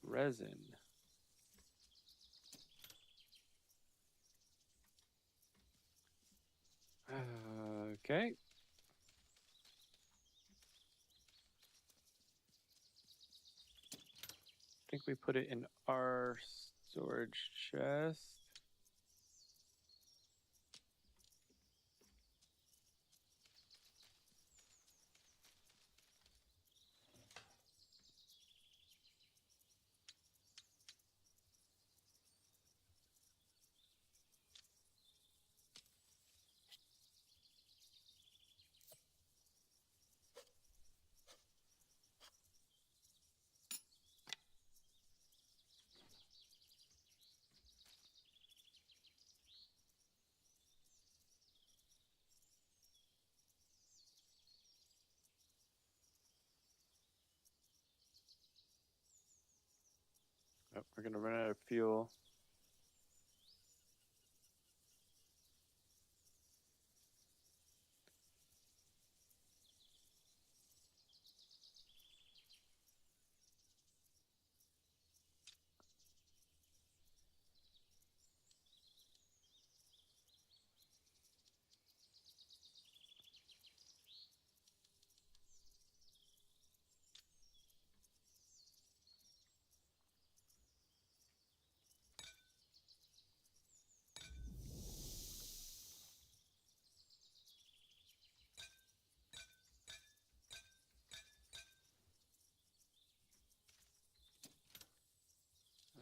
Resin. Okay. I think we put it in our storage chest. Oh, we're gonna run out of fuel.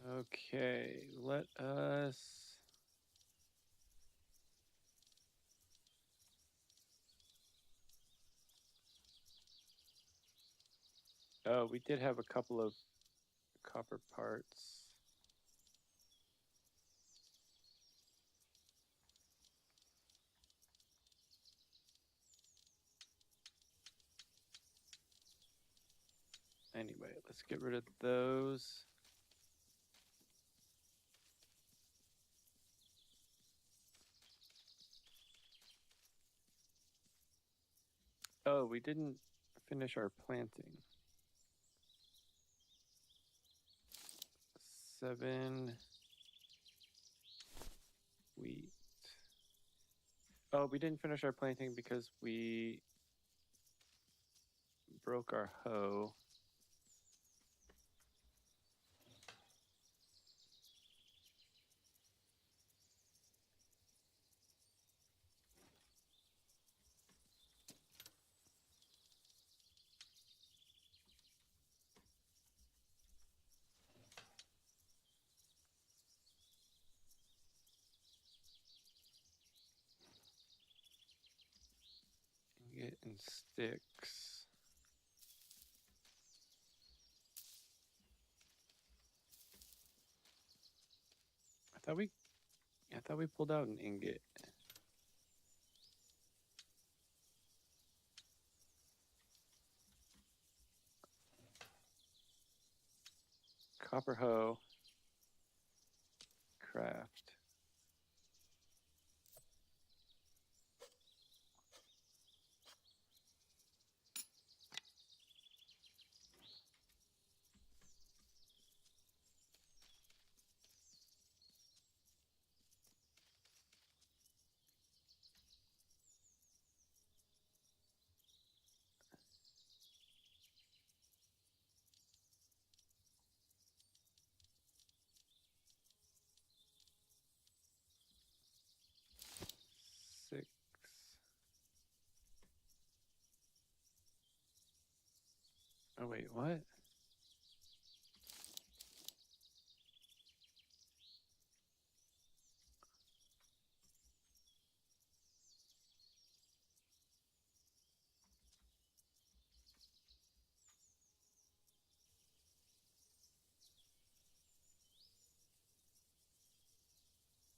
Okay, let us. Oh, we did have a couple of copper parts. Anyway, let's get rid of those. Oh, we didn't finish our planting. 7 wheat. Oh, we didn't finish our planting because we broke our hoe. and sticks. I thought we pulled out an ingot. Copper hoe. Craft. Six. Oh wait, what?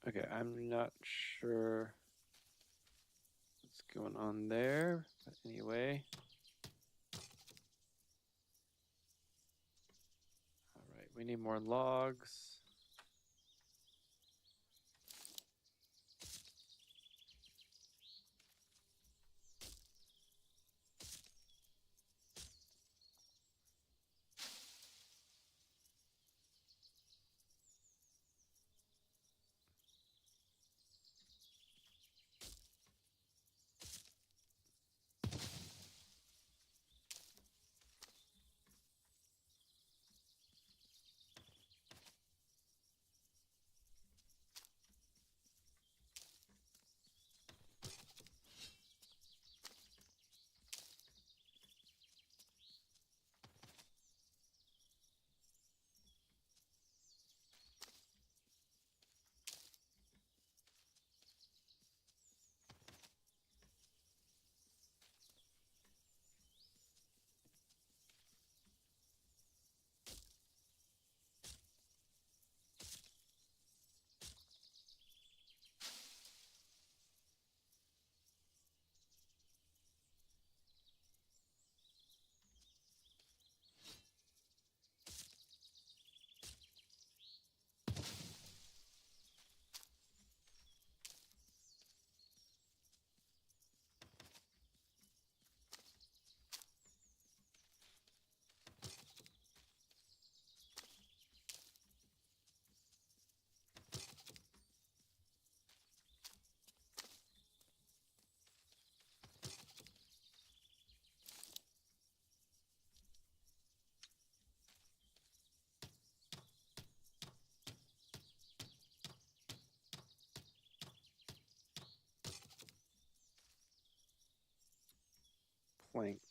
Okay, I'm not sure what's going on there, but anyway. All right, we need more logs. Planks.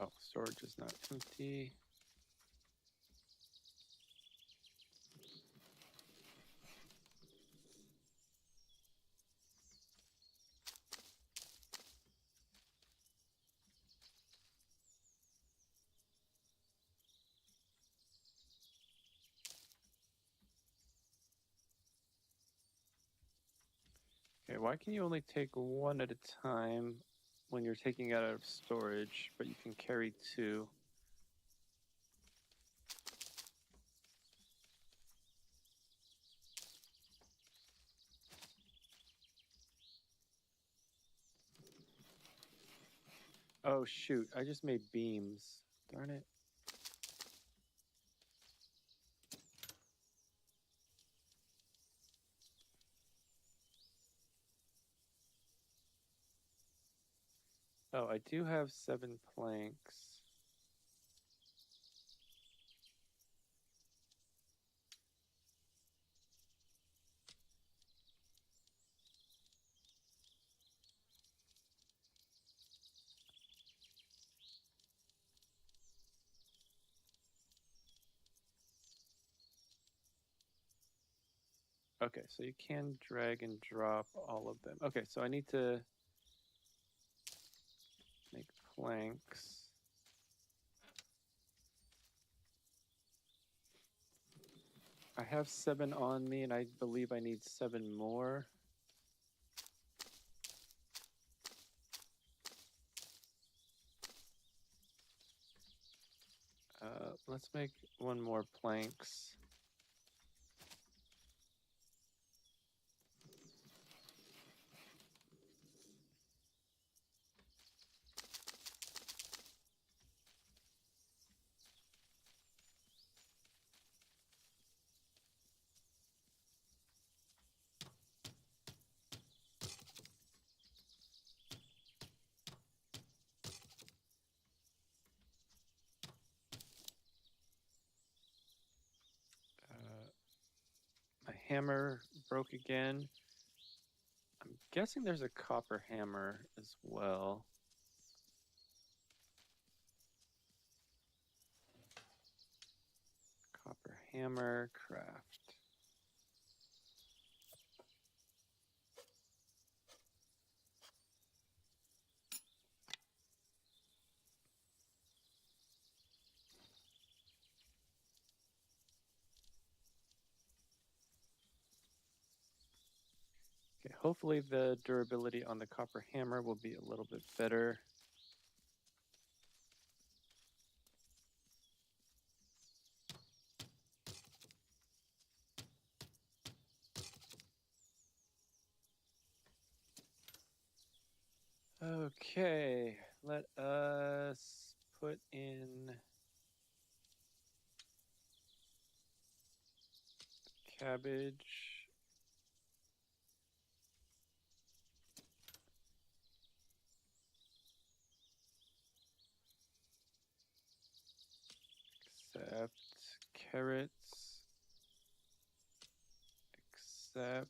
Oh, storage is not empty. Okay, why can you only take one at a time when you're taking out of storage, but you can carry two? Oh shoot, I just made beams. Darn it. Oh, I do have 7 planks. Okay, so you can drag and drop all of them. Okay, so I need to make planks. I have 7 on me, and I believe I need 7 more. Let's make 1 more planks. My hammer broke again. I'm guessing there's a copper hammer as well. Copper hammer, craft. Okay, hopefully the durability on the copper hammer will be a little bit better. Okay, let us put in cabbage. Accept carrots. Accept.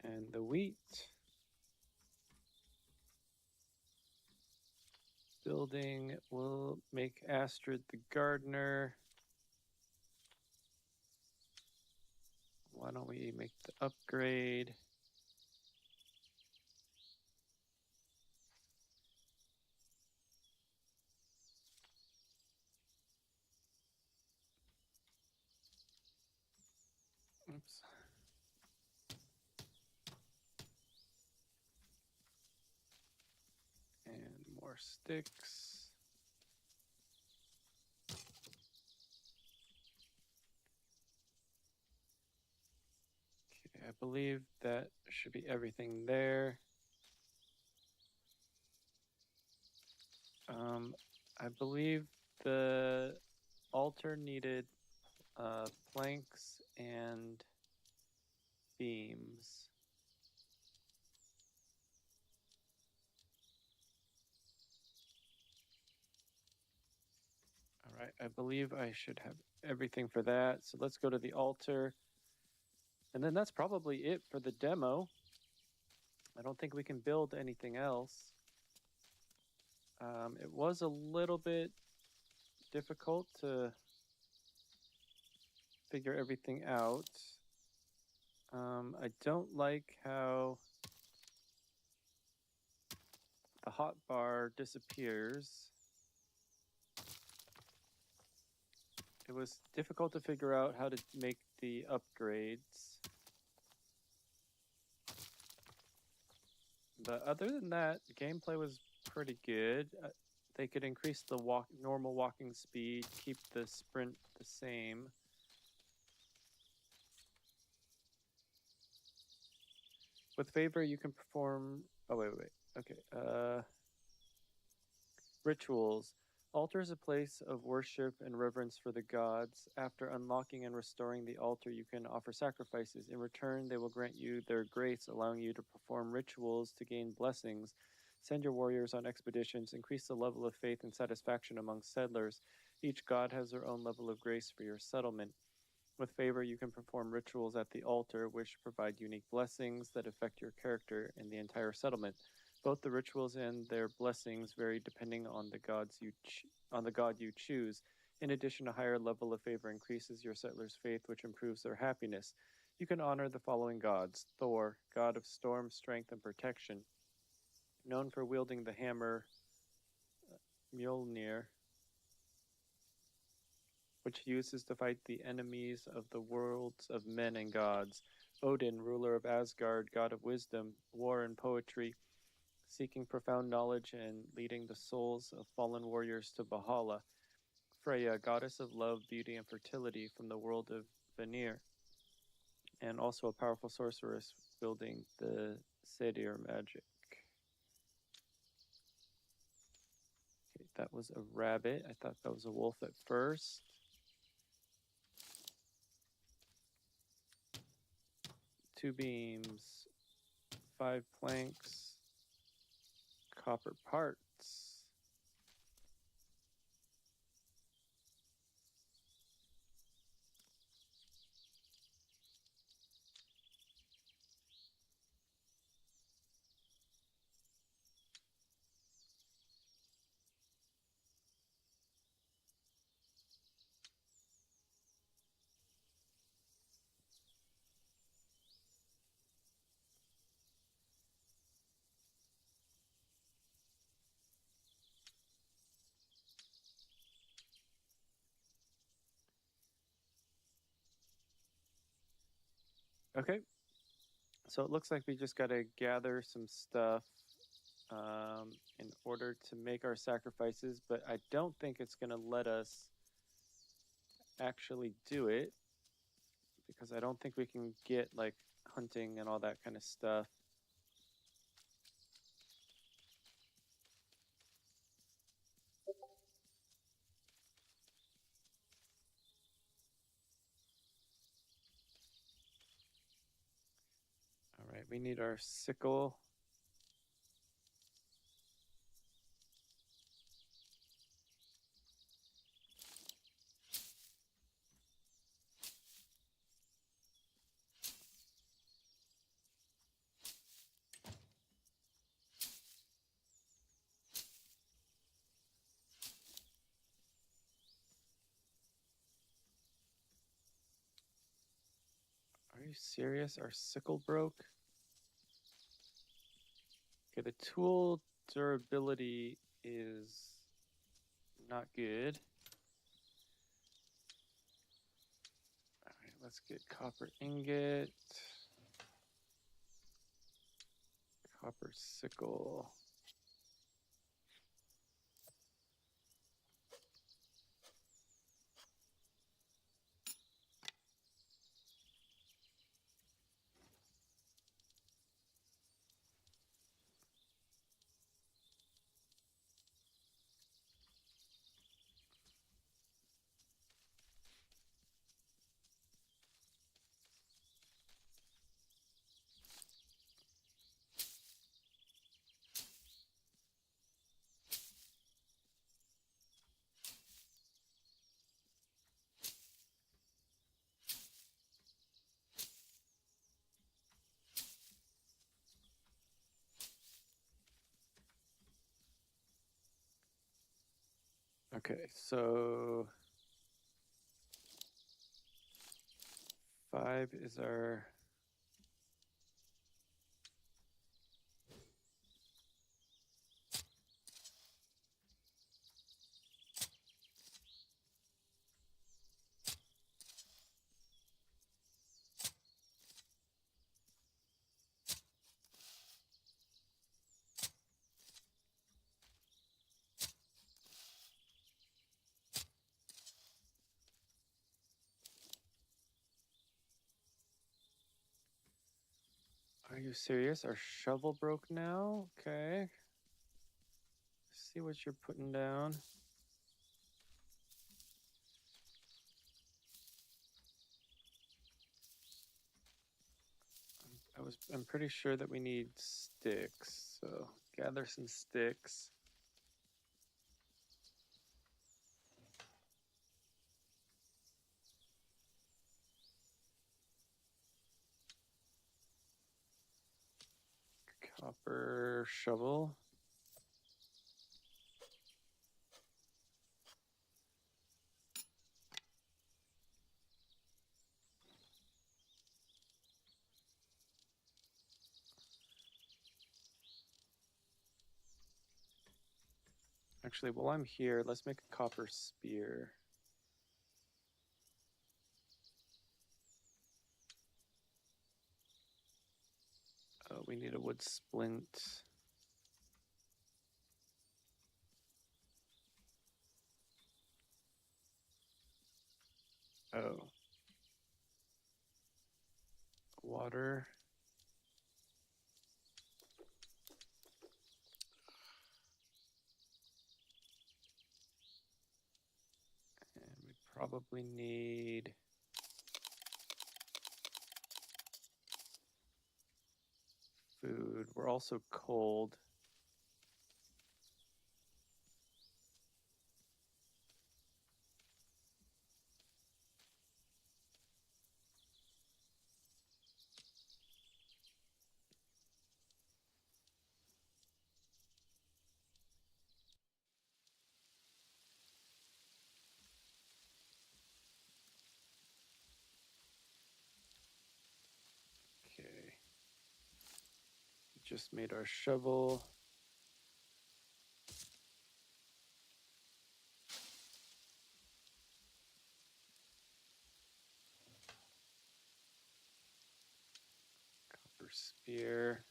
And the wheat. Building will make Astrid the gardener. Why don't we make the upgrade? Oops. And more sticks. Okay, I believe that should be everything there. I believe the altar needed planks and beams. All right, I believe I should have everything for that. So let's go to the altar. And then that's probably it for the demo. I don't think we can build anything else. It was a little bit difficult to figure everything out. I don't like how the hotbar disappears. It was difficult to figure out how to make the upgrades. But other than that, the gameplay was pretty good. They could increase the normal walking speed, keep the sprint the same. With favor, you can perform... Oh, wait. Okay. Rituals. Altar is a place of worship and reverence for the gods. After unlocking and restoring the altar, you can offer sacrifices. In return, they will grant you their grace, allowing you to perform rituals to gain blessings. Send your warriors on expeditions. Increase the level of faith and satisfaction among settlers. Each god has their own level of grace for your settlement. With favor, you can perform rituals at the altar, which provide unique blessings that affect your character and the entire settlement. Both the rituals and their blessings vary depending on the god you choose. In addition, a higher level of favor increases your settlers' faith, which improves their happiness. You can honor the following gods: Thor, god of storm, strength, and protection, known for wielding the hammer Mjolnir, which he uses to fight the enemies of the worlds of men and gods. Odin, ruler of Asgard, god of wisdom, war, and poetry, seeking profound knowledge and leading the souls of fallen warriors to Valhalla. Freya, goddess of love, beauty, and fertility from the world of Vanir, and also a powerful sorceress wielding the Sedir magic. Okay, that was a rabbit. I thought that was a wolf at first. Two beams, 5 planks, copper parts. Okay, so it looks like we just got to gather some stuff in order to make our sacrifices, but I don't think it's going to let us actually do it because I don't think we can get like hunting and all that kind of stuff. All right, we need our sickle. Are you serious? Our sickle broke? Okay, the tool durability is not good. All right, let's get copper ingot, copper sickle. Okay, so 5 is our Are you serious? Our shovel broke now? Okay. See what you're putting down. I'm pretty sure that we need sticks. So gather some sticks. Copper shovel. Actually, while I'm here, let's make a copper spear. Oh, we need a wood splint. Oh. Water. And we probably need food. We're also cold. Okay. Just made our shovel. Copper spear.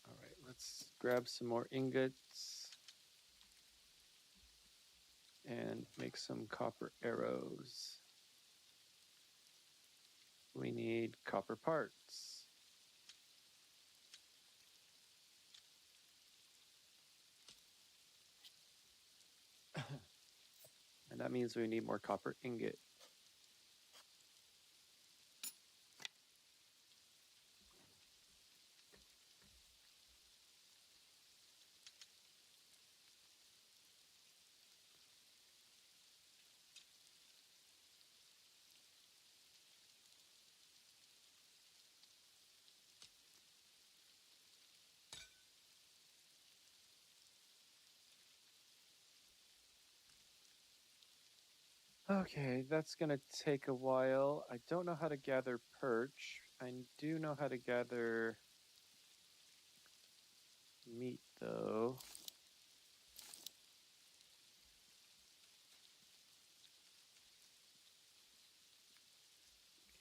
All right, let's grab some more ingots and make some copper arrows. We need copper parts. And that means we need more copper ingot. Okay, that's gonna take a while. I don't know how to gather perch. I do know how to gather meat, though.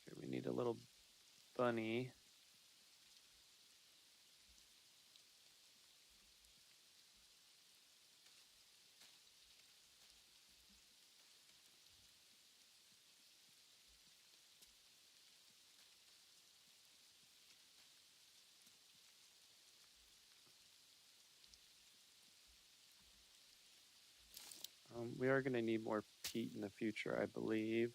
Okay, we need a little bunny. We are gonna need more peat in the future, I believe.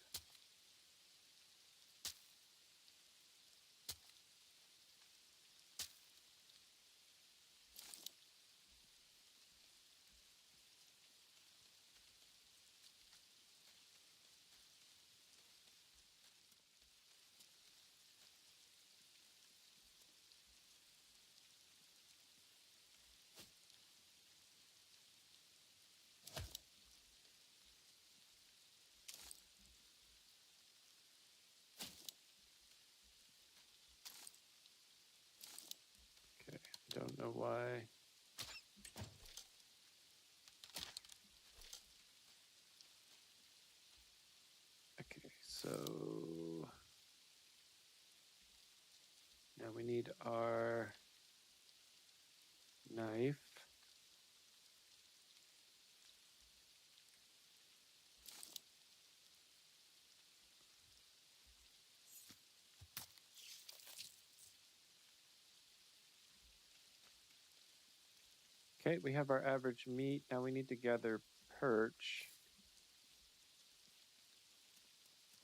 Okay, don't know why. Okay, so now we need our knife. Okay, we have our average meat. Now we need to gather perch.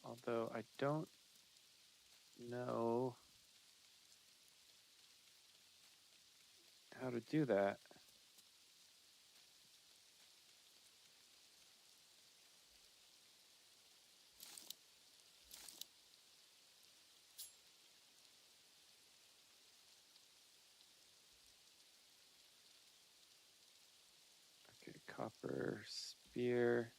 Although I don't know how to do that. copper spear.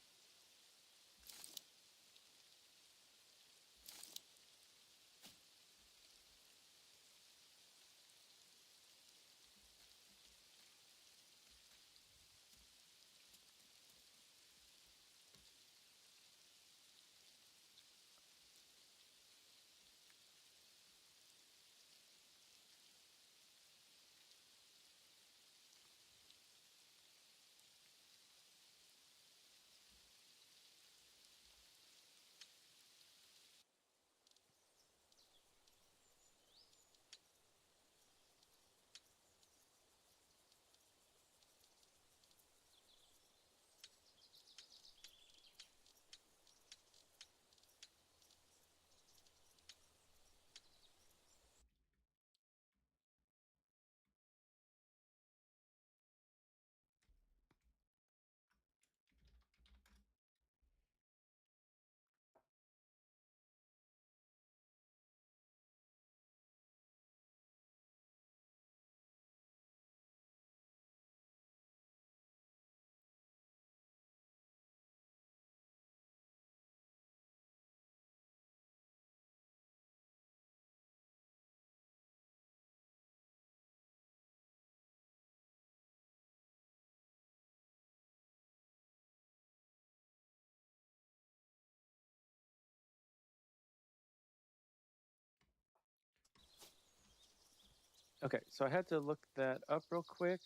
Okay, so I had to look that up real quick.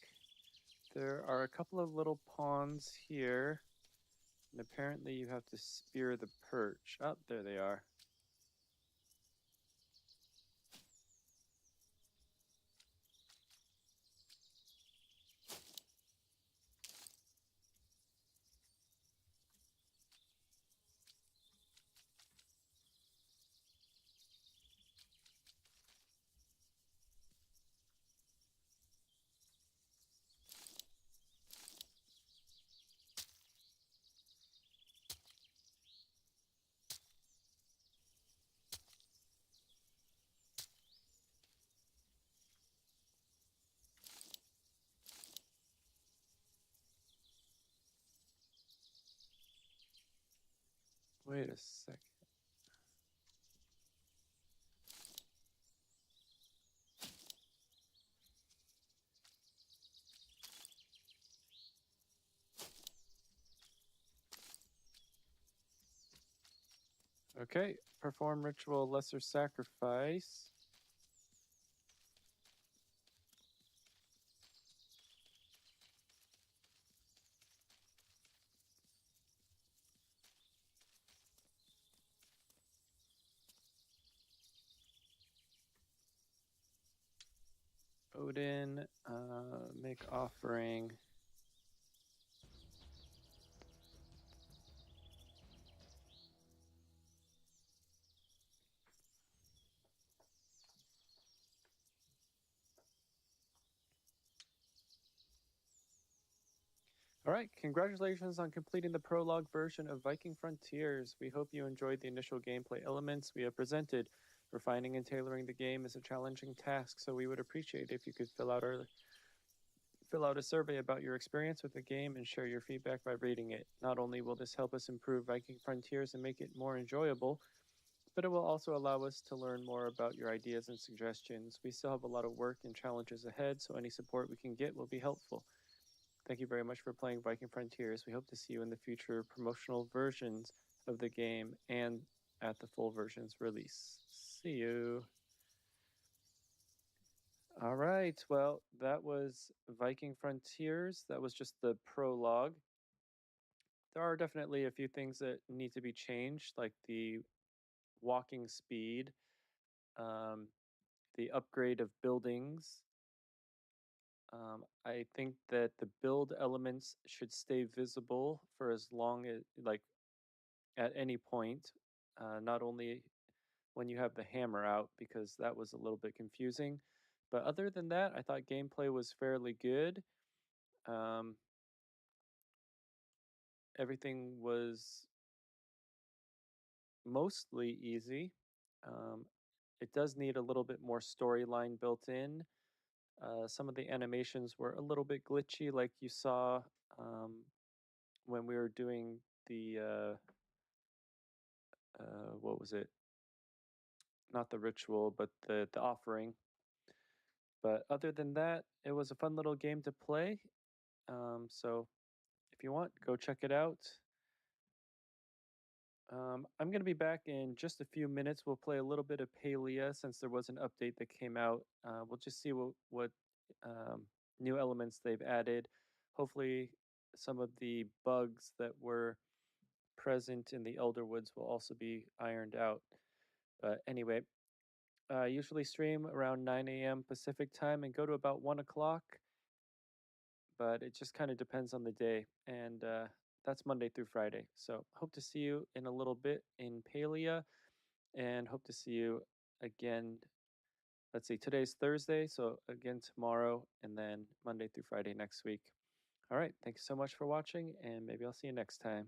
There are a couple of little pawns here, and apparently you have to spear the perch. Oh, there they are. Wait a second. Okay, perform ritual lesser sacrifice. Odin, make offering. All right, congratulations on completing the prologue version of Viking Frontiers. We hope you enjoyed the initial gameplay elements we have presented. Refining and tailoring the game is a challenging task, so we would appreciate if you could fill out a survey about your experience with the game and share your feedback by rating it. Not only will this help us improve Viking Frontiers and make it more enjoyable, but it will also allow us to learn more about your ideas and suggestions. We still have a lot of work and challenges ahead, so any support we can get will be helpful. Thank you very much for playing Viking Frontiers. We hope to see you in the future promotional versions of the game and at the full version's release. See you. All right, well, that was Viking Frontiers. That was just the prologue. There are definitely a few things that need to be changed, like the walking speed, um, the upgrade of buildings. I think that the build elements should stay visible for as long as, like, at any point, not only when you have the hammer out, because that was a little bit confusing. But other than that, I thought gameplay was fairly good. Um, everything was mostly easy. Um, it does need a little bit more storyline built in. Some of the animations were a little bit glitchy, like you saw. Um, when we were doing the what was it? Not the ritual, but the offering. But other than that, it was a fun little game to play. So if you want, go check it out. I'm going to be back in just a few minutes. We'll play a little bit of Palea since there was an update that came out. We'll just see what new elements they've added. Hopefully, some of the bugs that were present in the Elder Woods will also be ironed out. But anyway, I usually stream around 9 a.m. Pacific time and go to about 1 o'clock. But it just kind of depends on the day. And that's Monday through Friday. So hope to see you in a little bit in Palea and hope to see you again. Let's see, today's Thursday. So again tomorrow and then Monday through Friday next week. All right. Thanks so much for watching and maybe I'll see you next time.